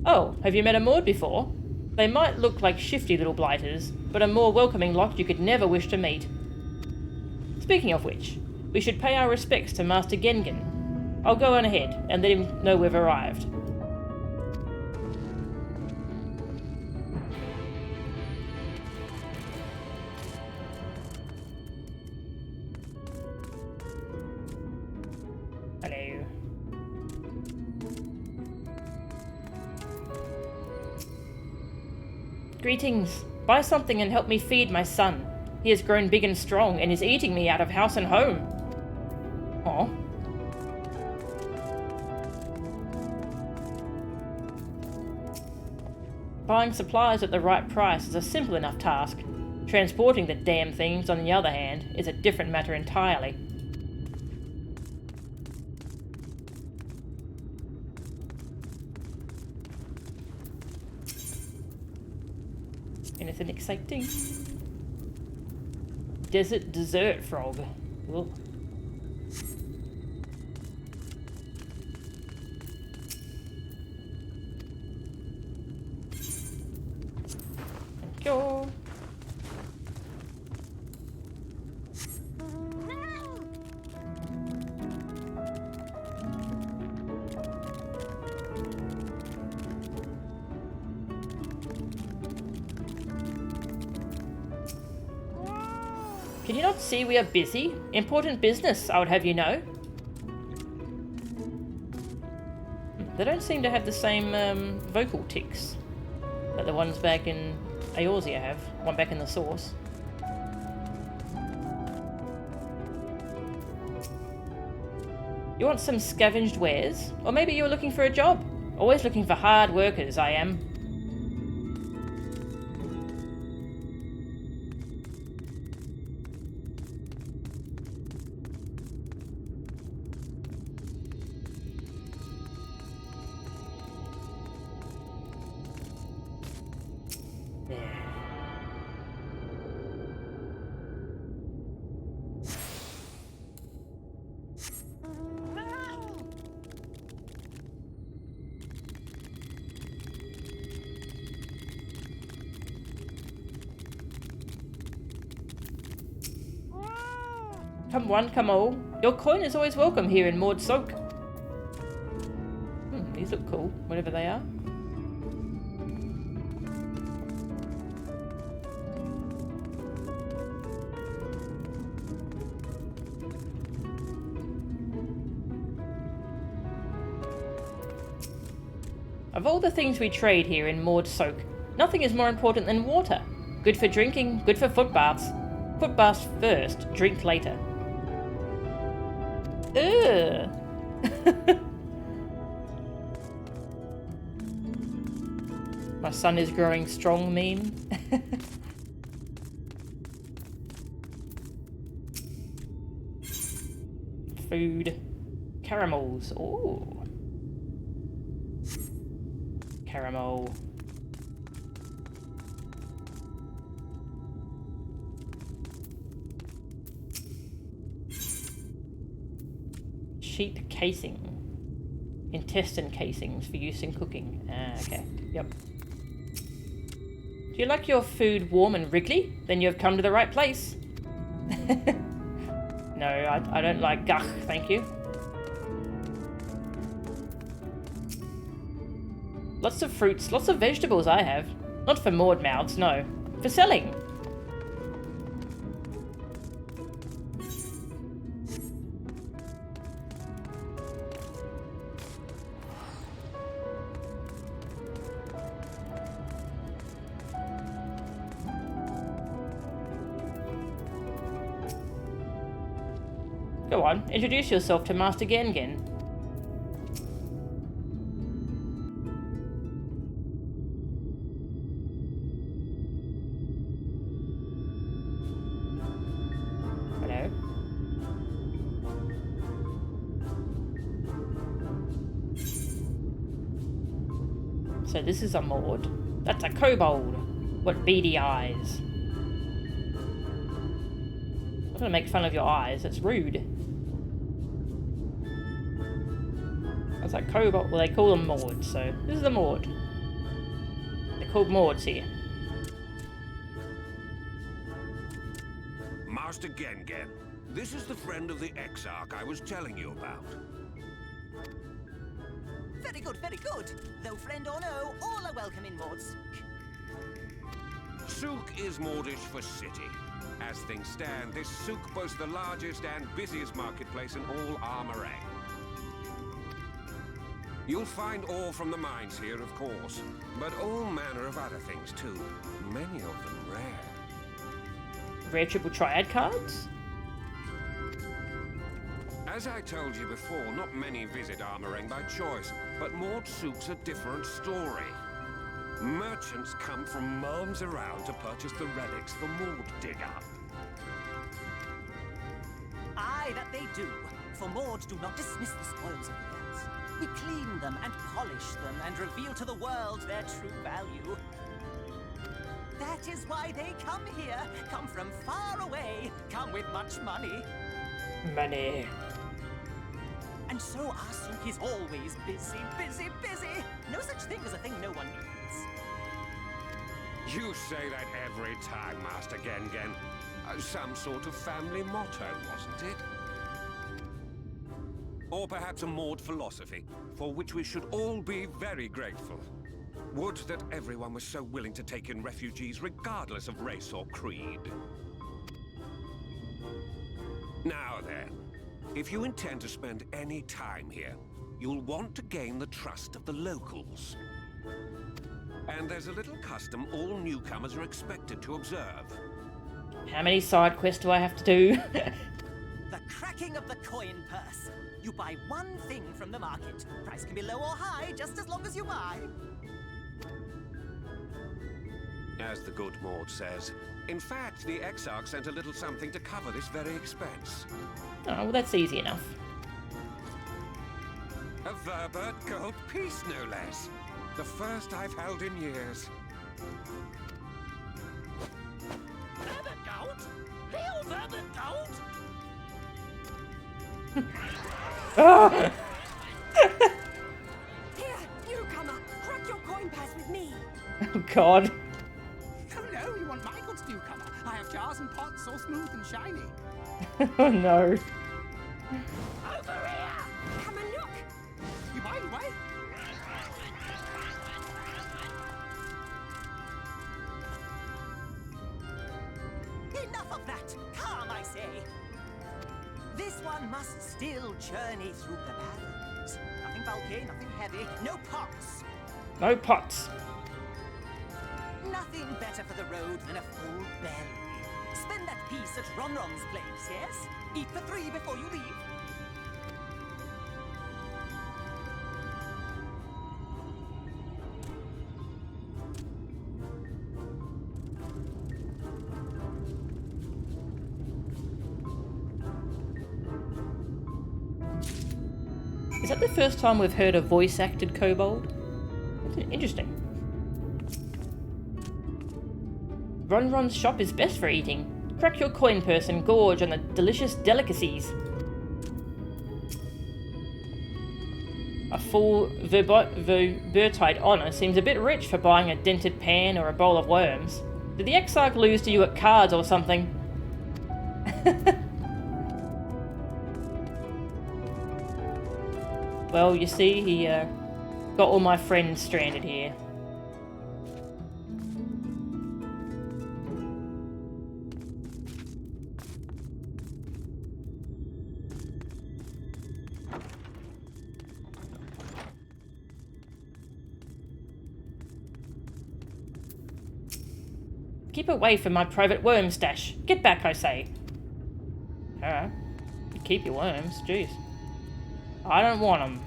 Oh, have you met a Maud before? They might look like shifty little blighters, but a more welcoming lot you could never wish to meet. Speaking of which, we should pay our respects to Master Gengen. I'll go on ahead and let him know we've arrived. Hello. Greetings. Buy something and help me feed my son. He has grown big and strong and is eating me out of house and home. Aw. Buying supplies at the right price is a simple enough task. Transporting the damn things, on the other hand, is a different matter entirely. Anything exciting? desert dessert frog. Ugh. Thank you. Can you not see we are busy? Important business, I would have you know. They don't seem to have the same vocal tics that the ones back in Eorzea have. One back in the source. You want some scavenged wares? Or maybe you're looking for a job? Always looking for hard workers, I am. Come one, come all. Your coin is always welcome here in Maud Soak. These look cool, whatever they are. Of all the things we trade here in Maud Soak, nothing is more important than water. Good for drinking, good for foot baths. Foot baths first, drink later. Ugh. My son is growing strong meme. Food. Caramels. Ooh. Caramel. Sheep casing. Intestine casings for use in cooking. Okay. Yep. Do you like your food warm and wriggly? Then you have come to the right place. No, I don't like gugh, thank you. Lots of fruits, lots of vegetables I have. Not for Maud mouths, no. For selling. Go on, introduce yourself to Master Gengen. Hello? So this is a Maud. That's a kobold. What beady eyes. I'm not gonna make fun of your eyes, that's rude. That's like kobold, well they call them Mauds, so this is the Maud. They're called Mauds here. Master Gengen, this is the friend of the Exarch I was telling you about. Very good, very good. Though friend or no, all are welcome in Maud's. Souk is Maudish for city. As things stand, this souk boasts the largest and busiest marketplace in all Armorang. You'll find ore from the mines here, of course, but all manner of other things too. Many of them rare. Rare triple triad cards? As I told you before, not many visit Armorang by choice, but Maud Souk's a different story. Merchants come from miles around to purchase the relics for Maud Digger. Aye, that they do. For Maud do not dismiss the spoils of the earth. We clean them and polish them and reveal to the world their true value. That is why they come here. Come from far away. Come with much money. Money. And so our souk is always busy, busy, busy. No such thing as a thing no one needs. You say that every time, Master Gengen. Some sort of family motto, wasn't it? Or perhaps a Maud philosophy, for which we should all be very grateful. Would that everyone was so willing to take in refugees regardless of race or creed. Now then, if you intend to spend any time here, you'll want to gain the trust of the locals. And there's a little custom all newcomers are expected to observe. How many side quests do I have to do? The cracking of the coin purse. You buy one thing from the market. Price can be low or high, just as long as you buy. As the good Maud says, in fact, the Exarch sent a little something to cover this very expense. Oh, well, that's easy enough. A Verbert gold piece, no less. The first I've held in years. Verbert gold? Real Verbert gold? Ah! Here, newcomer, crack your coin purse with me. Oh, God. Oh no, you want my goods, newcomer? I have jars and pots so smooth and shiny. Oh, no. Over here! Come and look. You buy. Enough of that! Calm, I say! This one must still journey through the barrens. Nothing bulky, nothing heavy, no pots. No pots. Nothing better for the road than a full belly. Spend that piece at Ronron's place, yes? Eat for 3 before you leave. Is that the first time we've heard a voice-acted kobold? That's interesting. Ronron's shop is best for eating. Crack your coin purse and gorge on the delicious delicacies. A full Vertite honour seems a bit rich for buying a dented pan or a bowl of worms. Did the Exarch lose to you at cards or something? Well, you see, he got all my friends stranded here. Keep away from my private worm stash. Get back, I say. Alright. Keep your worms, jeez. I don't want them.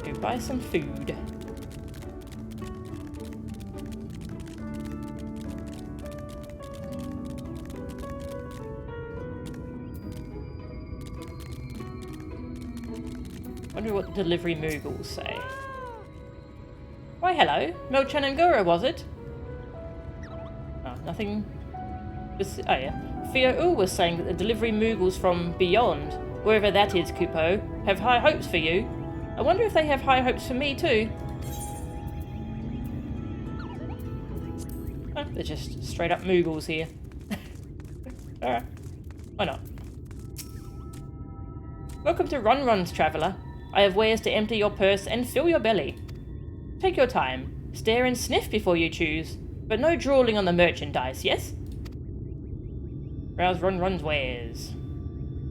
Go buy some food. Wonder what the delivery Moogles say. Why, hello. Melchan and Gura, was it? Oh, nothing. Oh, yeah. Theo was saying that the delivery Moogles from beyond, wherever that is, Kupo, have high hopes for you. I wonder if they have high hopes for me, too. Oh, they're just straight up Moogles here. Alright. Why not? Welcome to Ronron's, traveller. I have wares to empty your purse and fill your belly. Take your time. Stare and sniff before you choose. But no drooling on the merchandise, yes? Browse Ronron's wares.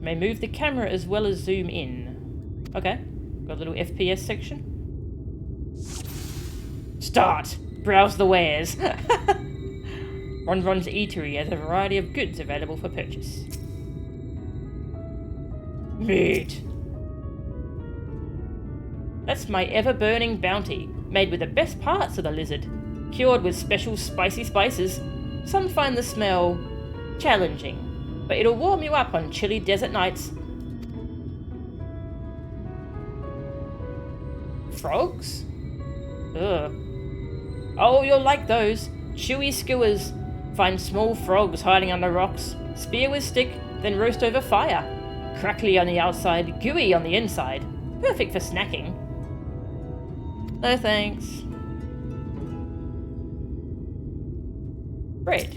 May move the camera as well as zoom in. Okay. Got a little FPS section. Start! Browse the wares. Ronron's eatery has a variety of goods available for purchase. Meat! That's my ever-burning bounty, made with the best parts of the lizard. cured with special spicy spices. Some find the smell challenging, but it'll warm you up on chilly desert nights. Frogs? Ugh. Oh, you'll like those. Chewy skewers. Find small frogs hiding under rocks. Spear with stick, then roast over fire. Crackly on the outside, gooey on the inside. Perfect for snacking. No thanks. Bread.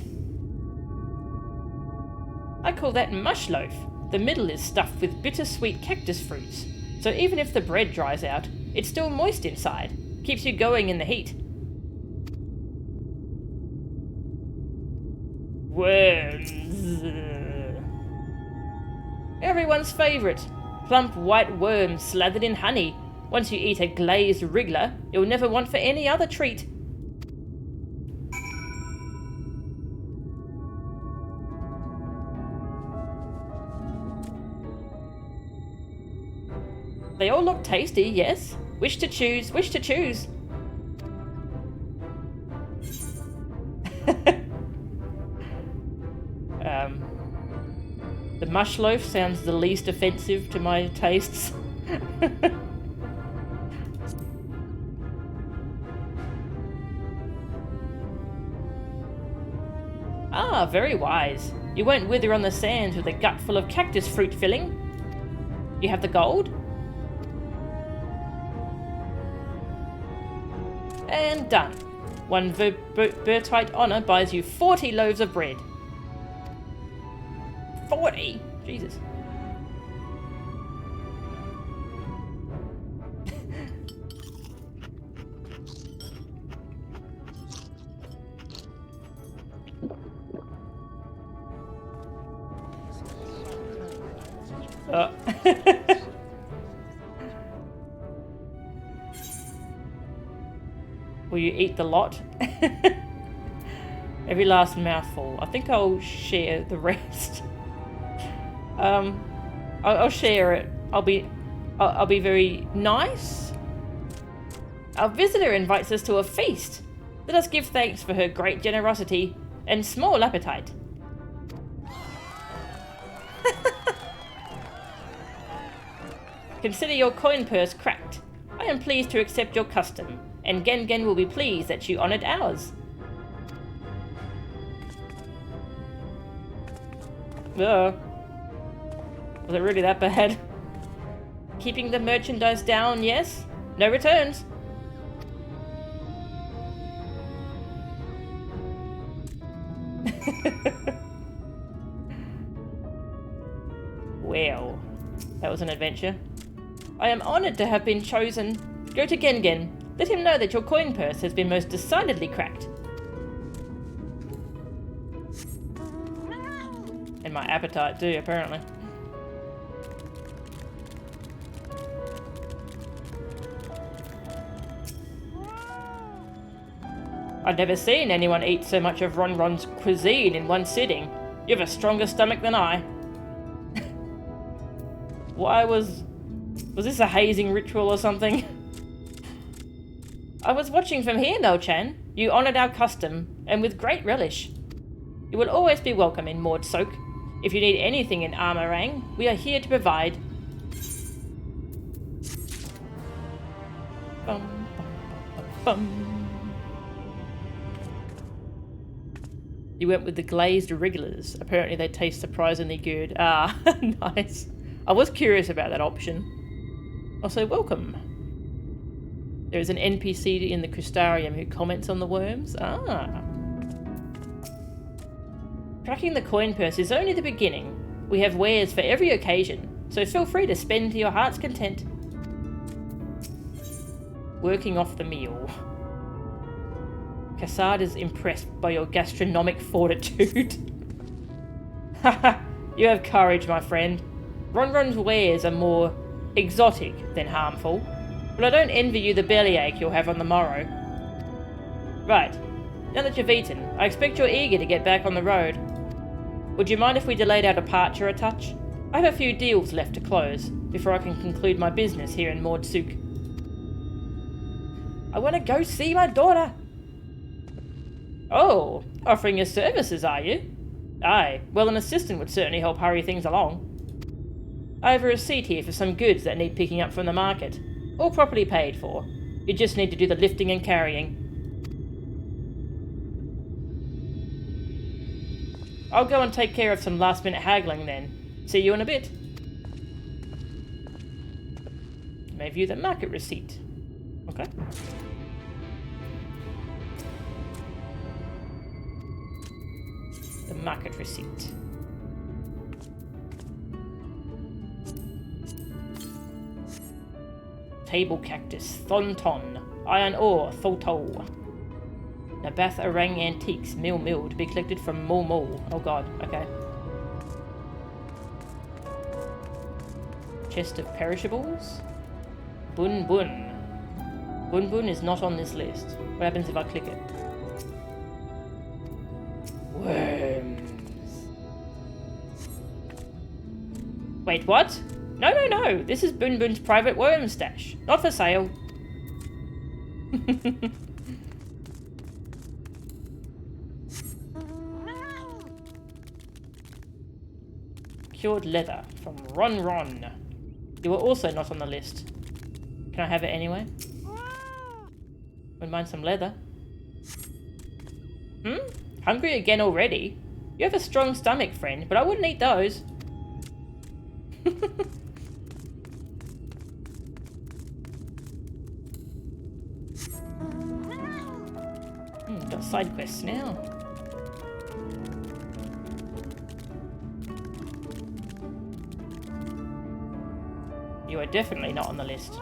I call that mush loaf. The middle is stuffed with bittersweet cactus fruits, so even if the bread dries out, it's still moist inside. Keeps you going in the heat. Worms. Everyone's favourite. Plump white worms slathered in honey. Once you eat a glazed wriggler, you'll never want for any other treat. They all look tasty, yes. Wish to choose, wish to choose. The mush loaf sounds the least offensive to my tastes. Ah, very wise. You won't wither on the sands with a gut full of cactus fruit filling. You have the gold? And done. One Vertite honour buys you 40 loaves of bread. 40? Jesus. Will you eat the lot? Every last mouthful. I think I'll share the rest. I'll share it. I'll be very nice. Our visitor invites us to a feast. Let us give thanks for her great generosity and small appetite. Consider your coin purse cracked. I am pleased to accept your custom, and Gengen will be pleased that you honoured ours. Was it really that bad? Keeping the merchandise down, yes? No returns. Well, that was an adventure. I am honoured to have been chosen. Go to Gengen. Let him know that your coin purse has been most decidedly cracked. And my appetite too, apparently. I've never seen anyone eat so much of Ronron's cuisine in one sitting. You have a stronger stomach than I. Why was this a hazing ritual or something? I was watching from here, Mel-chan. You honoured our custom, and with great relish. You will always be welcome in Maud Soak. If you need anything in Armorang, we are here to provide. Bum, bum, bum, bum. You went with the glazed wrigglers. Apparently they taste surprisingly good. Ah, nice. I was curious about that option. Also, welcome. There is an NPC in the Christarium who comments on the worms. Ah. Cracking the coin purse is only the beginning. We have wares for every occasion, so feel free to spend to your heart's content. Working off the meal. Cassard is impressed by your gastronomic fortitude. Haha, you have courage, my friend. Ronron's wares are more exotic than harmful, but I don't envy you the bellyache you'll have on the morrow. Right, now that you've eaten, I expect you're eager to get back on the road. Would you mind if we delayed our departure a touch? I have a few deals left to close before I can conclude my business here in Maud Sook. I want to go see my daughter! Oh, offering your services, are you? Aye, well, an assistant would certainly help hurry things along. I have a receipt here for some goods that need picking up from the market. All properly paid for. You just need to do the lifting and carrying. I'll go and take care of some last-minute haggling then. See you in a bit. You may view the market receipt. Okay. The market receipt. Table cactus, Thonton. Iron ore, Thotol. Nabath Orang antiques, Mill to be collected from Mul. Oh god, okay. Chest of perishables. Bun. Bun is not on this list. What happens if I click it? Worms. Wait, what? No. This is Bun's private worm stash. Not for sale. Cured leather from Ron. You were also not on the list. Can I have it anyway? Wouldn't mind some leather. Hungry again already? You have a strong stomach, friend, but I wouldn't eat those. Got side quests now. You are definitely not on the list.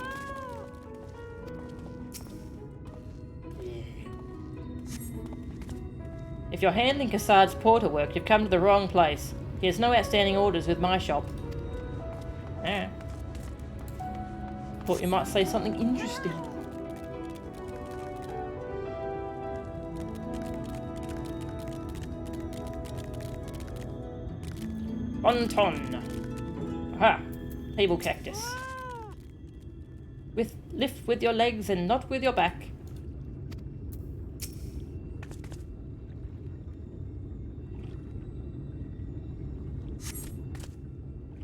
If you're handling Kassad's porter work, you've come to the wrong place. He has no outstanding orders with my shop. Ah. Thought you might say something interesting. Bonton. Aha. Table cactus. Lift with your legs and not with your back.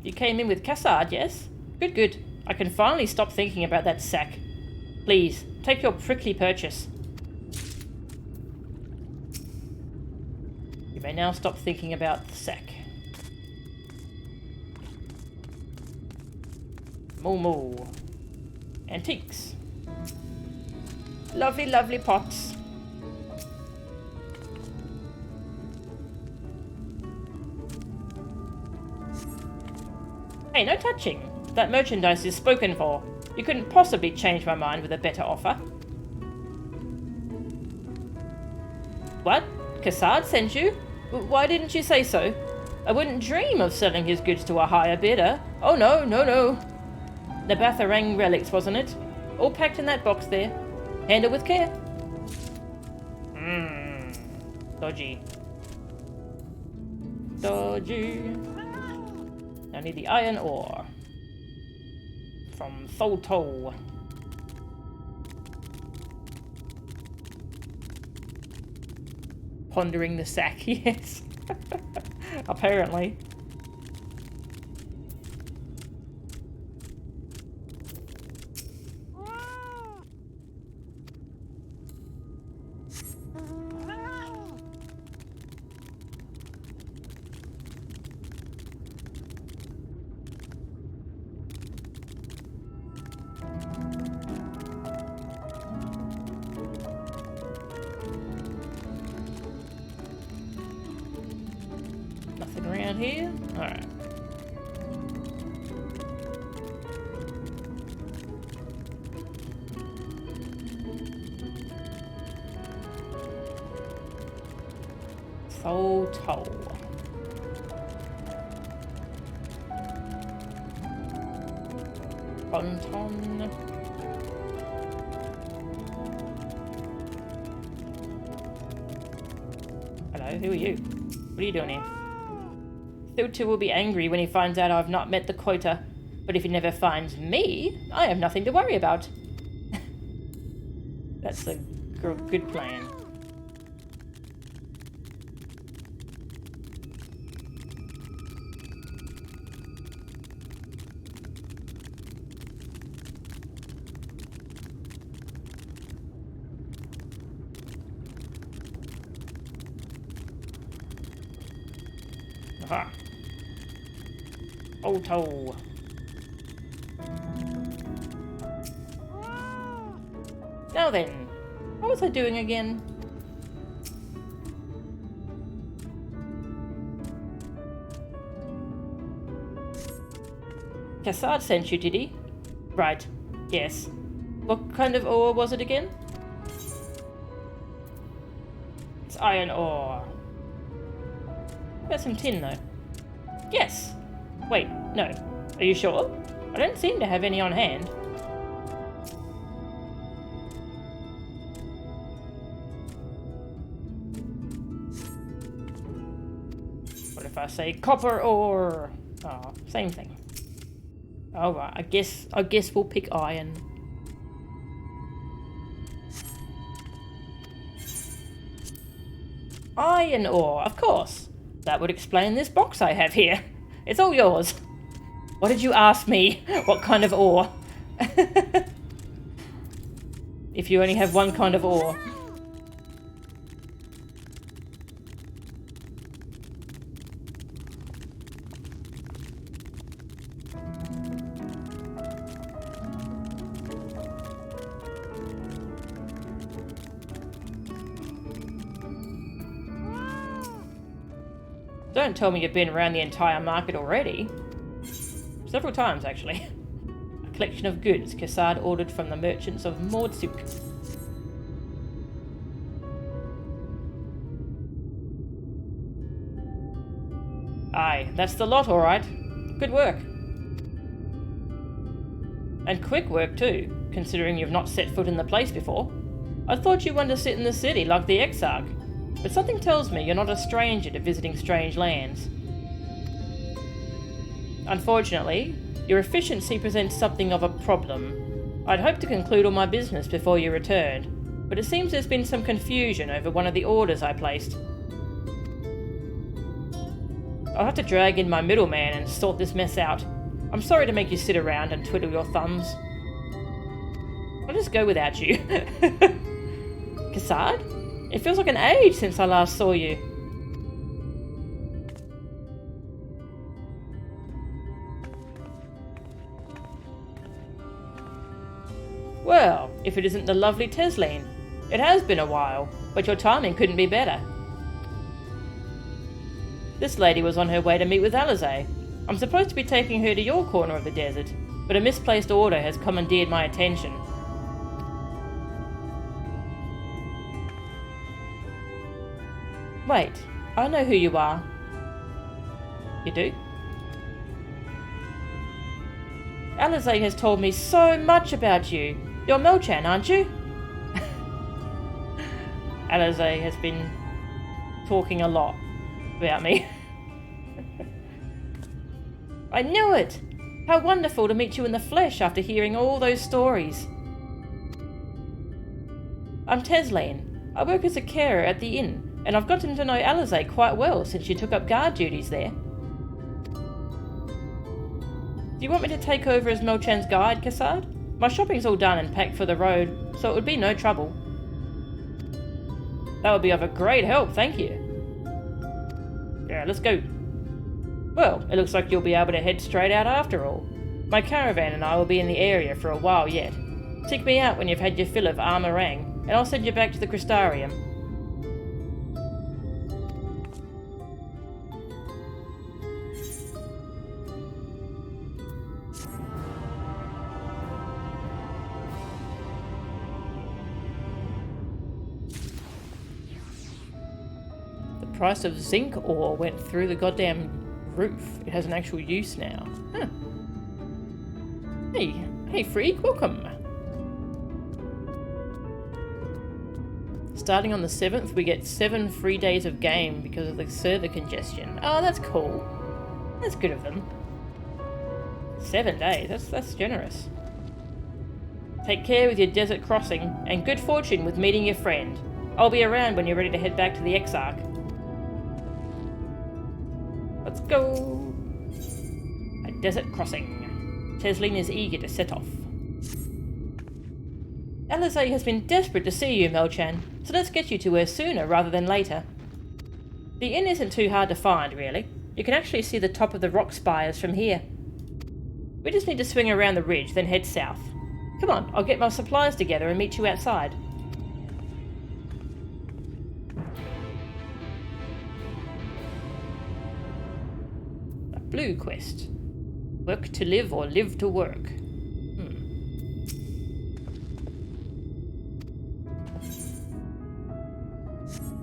You came in with Kassad, yes? Good. I can finally stop thinking about that sack. Please, take your prickly purchase. You may now stop thinking about the sack. Mul. Antiques. Lovely pots. Hey, no touching. That merchandise is spoken for. You couldn't possibly change my mind with a better offer. What? Kassad sent you? Why didn't you say so? I wouldn't dream of selling his goods to a higher bidder. Oh no. Nabath Orang relics, wasn't it? All packed in that box there. Handle with care. Dodgy. I need the iron ore. From Thotol. Pondering the sack, yes. Apparently. Nothing around here? Alright. Thotol. Bonton. Hello, who are you? What are you doing here? Thutu will be angry when he finds out I've not met the quota, but if he never finds me, I have nothing to worry about. That's a good plan. Auto. Now then, what was I doing again? Cassard sent you, did he? Right, yes. What kind of ore was it again? It's iron ore. Got some tin though. Yes! Wait, no. Are you sure? I don't seem to have any on hand. What if I say copper ore? Oh, same thing. Alright, I guess we'll pick iron. Iron ore, of course. That would explain this box I have here. It's all yours. What did you ask me? What kind of ore? If you only have one kind of ore. Don't tell me you've been around the entire market already. Several times, actually. A collection of goods Cassard ordered from the merchants of Mordsuk. Aye, that's the lot, alright. Good work. And quick work, too, considering you've not set foot in the place before. I thought you wanted to sit in the city like the Exarch. But something tells me you're not a stranger to visiting strange lands. Unfortunately, your efficiency presents something of a problem. I'd hoped to conclude all my business before you returned, but it seems there's been some confusion over one of the orders I placed. I'll have to drag in my middleman and sort this mess out. I'm sorry to make you sit around and twiddle your thumbs. I'll just go without you. Cassard? It feels like an age since I last saw you. Well, if it isn't the lovely Tesleen. It has been a while, but your timing couldn't be better. This lady was on her way to meet with Alizé. I'm supposed to be taking her to your corner of the desert, but a misplaced order has commandeered my attention. Wait, I know who you are. You do? Alizé has told me so much about you. You're Melchan, aren't you? Alizé has been talking a lot about me. I knew it! How wonderful to meet you in the flesh after hearing all those stories. I'm Tesleen. I work as a carer at the inn, and I've gotten to know Alizé quite well since she took up guard duties there. Do you want me to take over as Melchan's guide, Cassard? My shopping's all done and packed for the road, so it would be no trouble. That would be of a great help, thank you. Yeah, let's go. Well, it looks like you'll be able to head straight out after all. My caravan and I will be in the area for a while yet. Seek me out when you've had your fill of armorang, and I'll send you back to the Christarium. The price of zinc ore went through the goddamn roof. It has an actual use now. Huh. Hey freak, welcome. Starting on the 7th, we get 7 free days of game because of the server congestion. Oh, that's cool. That's good of them. 7 days, that's generous. Take care with your desert crossing, and good fortune with meeting your friend. I'll be around when you're ready to head back to the Exarch. Let's go! A desert crossing. Tesleen is eager to set off. Alizé has been desperate to see you, Melchan, so let's get you to her sooner rather than later. The inn isn't too hard to find, really. you can actually see the top of the rock spires from here. We just need to swing around the ridge, then head south. Come on, I'll get my supplies together and meet you outside. A blue quest. Work to live or live to work.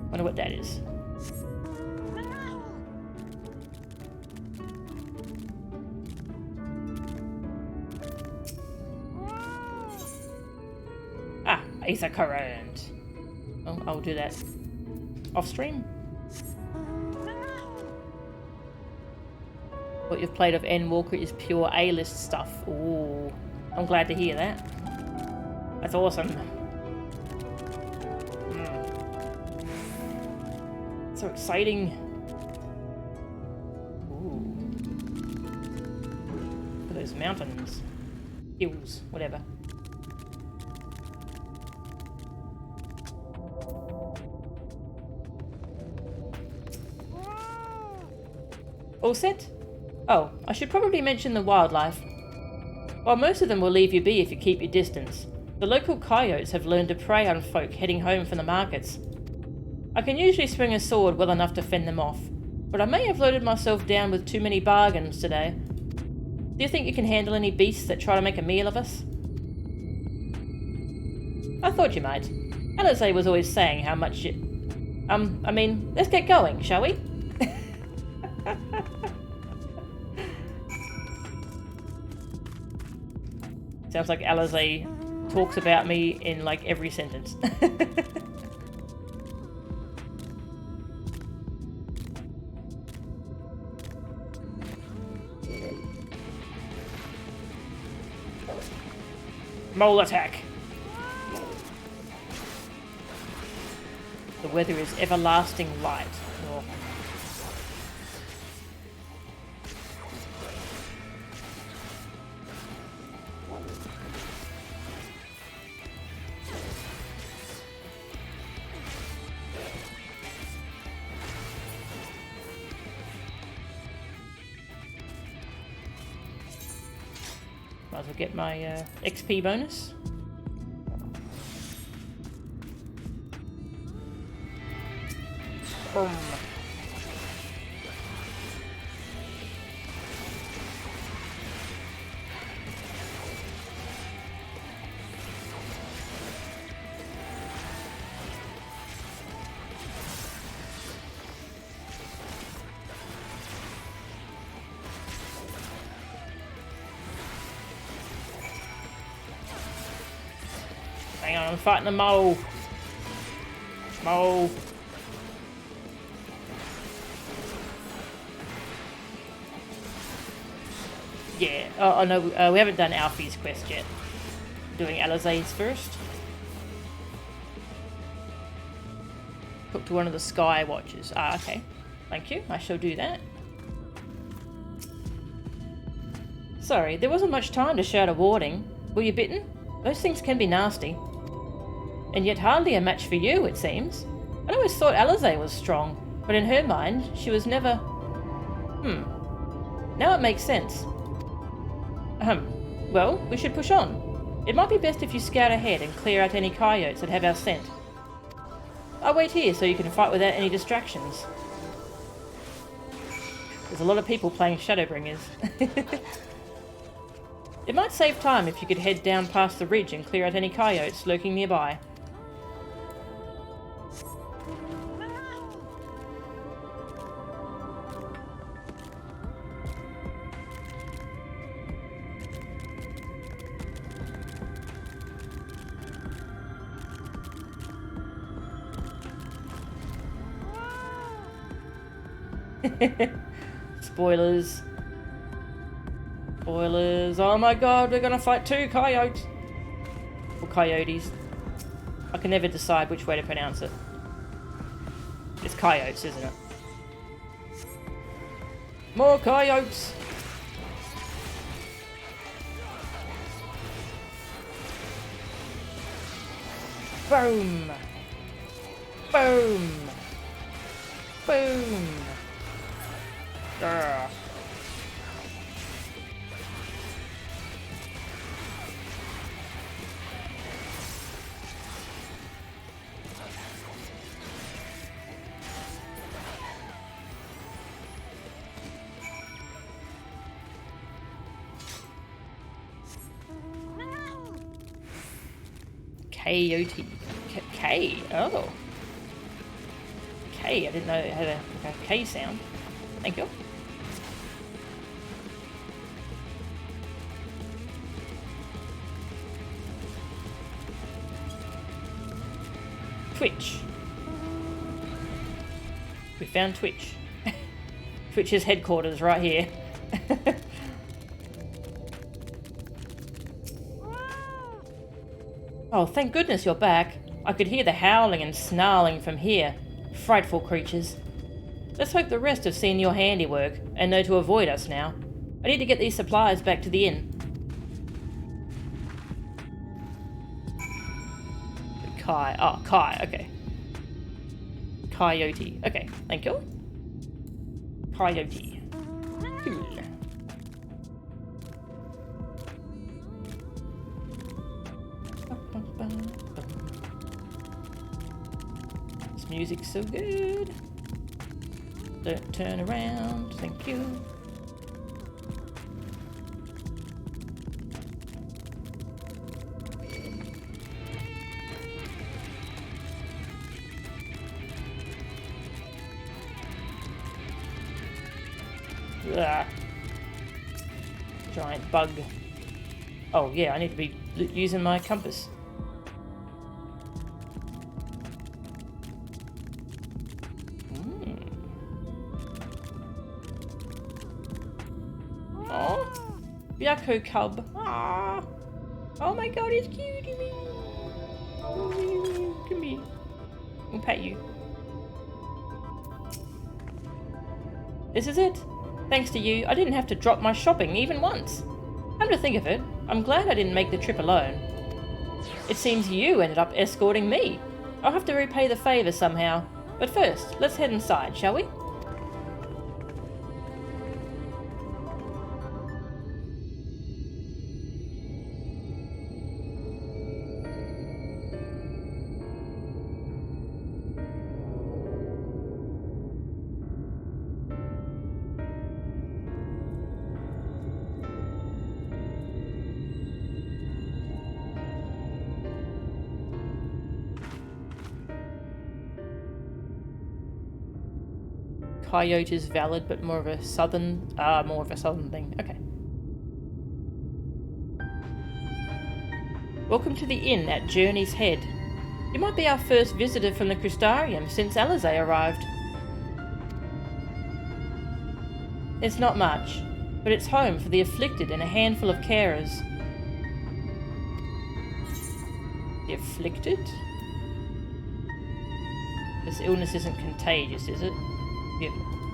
Wonder what that is. Ah, Aether Current. Oh, I'll do that off stream. What you've played of Endwalker is pure A-list stuff. Ooh, I'm glad to hear that. That's awesome. So exciting. Ooh. Look at those mountains. Hills, whatever. All set? Oh, I should probably mention the wildlife. While most of them will leave you be if you keep your distance, the local coyotes have learned to prey on folk heading home from the markets. I can usually swing a sword well enough to fend them off, but I may have loaded myself down with too many bargains today. Do you think you can handle any beasts that try to make a meal of us? I thought you might. Alizé was always saying how much you... I mean, let's get going, shall we? Sounds like Alizé talks about me in like every sentence. Mole attack. The weather is everlasting light. Oh. Might as well get my XP bonus. Boom. Hang on, I'm fighting a mole. Mole. Yeah. Oh no, we haven't done Alfie's quest yet. Doing Alizé's first. Talk to one of the Sky Watchers. Ah, okay. Thank you. I shall do that. Sorry, there wasn't much time to shout a warning. Were you bitten? Those things can be nasty. And yet hardly a match for you, it seems. I always thought Alizé was strong, but in her mind, she was never... Now it makes sense. Well, we should push on. It might be best if you scout ahead and clear out any coyotes that have our scent. I'll wait here so you can fight without any distractions. There's a lot of people playing Shadowbringers. It might save time if you could head down past the ridge and clear out any coyotes lurking nearby. Spoilers. Spoilers. Oh my god, we're gonna fight 2 coyotes. Or coyotes. I can never decide which way to pronounce it. It's coyotes, isn't it? More coyotes! Boom! Boom! Boom! Ugh. Coyote. K. Oh. K. I didn't know it had a K sound. Thank you. Twitch. We found Twitch. Twitch's headquarters right here. Oh, thank goodness you're back. I could hear the howling and snarling from here. Frightful creatures. Let's hope the rest have seen your handiwork and know to avoid us now. I need to get these supplies back to the inn. Kai. Oh, Kai. Okay. Coyote. Okay, thank you. Coyote. Cool. This music's so good. Don't turn around. Thank you. Ugh. Giant bug. Oh yeah, I need to be using my compass. Oh, Byakko cub. Ah. Oh my god, it's cute. Come here. I'll pet you. This is it. Thanks to you, I didn't have to drop my shopping even once. Come to think of it, I'm glad I didn't make the trip alone. It seems you ended up escorting me. I'll have to repay the favour somehow. But first, let's head inside, shall we? Coyote is valid, but more of a southern thing. Okay. Welcome to the inn at Journey's Head. You might be our first visitor from the Christarium since Alizé arrived. It's not much, but it's home for the afflicted and a handful of carers. The afflicted? This illness isn't contagious, is it?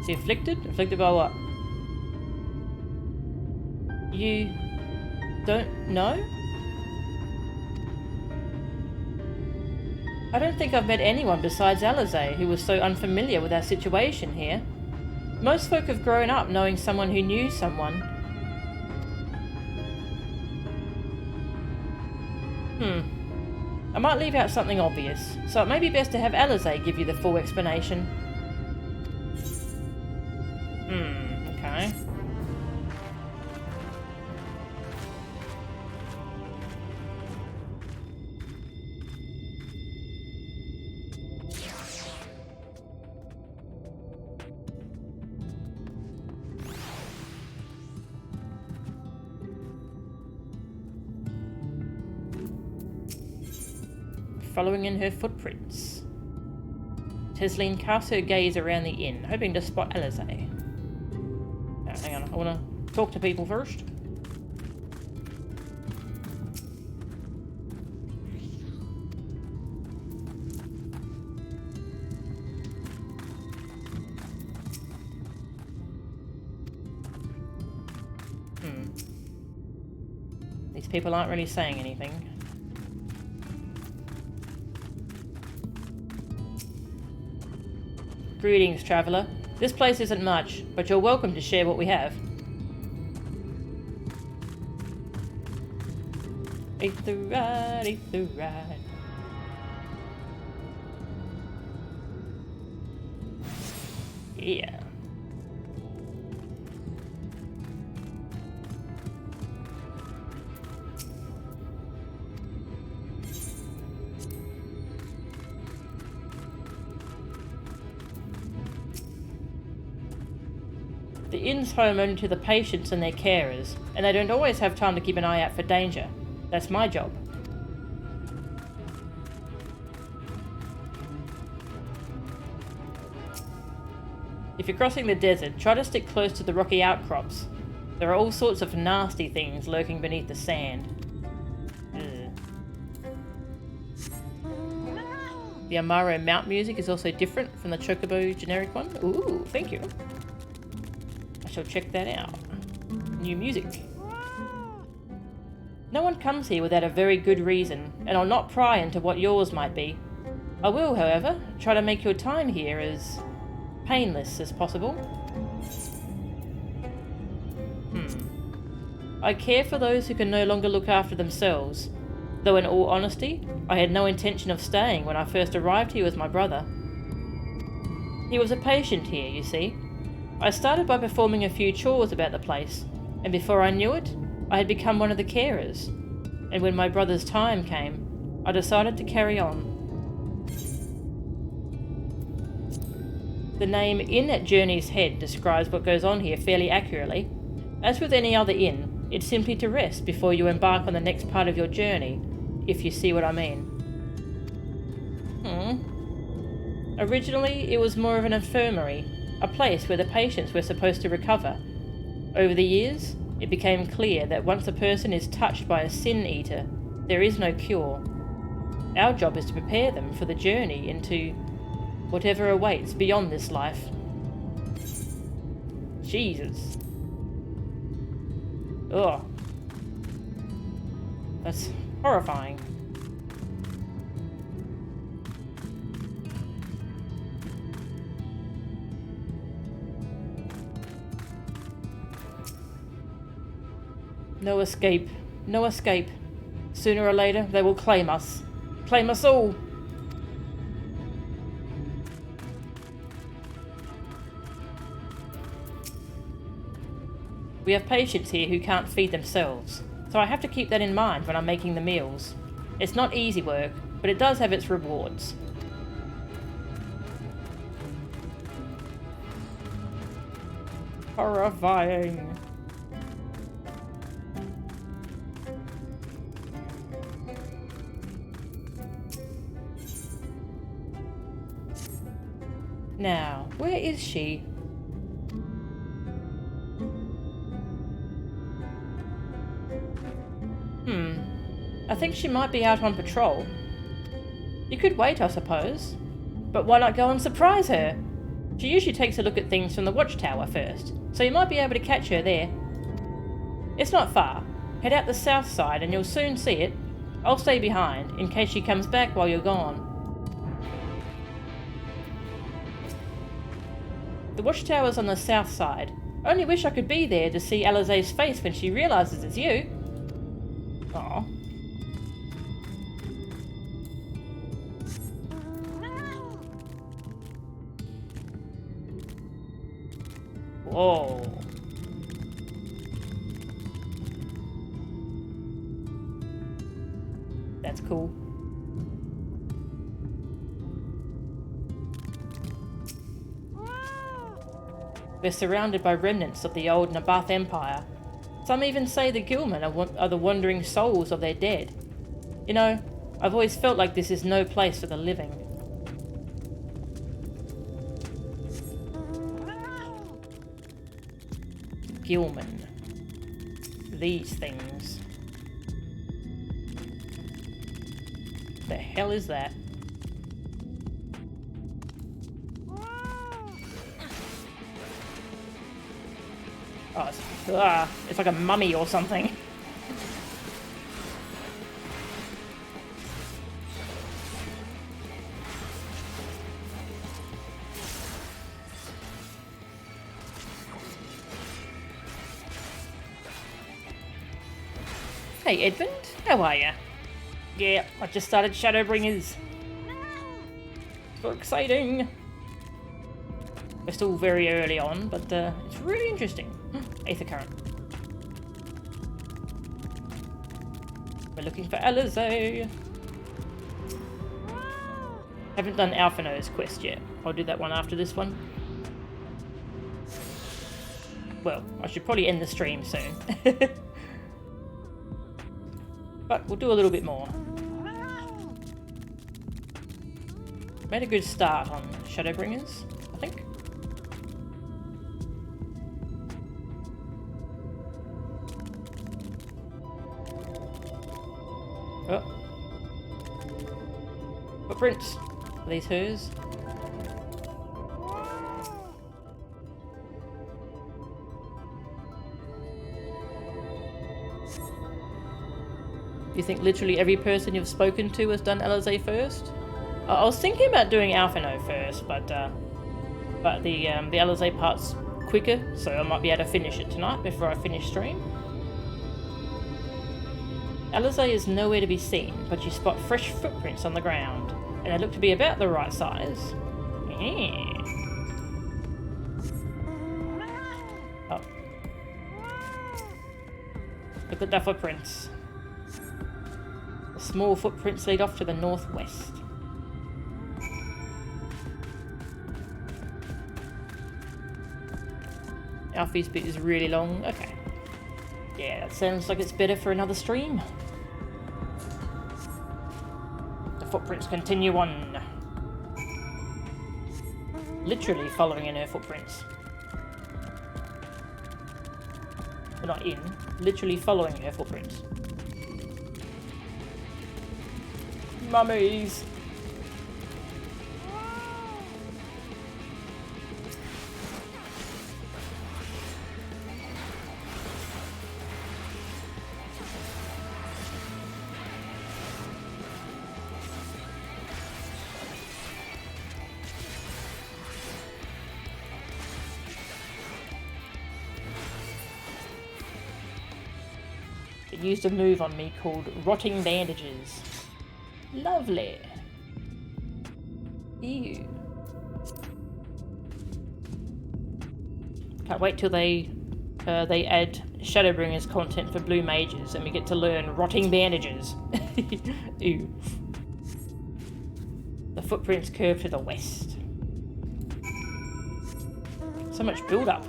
The afflicted? Afflicted by what? You don't know? I don't think I've met anyone besides Alizé who was so unfamiliar with our situation here. Most folk have grown up knowing someone who knew someone. I might leave out something obvious, so it may be best to have Alizé give you the full explanation. Okay. Following in her footprints. Tesleen casts her gaze around the inn, hoping to spot Alizé. Hang on, I want to talk to people first. These people aren't really saying anything. Greetings, traveller. This place isn't much, but you're welcome to share what we have. Eat the ride, eat the ride. Yeah. The inn's home only to the patients and their carers, and they don't always have time to keep an eye out for danger. That's my job. If you're crossing the desert, try to stick close to the rocky outcrops. There are all sorts of nasty things lurking beneath the sand. Ugh. The Amaro mount music is also different from the Chocobo generic one. Ooh, thank you. I shall check that out. New music. No one comes here without a very good reason, and I'll not pry into what yours might be. I will, however, try to make your time here as painless as possible. I care for those who can no longer look after themselves, though in all honesty, I had no intention of staying when I first arrived here with my brother. He was a patient here, you see. I started by performing a few chores about the place, and before I knew it, I had become one of the carers. And when my brother's time came, I decided to carry on. The name Inn at Journey's Head describes what goes on here fairly accurately. As with any other inn, it's simply to rest before you embark on the next part of your journey, if you see what I mean. Originally, it was more of an infirmary, a place where the patients were supposed to recover. Over the years, it became clear that once a person is touched by a sin eater, there is no cure. Our job is to prepare them for the journey into whatever awaits beyond this life. Jesus. Ugh. That's horrifying. No escape. No escape. Sooner or later, they will claim us. Claim us all! We have patients here who can't feed themselves, so I have to keep that in mind when I'm making the meals. It's not easy work, but it does have its rewards. Horrifying. Now, where is she? I think she might be out on patrol. You could wait, I suppose. But why not go and surprise her? She usually takes a look at things from the watchtower first, so you might be able to catch her there. It's not far. Head out the south side and you'll soon see it. I'll stay behind, in case she comes back while you're gone. The watchtower's on the south side. Only wish I could be there to see Alizé's face when she realises it's you. Aw. Whoa. That's cool. We're surrounded by remnants of the old Nabath Empire. Some even say the Gilman are the wandering souls of their dead. You know, I've always felt like this is no place for the living. Gilman. These things. The hell is that? Oh, it's like a mummy or something. Hey Edmund, how are ya? Yeah, I just started Shadowbringers. So exciting! We're still very early on, but it's really interesting. Aether current. We're looking for Alizé. Haven't done Alphino's quest yet. I'll do that one after this one. Well, I should probably end the stream soon. But we'll do a little bit more. Made a good start on Shadowbringers, I think. Oh. Footprints. Are these hers? You think literally every person you've spoken to has done Alizé first? I was thinking about doing Alphino first, but the Alizé part's quicker, so I might be able to finish it tonight before I finish stream. Alizé is nowhere to be seen, but you spot fresh footprints on the ground, and they look to be about the right size. Yeah. Oh. Look at the footprints. The small footprints lead off to the northwest. Alfie's bit is really long. Okay. Yeah, that sounds like it's better for another stream. The footprints continue on. Literally following in her footprints. But not in. Literally following her footprints. Mummies! It used a move on me called Rotting Bandages. Lovely. Ew. Can't wait till they add Shadowbringers content for blue mages and we get to learn Rotting Bandages. Ew. The footprints curve to the west. So much build up.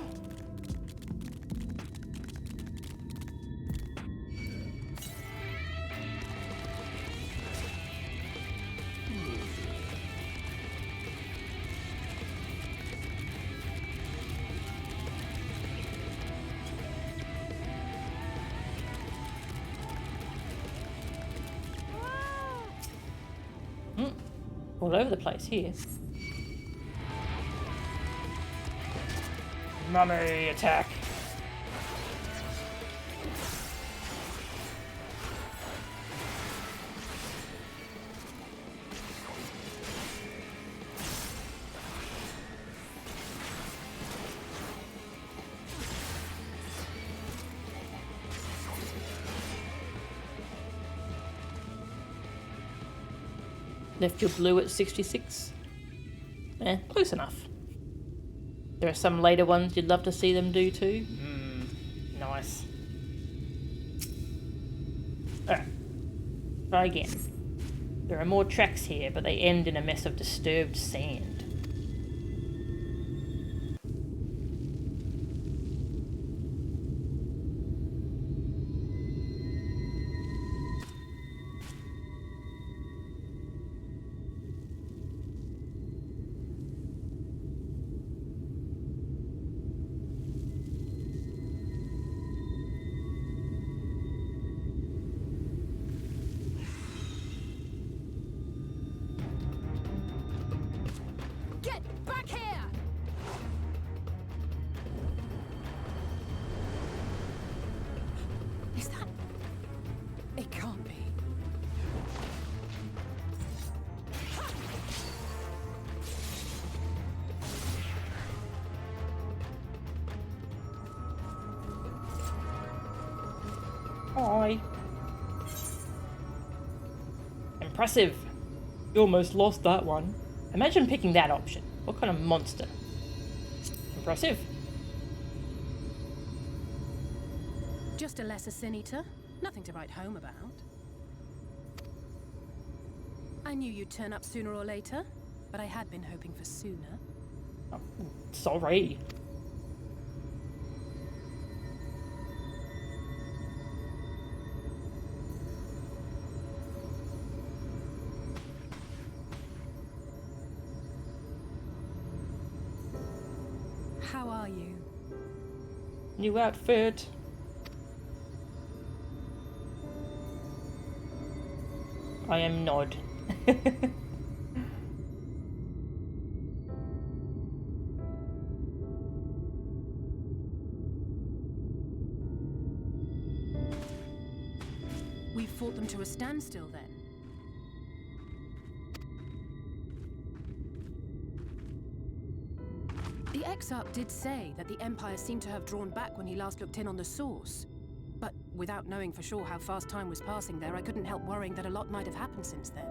All over the place here. Mummy attack. Left your blue at 66. Close enough. There are some later ones you'd love to see them do too. Nice. Alright. Try again. There are more tracks here, but they end in a mess of disturbed sand. Hi. Impressive. You almost lost that one. Imagine picking that option. What kind of monster? Impressive. Just a lesser sin eater. Nothing to write home about. I knew you'd turn up sooner or later, but I had been hoping for sooner. Oh, sorry. How are you? New outfit. I am Nod. We've fought them to a standstill then. The Exarch did say that the Empire seemed to have drawn back when he last looked in on the source. But without knowing for sure how fast time was passing there, I couldn't help worrying that a lot might have happened since then.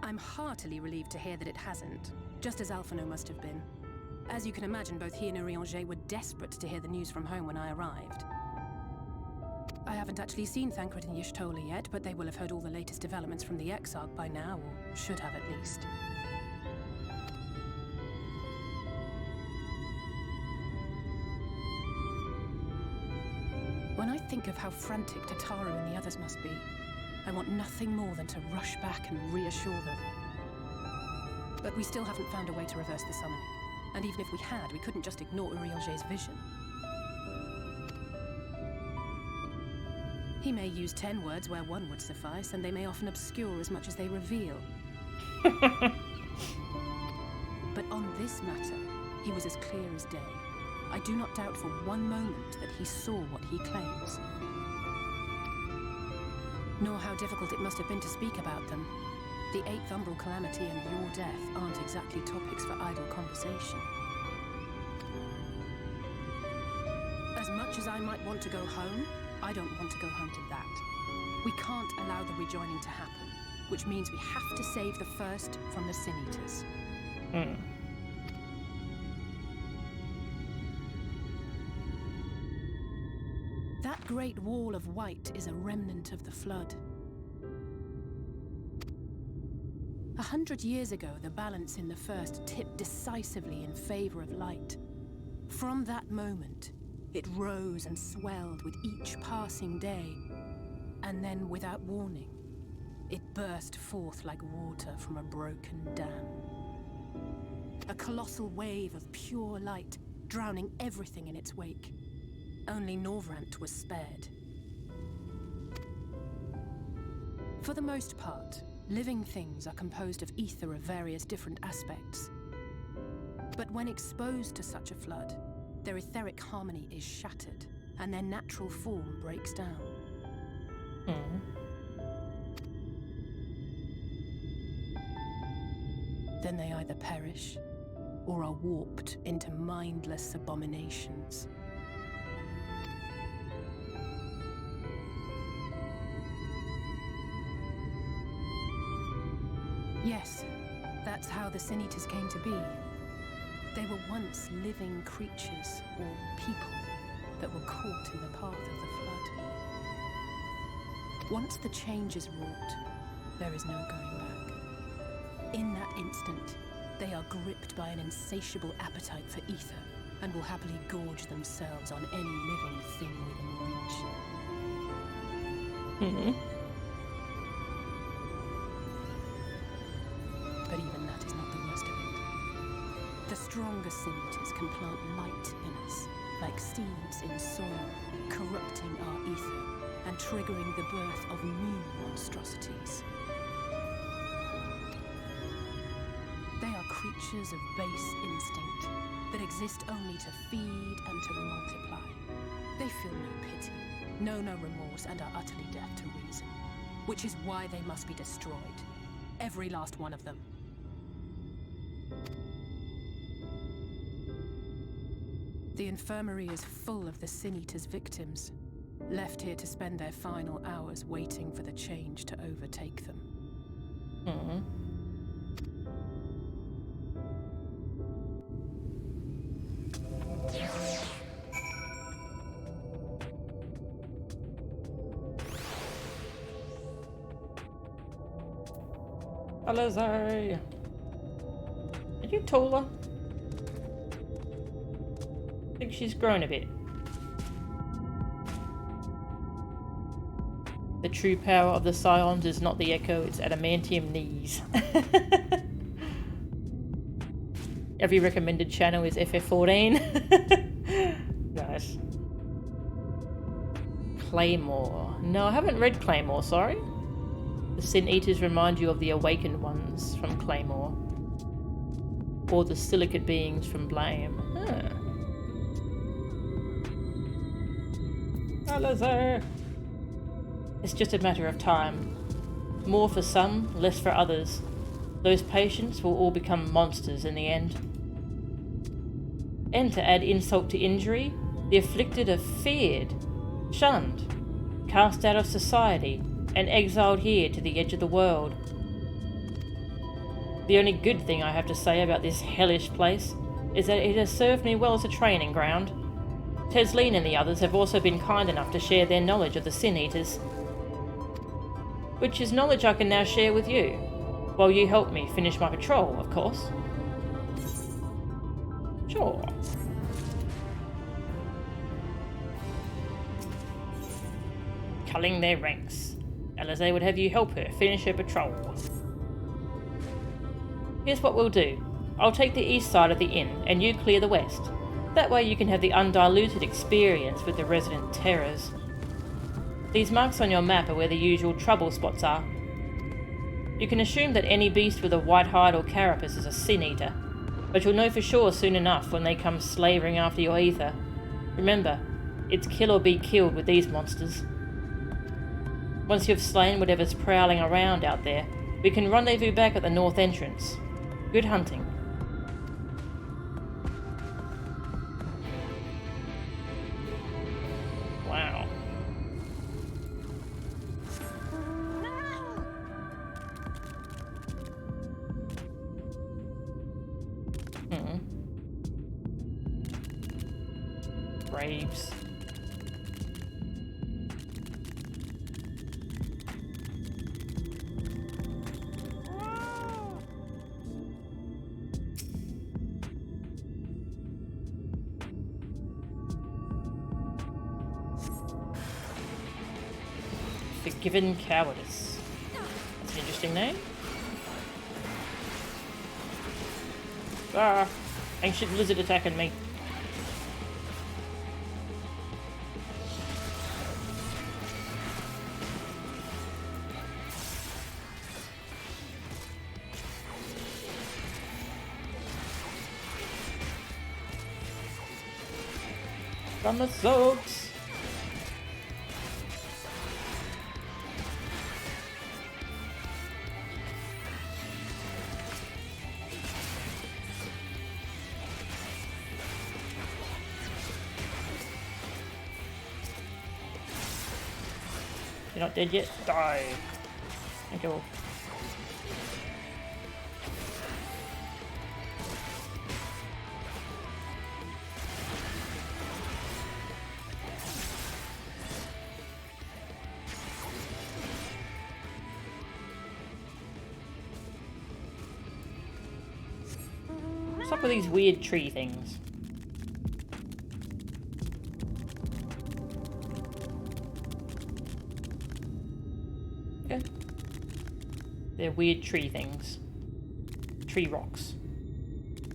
I'm heartily relieved to hear that it hasn't, just as Alphino must have been. As you can imagine, both he and Urianger were desperate to hear the news from home when I arrived. I haven't actually seen Thancred and Y'shtola yet, but they will have heard all the latest developments from the Exarch by now, or should have at least. When I think of how frantic Tataru and the others must be, I want nothing more than to rush back and reassure them. But we still haven't found a way to reverse the summoning. And even if we had, we couldn't just ignore Urianger's vision. He may use 10 words where 1 would suffice, and they may often obscure as much as they reveal. But on this matter, he was as clear as day. I do not doubt for one moment that he saw what he claims. Nor how difficult it must have been to speak about them. The 8th Umbral Calamity and your death aren't exactly topics for idle conversation. As much as I might want to go home, I don't want to go home to that. We can't allow the rejoining to happen, which means we have to save the first from the Sin Eaters. That great wall of white is a remnant of the flood. 100 years ago, the balance in the first tipped decisively in favor of light. From that moment, it rose and swelled with each passing day, and then, without warning, it burst forth like water from a broken dam. A colossal wave of pure light, drowning everything in its wake. Only Norvrant was spared. For the most part, living things are composed of ether of various different aspects. But when exposed to such a flood, their etheric harmony is shattered, and their natural form breaks down. Then they either perish, or are warped into mindless abominations. Yes, that's how the Sin Eaters came to be. They were once living creatures, or people, that were caught in the path of the flood. Once the change is wrought, there is no going back. In that instant, they are gripped by an insatiable appetite for ether, and will happily gorge themselves on any living thing within reach. But even that is not the worst of it. The stronger Sin Eaters can plant light in us, like seeds in soil, corrupting our ether and triggering the birth of new monstrosities. They are creatures of base instinct that exist only to feed and to multiply. They feel no pity, know no remorse, and are utterly deaf to reason, which is why they must be destroyed. Every last one of them. The infirmary is full of the Sin Eaters' victims, left here to spend their final hours waiting for the change to overtake them. Alizé! Are you taller? I think she's grown a bit. The true power of the Scions is not the echo, it's adamantium knees. Every recommended channel is FF14. Nice. Claymore. No, I haven't read Claymore, sorry. The Sin Eaters remind you of the Awakened Ones from Claymore. Or the Silicate Beings from Blame. Huh. Alizé! It's just a matter of time. More for some, less for others. Those patients will all become monsters in the end. And to add insult to injury, the afflicted are feared, shunned, cast out of society, and exiled here to the edge of the world. The only good thing I have to say about this hellish place is that it has served me well as a training ground. Tesleen and the others have also been kind enough to share their knowledge of the Sin Eaters, which is knowledge I can now share with you, while you help me finish my patrol, of course. Sure. Culling their ranks. Alizé would have you help her finish her patrol. Here's what we'll do. I'll take the east side of the inn, and you clear the west. That way you can have the undiluted experience with the resident terrors. These marks on your map are where the usual trouble spots are. You can assume that any beast with a white hide or carapace is a Sin Eater, but you'll know for sure soon enough when they come slavering after your ether. Remember, it's kill or be killed with these monsters. Once you've slain whatever's prowling around out there, we can rendezvous back at the north entrance. Good hunting. Wow. Braves. Forgiven Cowardice. That's an interesting name. Ah, ancient lizard attacking me. Somersaults. You're not dead yet? Die. Thank you. What's up with these weird tree things? Okay. They're weird tree things. Tree rocks.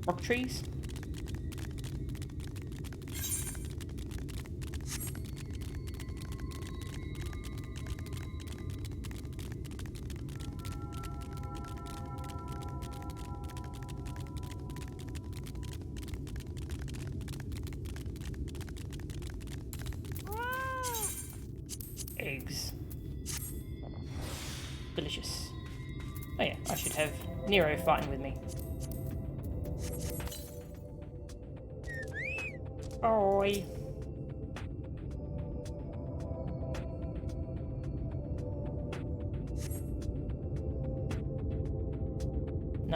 Rock trees? Eggs. Delicious. Oh yeah, I should have Nero fighting with me. Oi.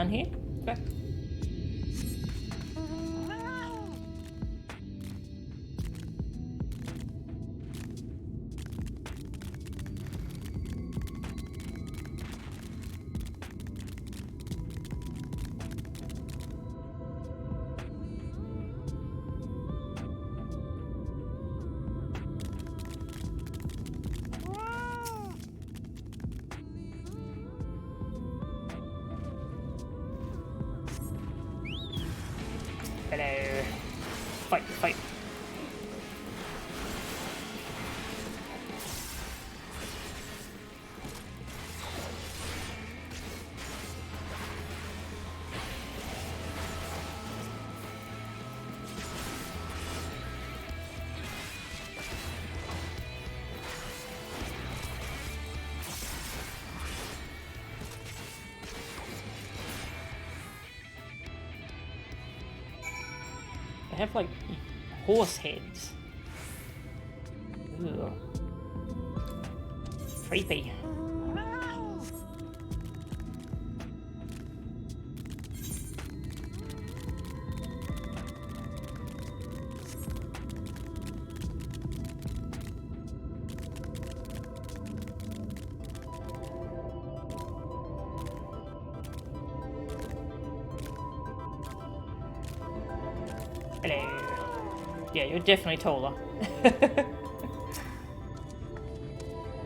None here? Okay. Hello. Fight, fight. They have like horse heads. Ugh. Creepy. Hello. Yeah, you're definitely taller.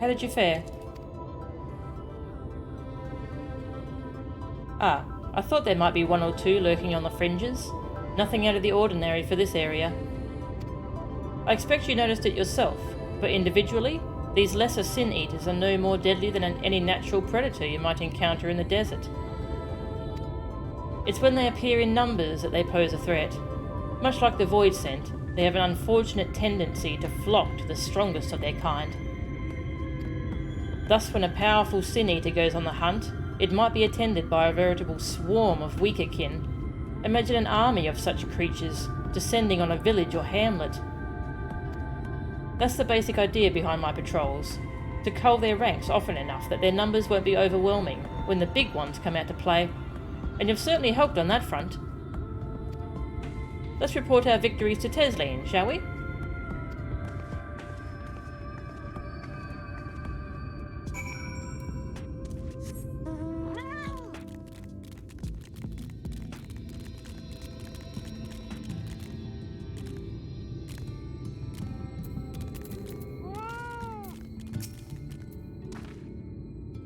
How did you fare? Ah, I thought there might be one or two lurking on the fringes. Nothing out of the ordinary for this area. I expect you noticed it yourself, but individually, these lesser sin eaters are no more deadly than any natural predator you might encounter in the desert. It's when they appear in numbers that they pose a threat. Much like the Void Scent, they have an unfortunate tendency to flock to the strongest of their kind. Thus, when a powerful Sin Eater goes on the hunt, it might be attended by a veritable swarm of weaker kin. Imagine an army of such creatures descending on a village or hamlet. That's the basic idea behind my patrols, to cull their ranks often enough that their numbers won't be overwhelming when the big ones come out to play, and you've certainly helped on that front. Let's report our victories to Tesleen, shall we?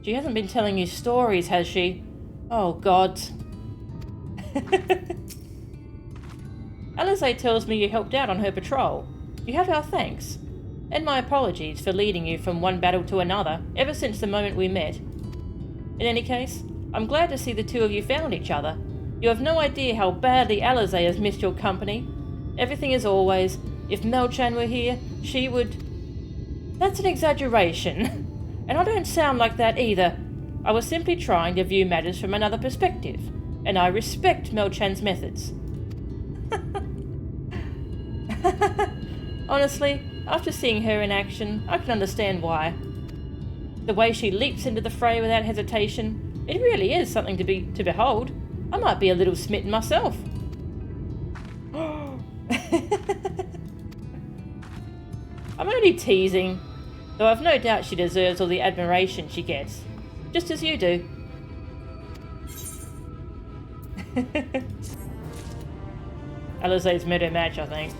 She hasn't been telling you stories, has she? Oh, God. Alizé tells me you helped out on her patrol. You have our thanks. And my apologies for leading you from one battle to another ever since the moment we met. In any case, I'm glad to see the two of you found each other. You have no idea how badly Alizé has missed your company. Everything as always. If Mel-chan were here, she would... That's an exaggeration. And I don't sound like that either. I was simply trying to view matters from another perspective, and I respect Mel-chan's methods. Honestly, after seeing her in action, I can understand why. The way she leaps into the fray without hesitation, it really is something to behold. I might be a little smitten myself. I'm only teasing. Though I've no doubt she deserves all the admiration she gets. Just as you do. Alizé's met her match, I think.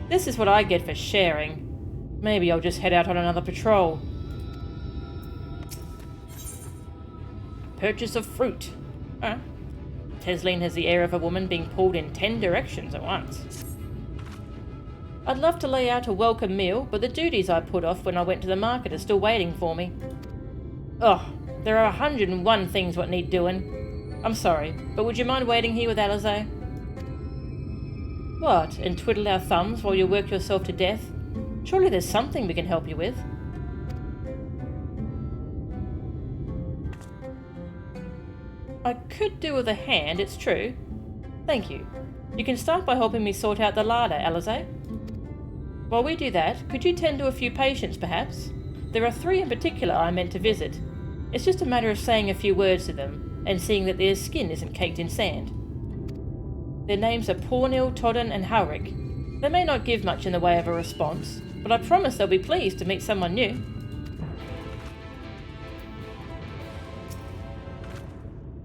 This is what I get for sharing. Maybe I'll just head out on another patrol. Purchase of fruit. Huh? Tesleen has the air of a woman being pulled in 10 directions at once. I'd love to lay out a welcome meal, but the duties I put off when I went to the market are still waiting for me. Ugh, there are 101 things what need doing. I'm sorry, but would you mind waiting here with Alizé? What, and twiddle our thumbs while you work yourself to death? Surely there's something we can help you with. I could do with a hand, it's true. Thank you. You can start by helping me sort out the larder, Alizé. While we do that, could you tend to a few patients, perhaps? There are 3 in particular I meant to visit. It's just a matter of saying a few words to them. and seeing that their skin isn't caked in sand. Their names are Pornil, Todden, and Haurik. They may not give much in the way of a response, but I promise they'll be pleased to meet someone new.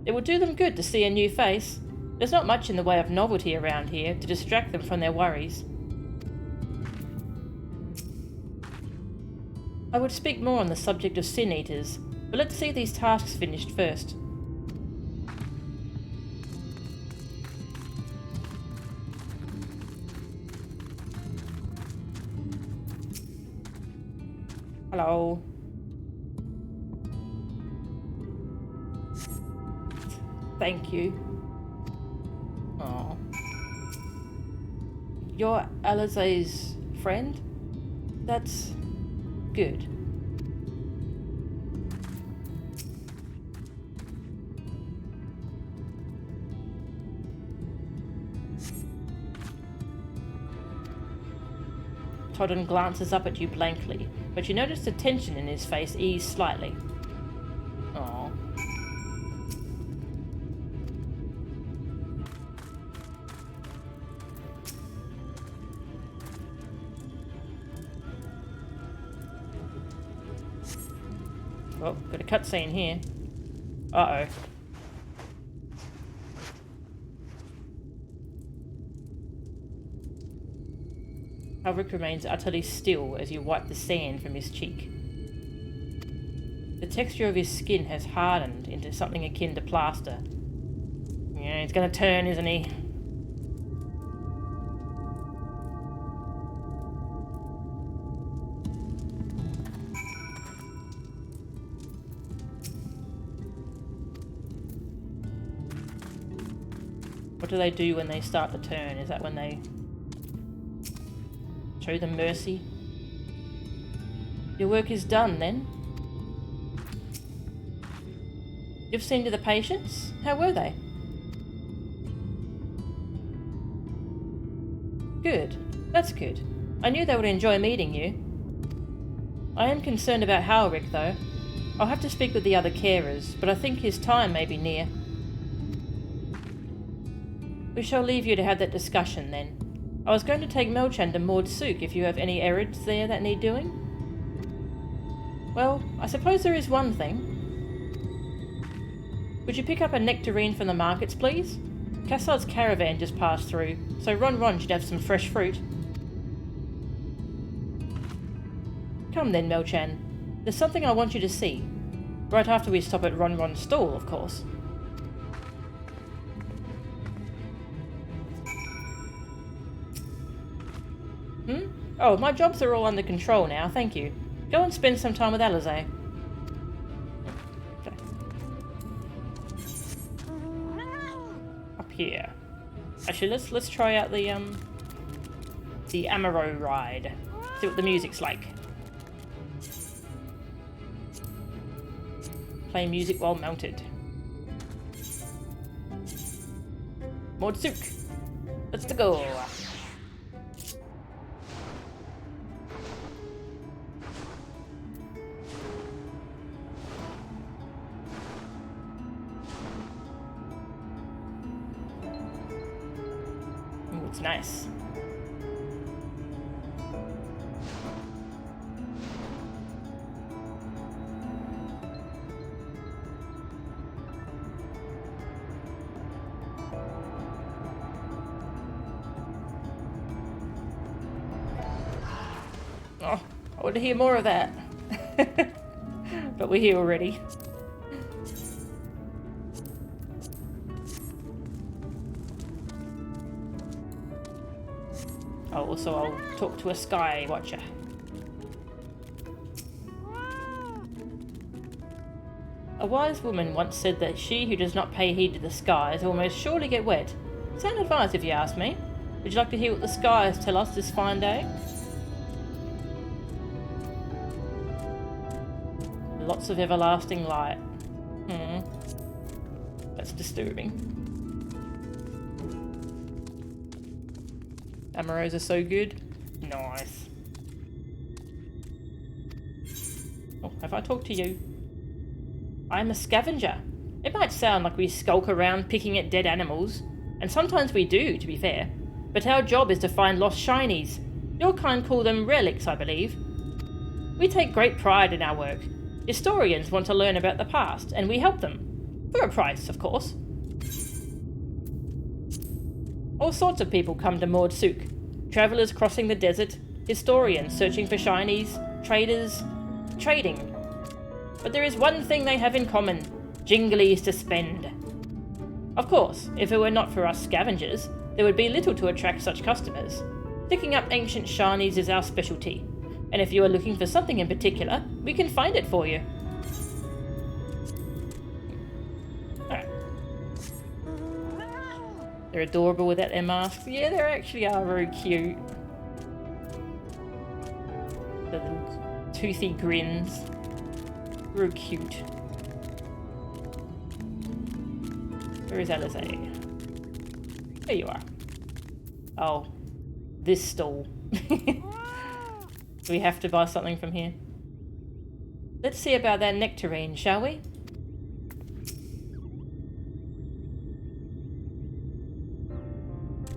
It will do them good to see a new face. There's not much in the way of novelty around here to distract them from their worries. I would speak more on the subject of Sin Eaters, but let's see these tasks finished first. Hello. Thank you. Oh. You're Alizé's friend? That's good. Todden glances up at you blankly, but you notice the tension in his face ease slightly. Aww. Oh, got a cutscene here. Uh-oh. Haurik remains utterly still as you wipe the sand from his cheek. The texture of his skin has hardened into something akin to plaster. Yeah, he's gonna turn, isn't he? What do they do when they start to turn? Is that when they show them mercy? Your work is done then. You've seen to the patients? How were they? Good. That's good. I knew they would enjoy meeting you. I am concerned about Haurik though. I'll have to speak with the other carers, but I think his time may be near. We shall leave you to have that discussion then. I was going to take Melchan to Maud Sook if you have any errands there that need doing. Well, I suppose there is one thing. Would you pick up a nectarine from the markets, please? Cassad's caravan just passed through, so Ron should have some fresh fruit. Come then, Melchan. There's something I want you to see. Right after we stop at Ron's stall, of course. Oh, my jobs are all under control now, thank you. Go and spend some time with Alizé. Okay. Up here. Actually, let's try out the Amaro ride. See what the music's like. Play music while mounted. Maud Sook. Let's go. It's nice. Oh, I want to hear more of that. But we're here already. Oh, also I'll talk to a sky watcher. A wise woman once said that she who does not pay heed to the skies will most surely get wet. Sound advice if you ask me. Would you like to hear what the skies tell us this fine day? Lots of everlasting light. That's disturbing. Amaros are so good. Nice. Oh, have I talked to you? I'm a scavenger. It might sound like we skulk around picking at dead animals, and sometimes we do, to be fair, but our job is to find lost shinies. Your kind call them relics, I believe. We take great pride in our work. Historians want to learn about the past, and we help them. For a price, of course. All sorts of people come to Mord Souk. Travellers crossing the desert, historians searching for shinies, traders, trading. But there is one thing they have in common: jinglies to spend. Of course, if it were not for us scavengers, there would be little to attract such customers. Picking up ancient shinies is our specialty, and if you are looking for something in particular, we can find it for you. Alright. They're adorable without their masks. Yeah, they actually are very cute. The little toothy grins. Real cute. Where is Alizé? There you are. Oh, this stall. Do we have to buy something from here? Let's see about that nectarine, shall we?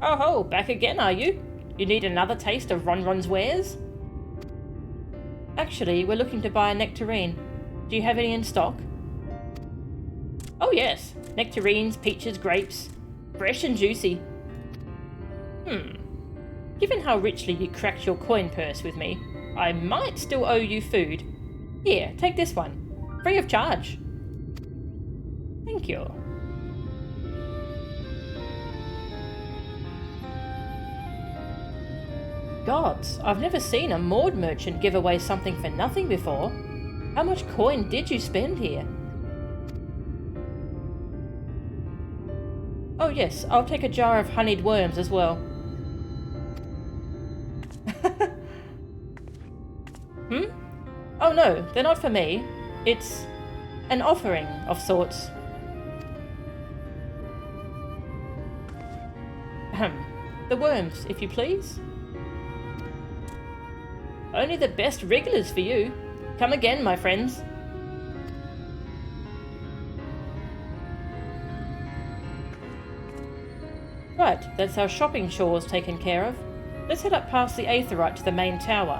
Oh ho, back again, are you? You need another taste of Ronron's wares? Actually, we're looking to buy a nectarine. Do you have any in stock? Oh yes, nectarines, peaches, grapes. Fresh and juicy. Given how richly you cracked your coin purse with me, I might still owe you food. Here, take this one. Free of charge. Thank you. Gods, I've never seen a Mord merchant give away something for nothing before. How much coin did you spend here? Oh yes, I'll take a jar of honeyed worms as well. Oh no, they're not for me. It's an offering of sorts. The worms, if you please. Only the best wrigglers for you. Come again, my friends. Right, that's our shopping chores taken care of. Let's head up past the Aetheryte to the main tower.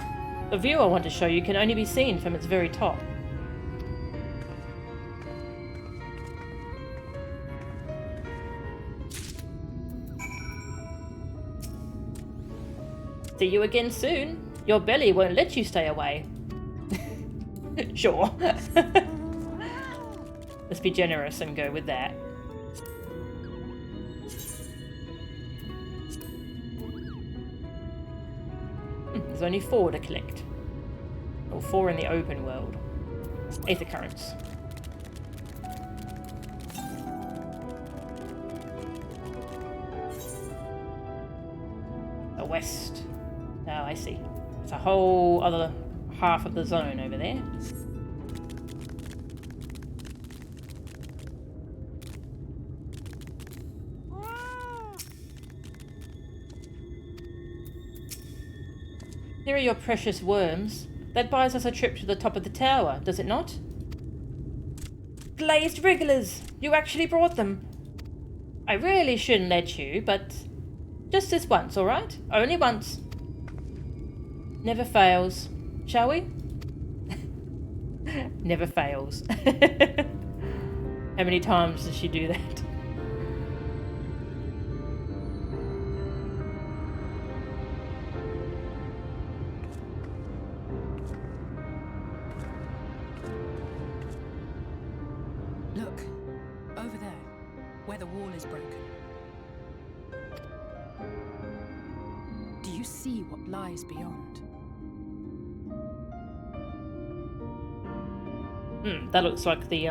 The view I want to show you can only be seen from its very top. See you again soon. Your belly won't let you stay away. Sure. Let's be generous and go with that. There's only 4 to collect. Or 4 in the open world. Aether currents. The west. Oh, I see. It's a whole other half of the zone over there. Here are your precious worms. That buys us a trip to the top of the tower, does it not? Glazed wrigglers! You actually brought them! I really shouldn't let you, but just this once, alright? Only once. Never fails. Shall we? Never fails. How many times does she do that? Look, over there, where the wall is broken. Do you see what lies beyond? That looks like the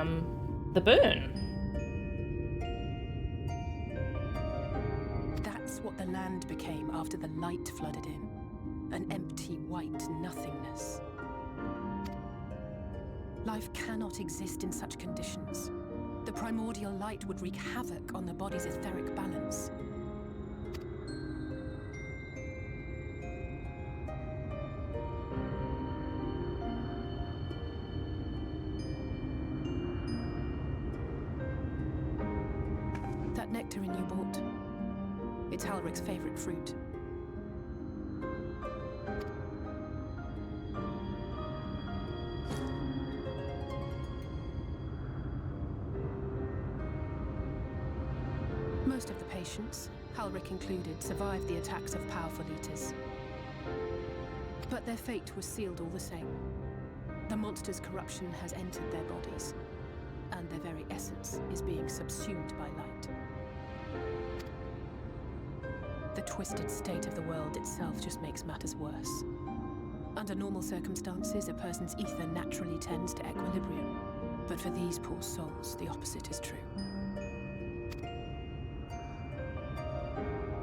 burn. That's what the land became after the light flooded in. An empty white nothingness. Life cannot exist in such conditions. The primordial light would wreak havoc on the body's etheric balance. nectarine you bought. It's Halric's favorite fruit. Most of the patients, Halric included, survived the attacks of powerful eaters. But their fate was sealed all the same. The monster's corruption has entered their bodies, and their very essence is being subsumed by light. The twisted state of the world itself just makes matters worse. Under normal circumstances, a person's ether naturally tends to equilibrium. But for these poor souls, the opposite is true.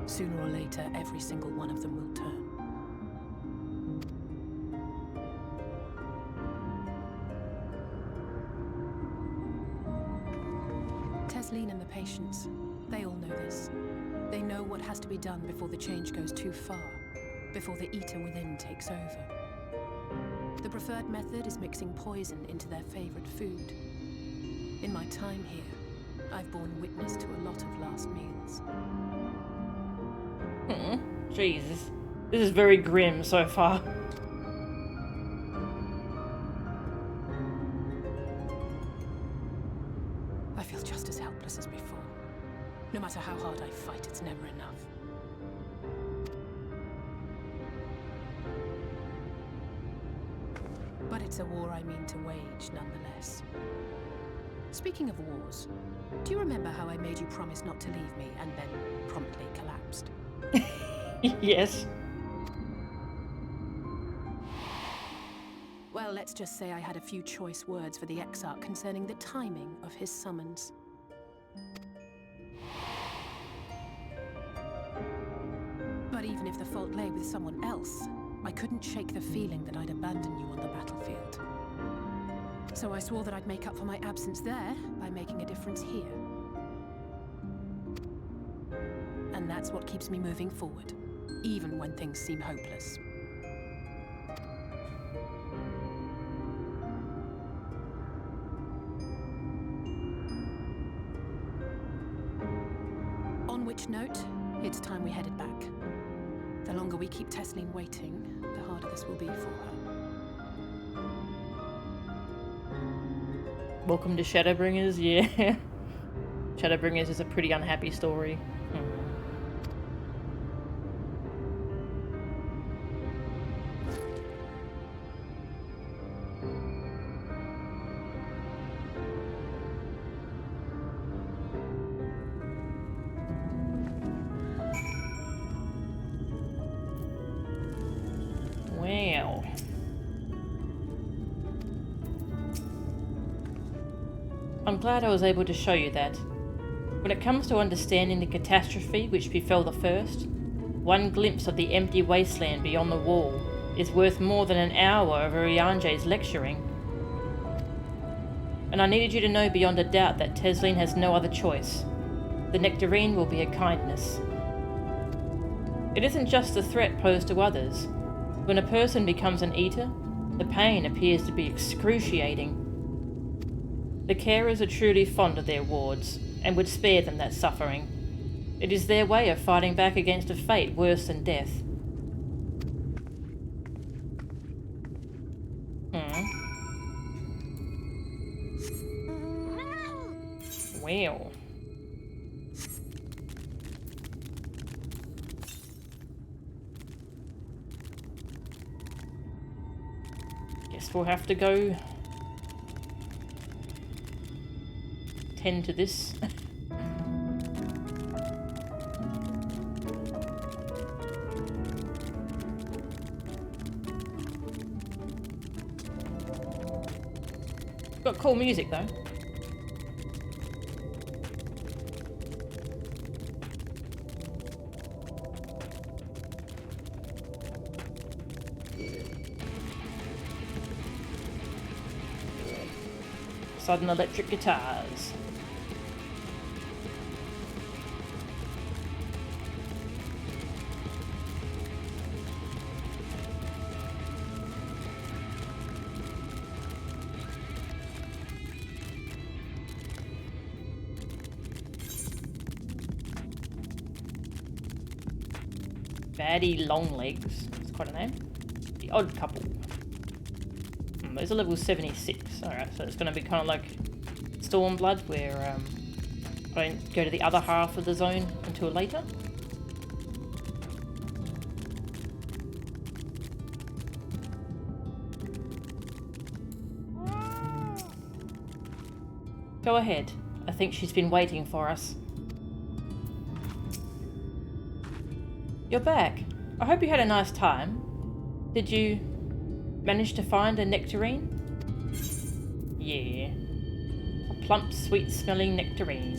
Sooner or later, every single one of them will turn. Tesleen and the patients, they all know this. They know what has to be done before the change goes too far, before the eater within takes over. The preferred method is mixing poison into their favorite food. In my time here, I've borne witness to a lot of last meals. Jesus. This is very grim so far. I feel just as helpless as before. No matter how hard I fight, it's never enough. But it's a war I mean to wage, nonetheless. Speaking of wars, do you remember how I made you promise not to leave me and then promptly collapsed? Yes. Well, let's just say I had a few choice words for the Exarch concerning the timing of his summons. But even if the fault lay with someone else, I couldn't shake the feeling that I'd abandon you on the battlefield. So I swore that I'd make up for my absence there by making a difference here. And that's what keeps me moving forward, even when things seem hopeless. On which note, it's time we headed back. The longer we keep Tesleen waiting, the harder this will be for her. Welcome to Shadowbringers, yeah. Shadowbringers is a pretty unhappy story. Wow. I'm glad I was able to show you that. When it comes to understanding the catastrophe which befell the first, one glimpse of the empty wasteland beyond the wall is worth more than an hour of Urianje's lecturing. And I needed you to know beyond a doubt that Tesleen has no other choice. The nectarine will be a kindness. It isn't just the threat posed to others. When a person becomes an eater, the pain appears to be excruciating. The carers are truly fond of their wards, and would spare them that suffering. It is their way of fighting back against a fate worse than death. Well. Guess we'll have to go tend to this. Got cool music though. Sudden electric guitars. Baddie Longlegs. That's quite a name. The Odd Couple. Those are level 76. Alright, so it's going to be kind of like Stormblood, where I don't go to the other half of the zone until later. Go ahead. I think she's been waiting for us. You're back. I hope you had a nice time. Did you manage to find a nectarine? Yeah. A plump, sweet-smelling nectarine.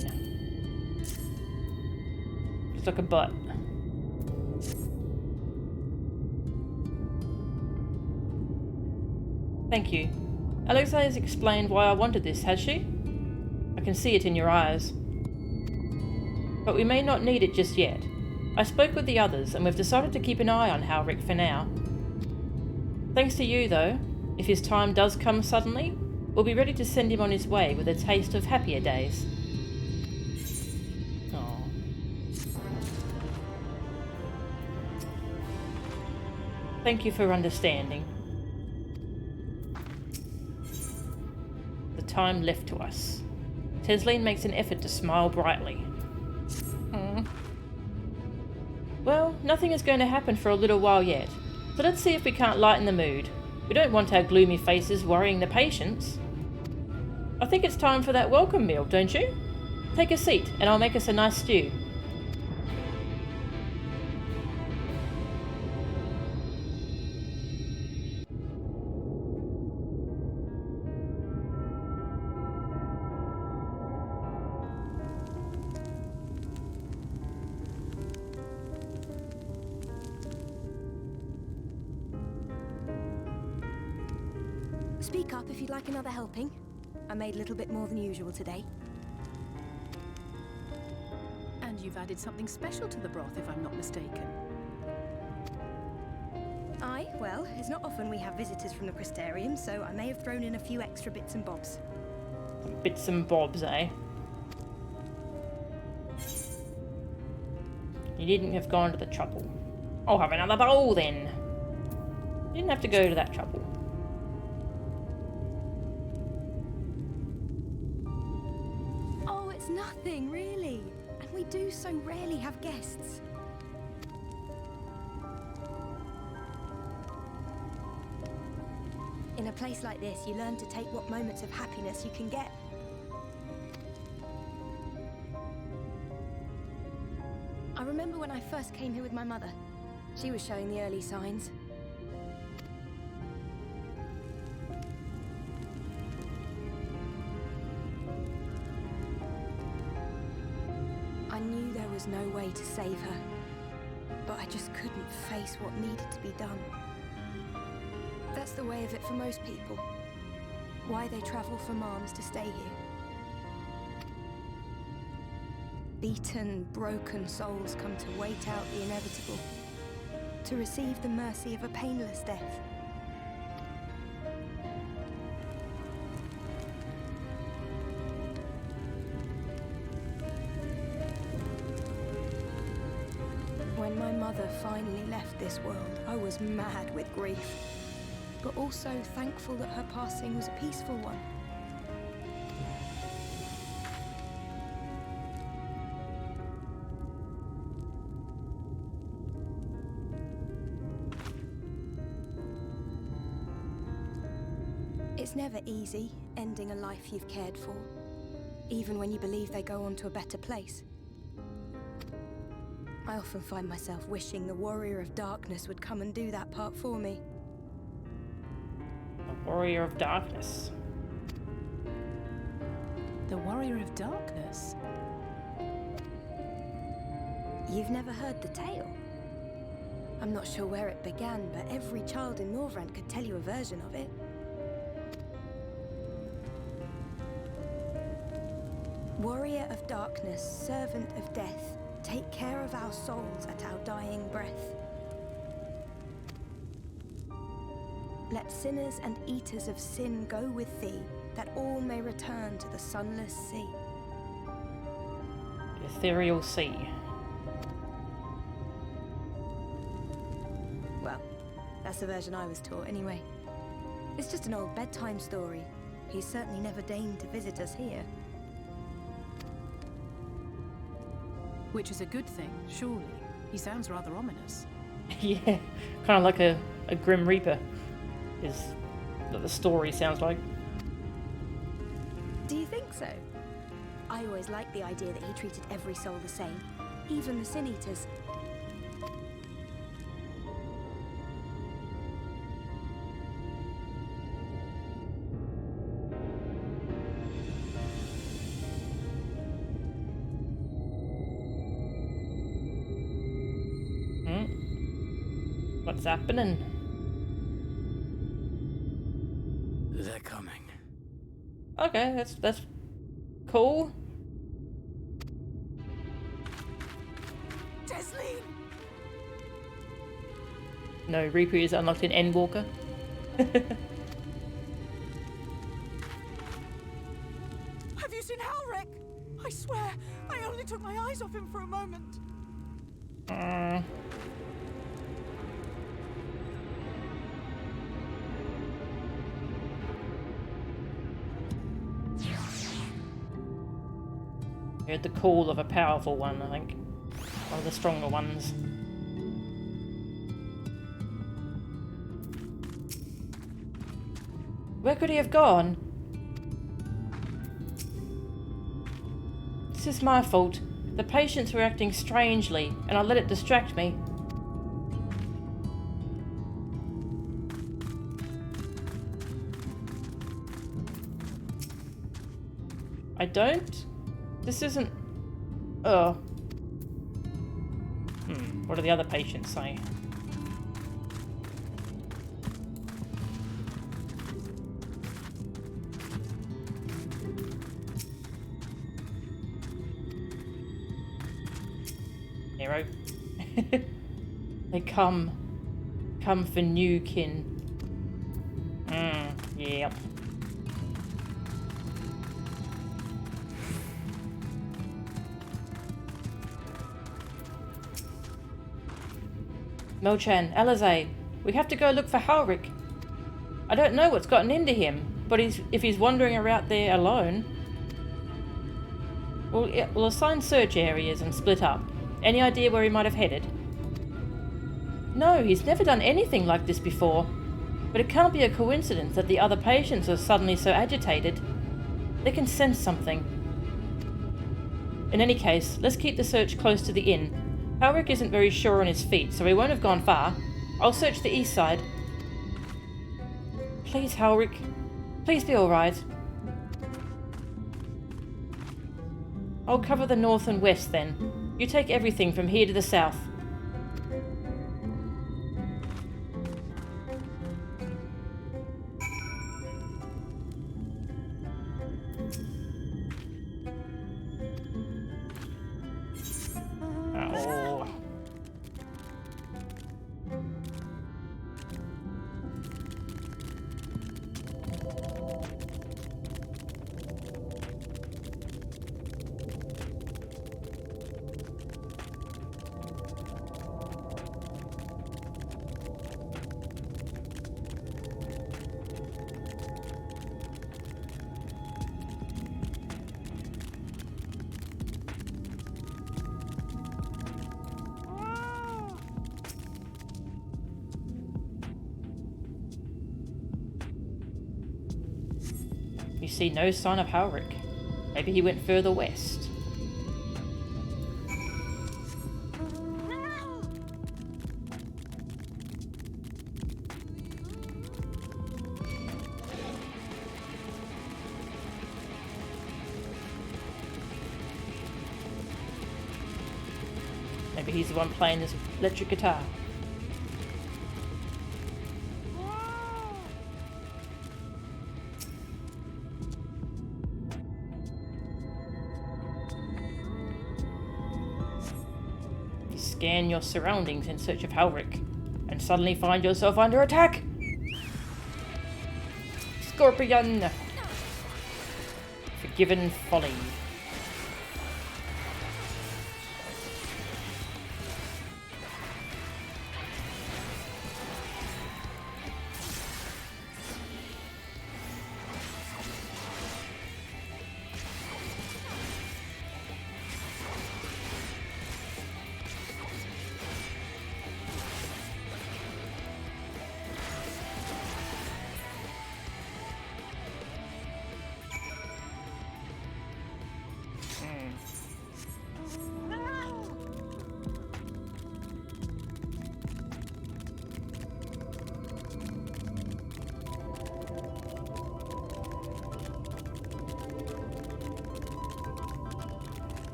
Looks like a butt. Thank you. Alexa has explained why I wanted this, has she? I can see it in your eyes. But we may not need it just yet. I spoke with the others, and we've decided to keep an eye on Halric for now. Thanks to you, though, if his time does come suddenly, we'll be ready to send him on his way with a taste of happier days. Aww. Thank you for understanding. The time left to us. Tesleen makes an effort to smile brightly. Well, nothing is going to happen for a little while yet, so let's see if we can't lighten the mood. We don't want our gloomy faces worrying the patients. I think it's time for that welcome meal, don't you? Take a seat, and I'll make us a nice stew. Speak up if you'd like another helping. I made a little bit more than usual today. And you've added something special to the broth, if I'm not mistaken. Aye, well, it's not often we have visitors from the Christarium, so I may have thrown in a few extra bits and bobs. Bits and bobs, eh? You needn't have gone to the trouble. I'll have another bowl then. You didn't have to go to that trouble. Nothing, really. And we do so rarely have guests. In a place like this, you learn to take what moments of happiness you can get. I remember when I first came here with my mother. She was showing the early signs. I knew there was no way to save her, but I just couldn't face what needed to be done. That's the way of it for most people. Why they travel from arms to stay here. Beaten, broken souls come to wait out the inevitable, to receive the mercy of a painless death. When my mother finally left this world, I was mad with grief, but also thankful that her passing was a peaceful one. It's never easy, ending a life you've cared for, even when you believe they go on to a better place. I often find myself wishing the Warrior of Darkness would come and do that part for me. The Warrior of Darkness. The Warrior of Darkness? You've never heard the tale? I'm not sure where it began, but every child in Norvrand could tell you a version of it. Warrior of Darkness, servant of death, take care of our souls at our dying breath. Let sinners and eaters of sin go with thee, that all may return to the sunless sea. Ethereal Sea. That's the version I was taught, anyway. It's just an old bedtime story. He's certainly never deigned to visit us here. Which is a good thing, surely. He sounds rather ominous. Yeah, kind of like a Grim Reaper is what the story sounds like. Do you think so? I always liked the idea that he treated every soul the same, even the Sin Eaters. What's happening? They're coming. Okay, that's cool. Desleen! No, Reaper is unlocked in Endwalker. Have you seen Halric? I swear, I only took my eyes off him for a moment. Heard the call of a powerful one, I think. One of the stronger ones. Where could he have gone? This is my fault. The patients were acting strangely, and I let it distract me. I don't? This isn't... Oh. What do the other patients say? Hero. They come for new kin. Yep. Mochan, Alizé, we have to go look for Halric. I don't know what's gotten into him, but if he's wandering around there alone... We'll assign search areas and split up. Any idea where he might have headed? No, he's never done anything like this before. But it can't be a coincidence that the other patients are suddenly so agitated. They can sense something. In any case, let's keep the search close to the inn. Halric isn't very sure on his feet, so he won't have gone far. I'll search the east side. Please, Halric. Please be alright. I'll cover the north and west then. You take everything from here to the south. You see no sign of Halric. Maybe he went further west. Maybe he's the one playing this electric guitar. Scan your surroundings in search of Halric, and suddenly find yourself under attack! Scorpion! Forgiven folly.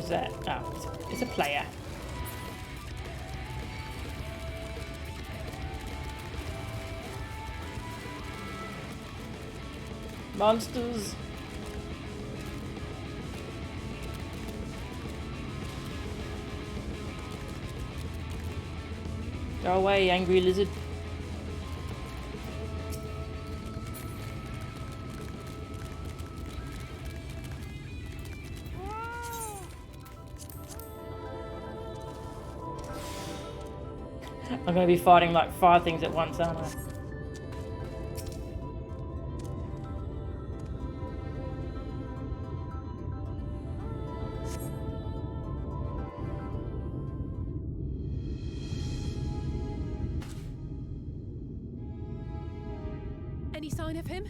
Who's that? Oh, it's a player. Monsters. Go away, angry lizard. I'm gonna be fighting like 5 things at once, aren't I? Any sign of him?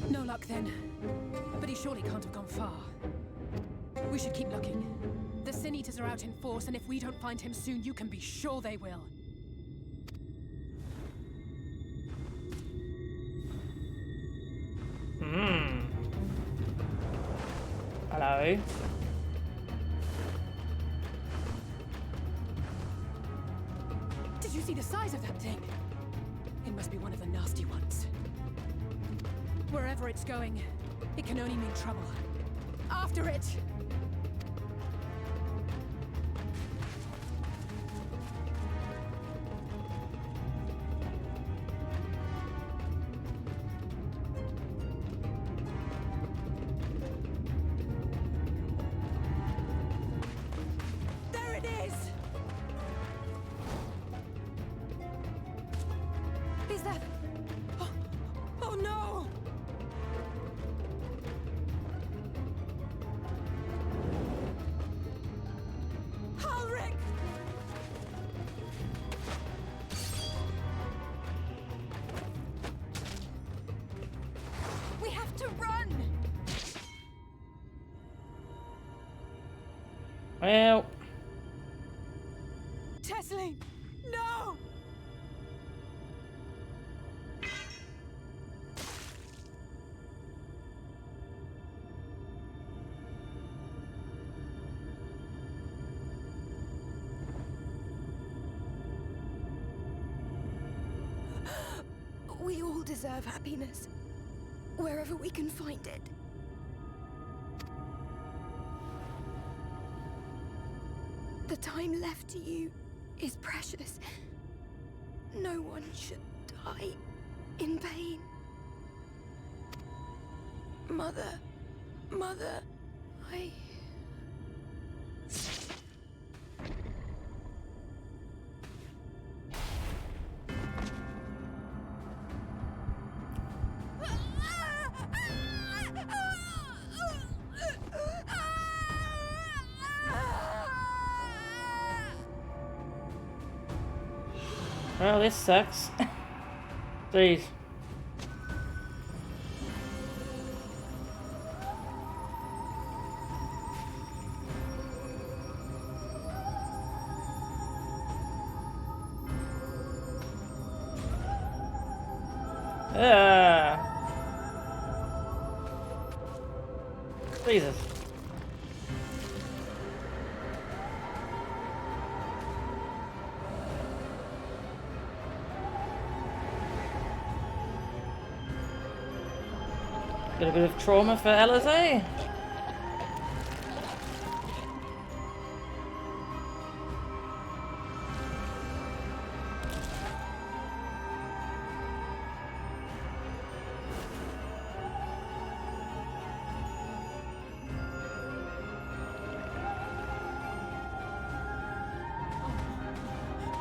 No luck then. But he surely can't have gone far. We should keep looking. The Sin Eaters are out in force, and if we don't find him soon, you can be sure they will. Hello. Did you see the size of that thing? It must be one of the nasty ones. Wherever it's going, it can only mean trouble. After it! There it is! Is that... Oh no! Halric! We have to run! Well, Tesling! No! We all deserve happiness, wherever we can find it. The time left to you is precious. No one should die in pain. Mother, I... well, this sucks. Jeez. Jesus. Got a bit of trauma for Alizé.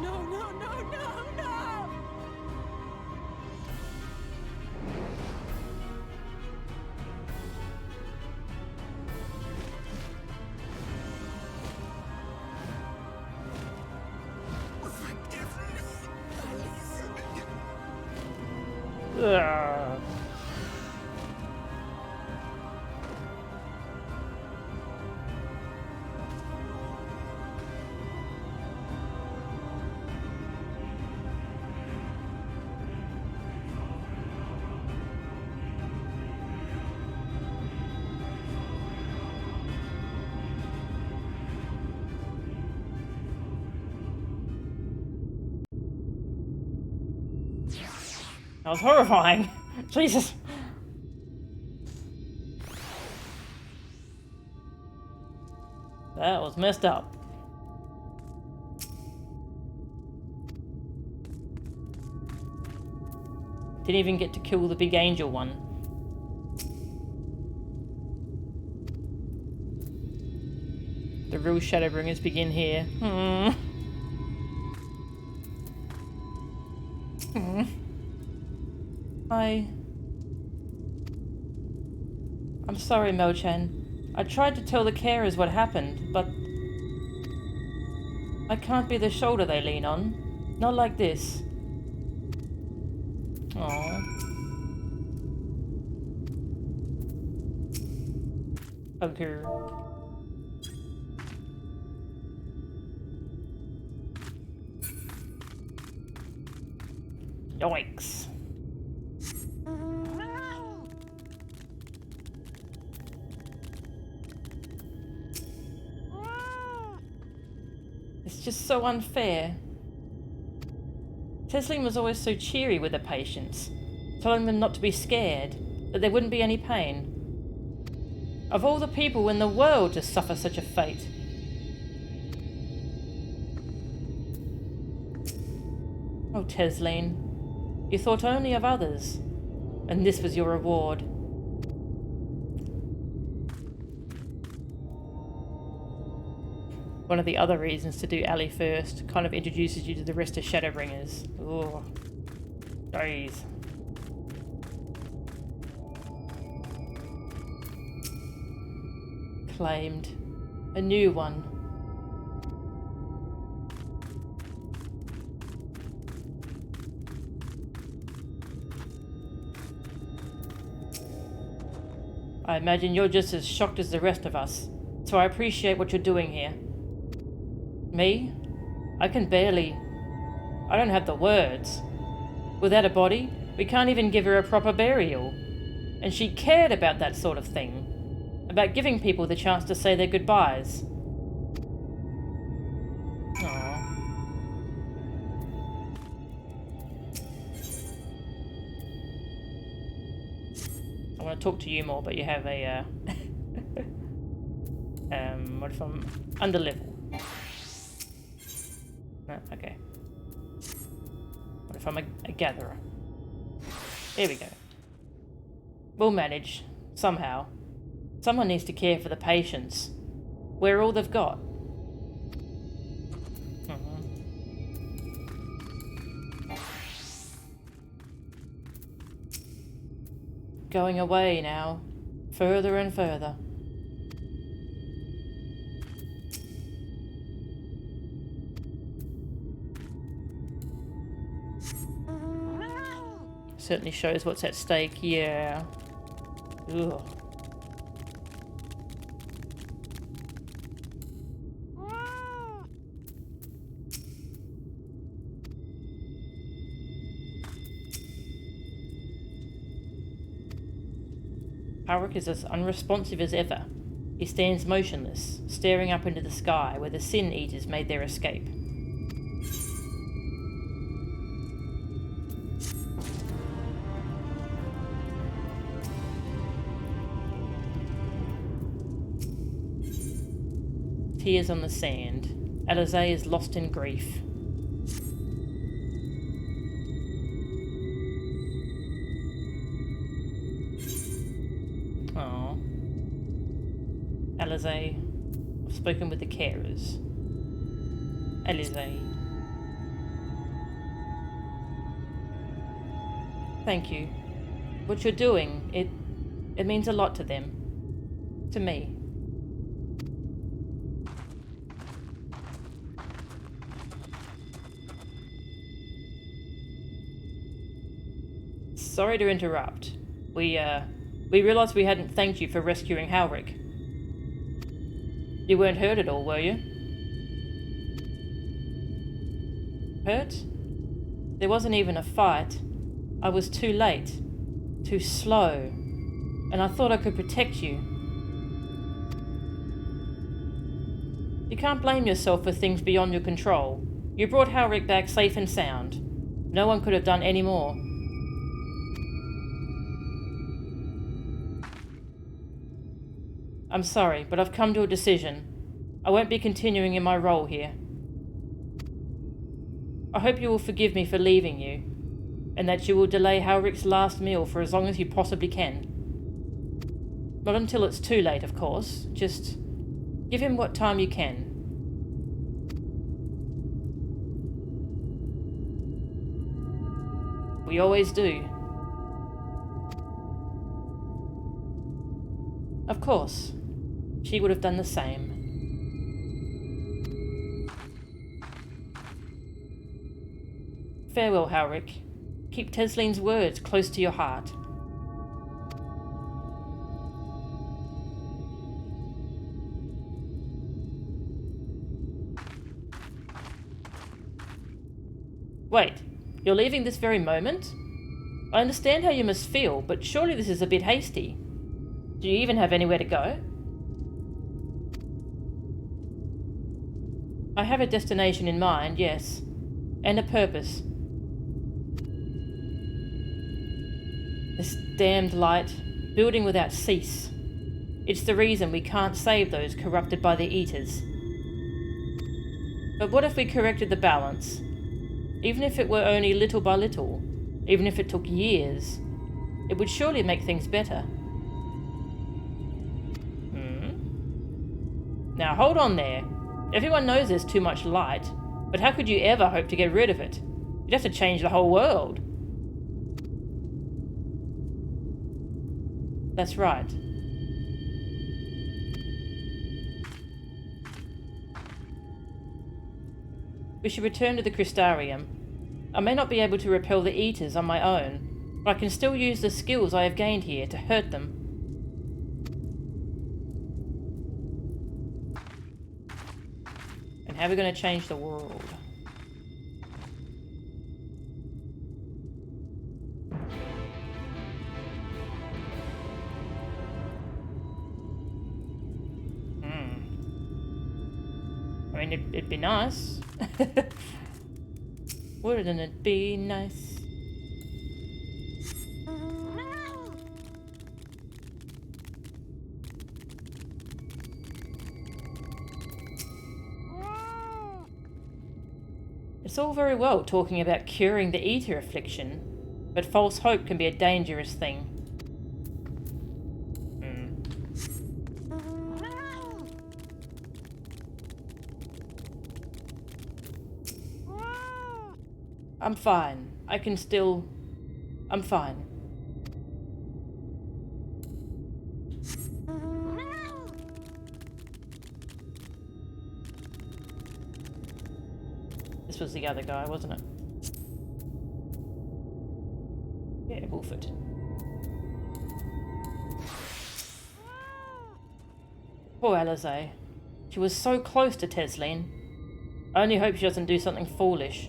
No! Ugh. That was horrifying. Jesus. That was messed up. Didn't even get to kill the big angel one. The real Shadowbringers begin here. I'm sorry, Mo-chan. I tried to tell the carers what happened, but I can't be the shoulder they lean on. Not like this. Aww. Okay. Yikes. It's just so unfair. Tesling was always so cheery with the patients, telling them not to be scared, that there wouldn't be any pain. Of all the people in the world to suffer such a fate. Oh, Tesleen, you thought only of others, and this was your reward. One of the other reasons to do Ali first kind of introduces you to the rest of Shadowbringers. Oh, jeez. Claimed. A new one. I imagine you're just as shocked as the rest of us, so I appreciate what you're doing here. Me? I don't have the words. Without a body, we can't even give her a proper burial. And she cared about that sort of thing. About giving people the chance to say their goodbyes. Aww. I want to talk to you more, but you have a, what if I'm under level? No, okay. What if I'm a gatherer? Here we go. We'll manage, somehow. Someone needs to care for the patients. We're all they've got. Going away now. Further and further. Certainly shows what's at stake, yeah. Ugh. Alric is as unresponsive as ever. He stands motionless, staring up into the sky where the Sin Eaters made their escape. Tears on the sand. Alizé is lost in grief. Oh. Alizé, I've spoken with the carers. Alizé. Thank you. What you're doing, it means a lot to them. To me. Sorry to interrupt. We realized we hadn't thanked you for rescuing Halric. You weren't hurt at all, were you? Hurt? There wasn't even a fight. I was too late. Too slow. And I thought I could protect you. You can't blame yourself for things beyond your control. You brought Halric back safe and sound. No one could have done any more. I'm sorry, but I've come to a decision. I won't be continuing in my role here. I hope you will forgive me for leaving you, and that you will delay Halrick's last meal for as long as you possibly can. Not until it's too late, of course. Just give him what time you can. We always do. Of course, she would have done the same. Farewell, Halrick. Keep Tesline's words close to your heart. Wait, you're leaving this very moment? I understand how you must feel, but surely this is a bit hasty. Do you even have anywhere to go? I have a destination in mind, yes, and a purpose. This damned light, building without cease. It's the reason we can't save those corrupted by the Eaters. But what if we corrected the balance? Even if it were only little by little, even if it took years, it would surely make things better. Now hold on there. Everyone knows there's too much light, but how could you ever hope to get rid of it? You'd have to change the whole world. That's right. We should return to the Christarium. I may not be able to repel the Eaters on my own, but I can still use the skills I have gained here to hurt them. And how are we going to change the world? I mean, it'd be nice. Wouldn't it be nice? It's all very well talking about curing the Eater affliction, but false hope can be a dangerous thing. I'm fine. I'm fine. This was the other guy, wasn't it? Yeah, Wolford. Poor Alizé. She was so close to Tesline. I only hope she doesn't do something foolish.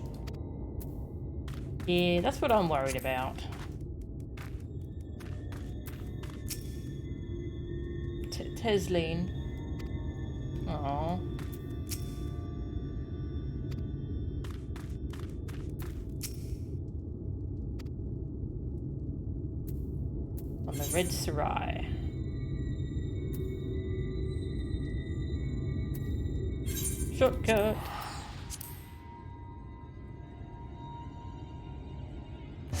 Yeah, that's what I'm worried about. Tesline. Aww. On the Red Sarai. Shortcut.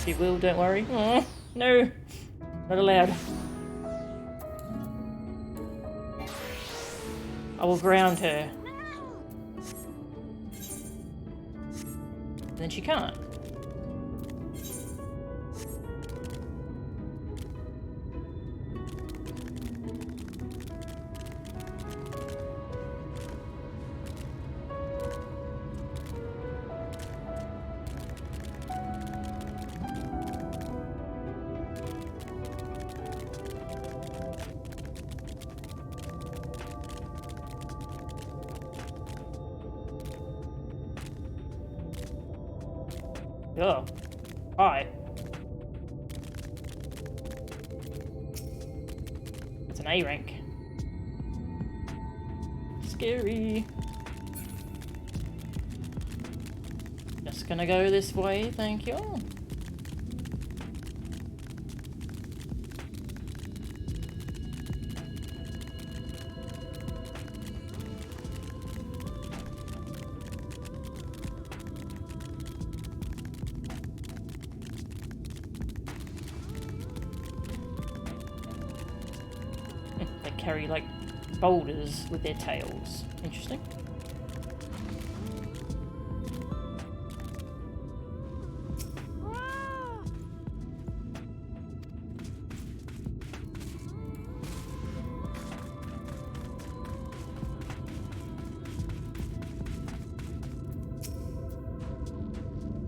She will, don't worry. Oh, no. Not allowed. I will ground her. And then she can't. Oh, hi. It's an A rank. Scary. Just gonna go this way, thank you. carry, like, boulders with their tails. Interesting.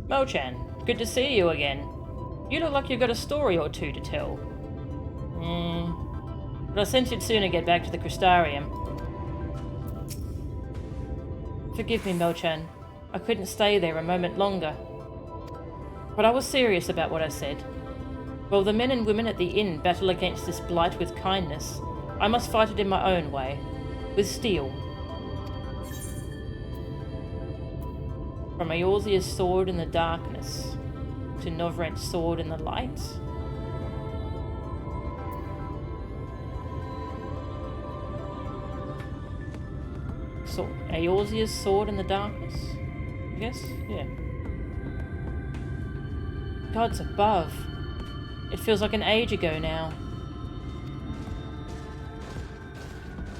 Mo-chan, good to see you again. You look like you've got a story or two to tell. But I sensed you'd sooner get back to the Christarium. Forgive me, Mo-chan. I couldn't stay there a moment longer. But I was serious about what I said. While the men and women at the inn battle against this blight with kindness, I must fight it in my own way, with steel. From Eorzea's sword in the darkness to Novrent's sword in the light. So, Eorzea's sword in the darkness? I guess? Yeah. Gods above. It feels like an age ago now.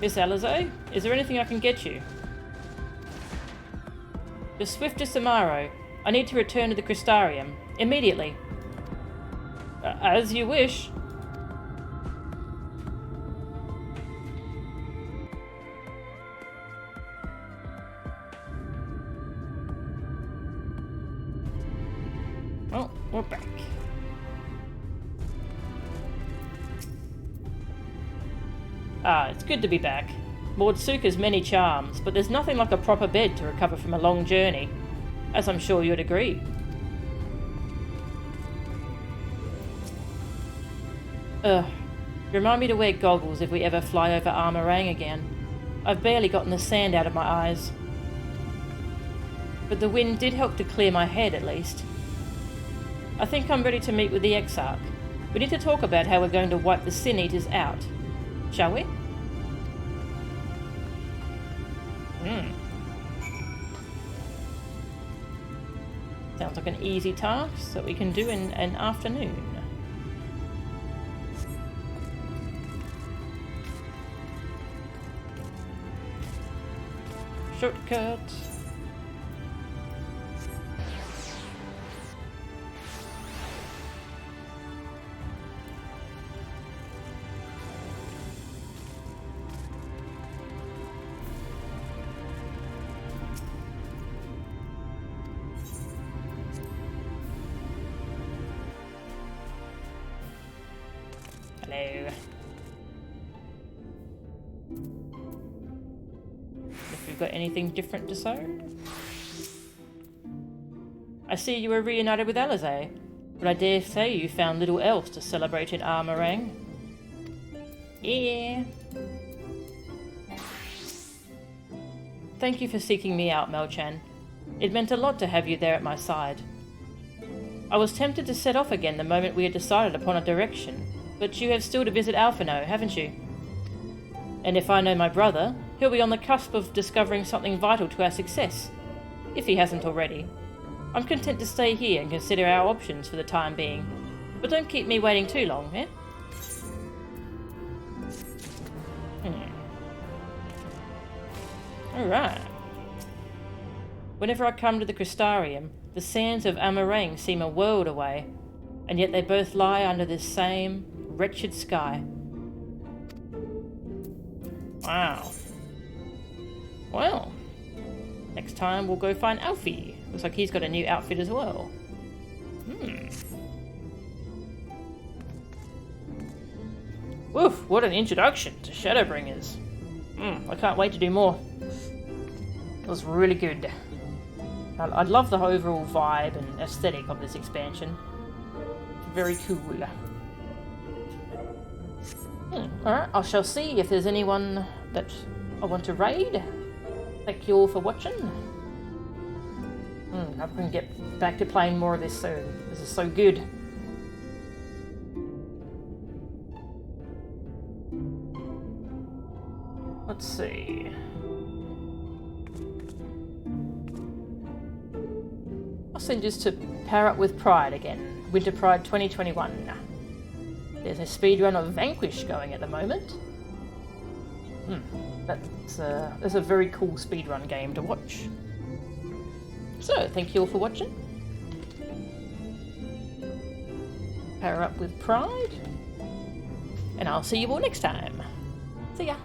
Miss Alisaie, is there anything I can get you? The swiftest tomorrow. I need to return to the Christarium. Immediately. As you wish. Well, we're back. It's good to be back. Mordsuka's many charms, but there's nothing like a proper bed to recover from a long journey, as I'm sure you'd agree. Remind me to wear goggles if we ever fly over Armorang again. I've barely gotten the sand out of my eyes. But the wind did help to clear my head, at least. I think I'm ready to meet with the Exarch. We need to talk about how we're going to wipe the Sin Eaters out. Shall we? Sounds like an easy task that we can do in an afternoon. Shortcut. Hello. If you've got anything different to say. I see you were reunited with Alisaie, but I dare say you found little else to celebrate in Armorang. Yeah. Thank you for seeking me out, Mo-chan. It meant a lot to have you there at my side. I was tempted to set off again the moment we had decided upon a direction, but you have still to visit Alphino, haven't you? And if I know my brother, he'll be on the cusp of discovering something vital to our success, if he hasn't already. I'm content to stay here and consider our options for the time being, but don't keep me waiting too long, eh? Alright. Whenever I come to the Christarium, the sands of Armorang seem a world away, and yet they both lie under this same wretched sky. Wow. Well, next time we'll go find Alfie. Looks like he's got a new outfit as well. Woof, what an introduction to Shadowbringers. I can't wait to do more. It was really good. I love the overall vibe and aesthetic of this expansion. Very cool. Alright, I shall see if there's anyone that I want to raid. Thank you all for watching. I can get back to playing more of this soon. This is so good. Let's see. I'll send this to Power Up with Pride again. Winter Pride 2021. There's a speedrun of Vanquish going at the moment. That's a very cool speedrun game to watch. So, thank you all for watching. Power up with pride. And I'll see you all next time. See ya.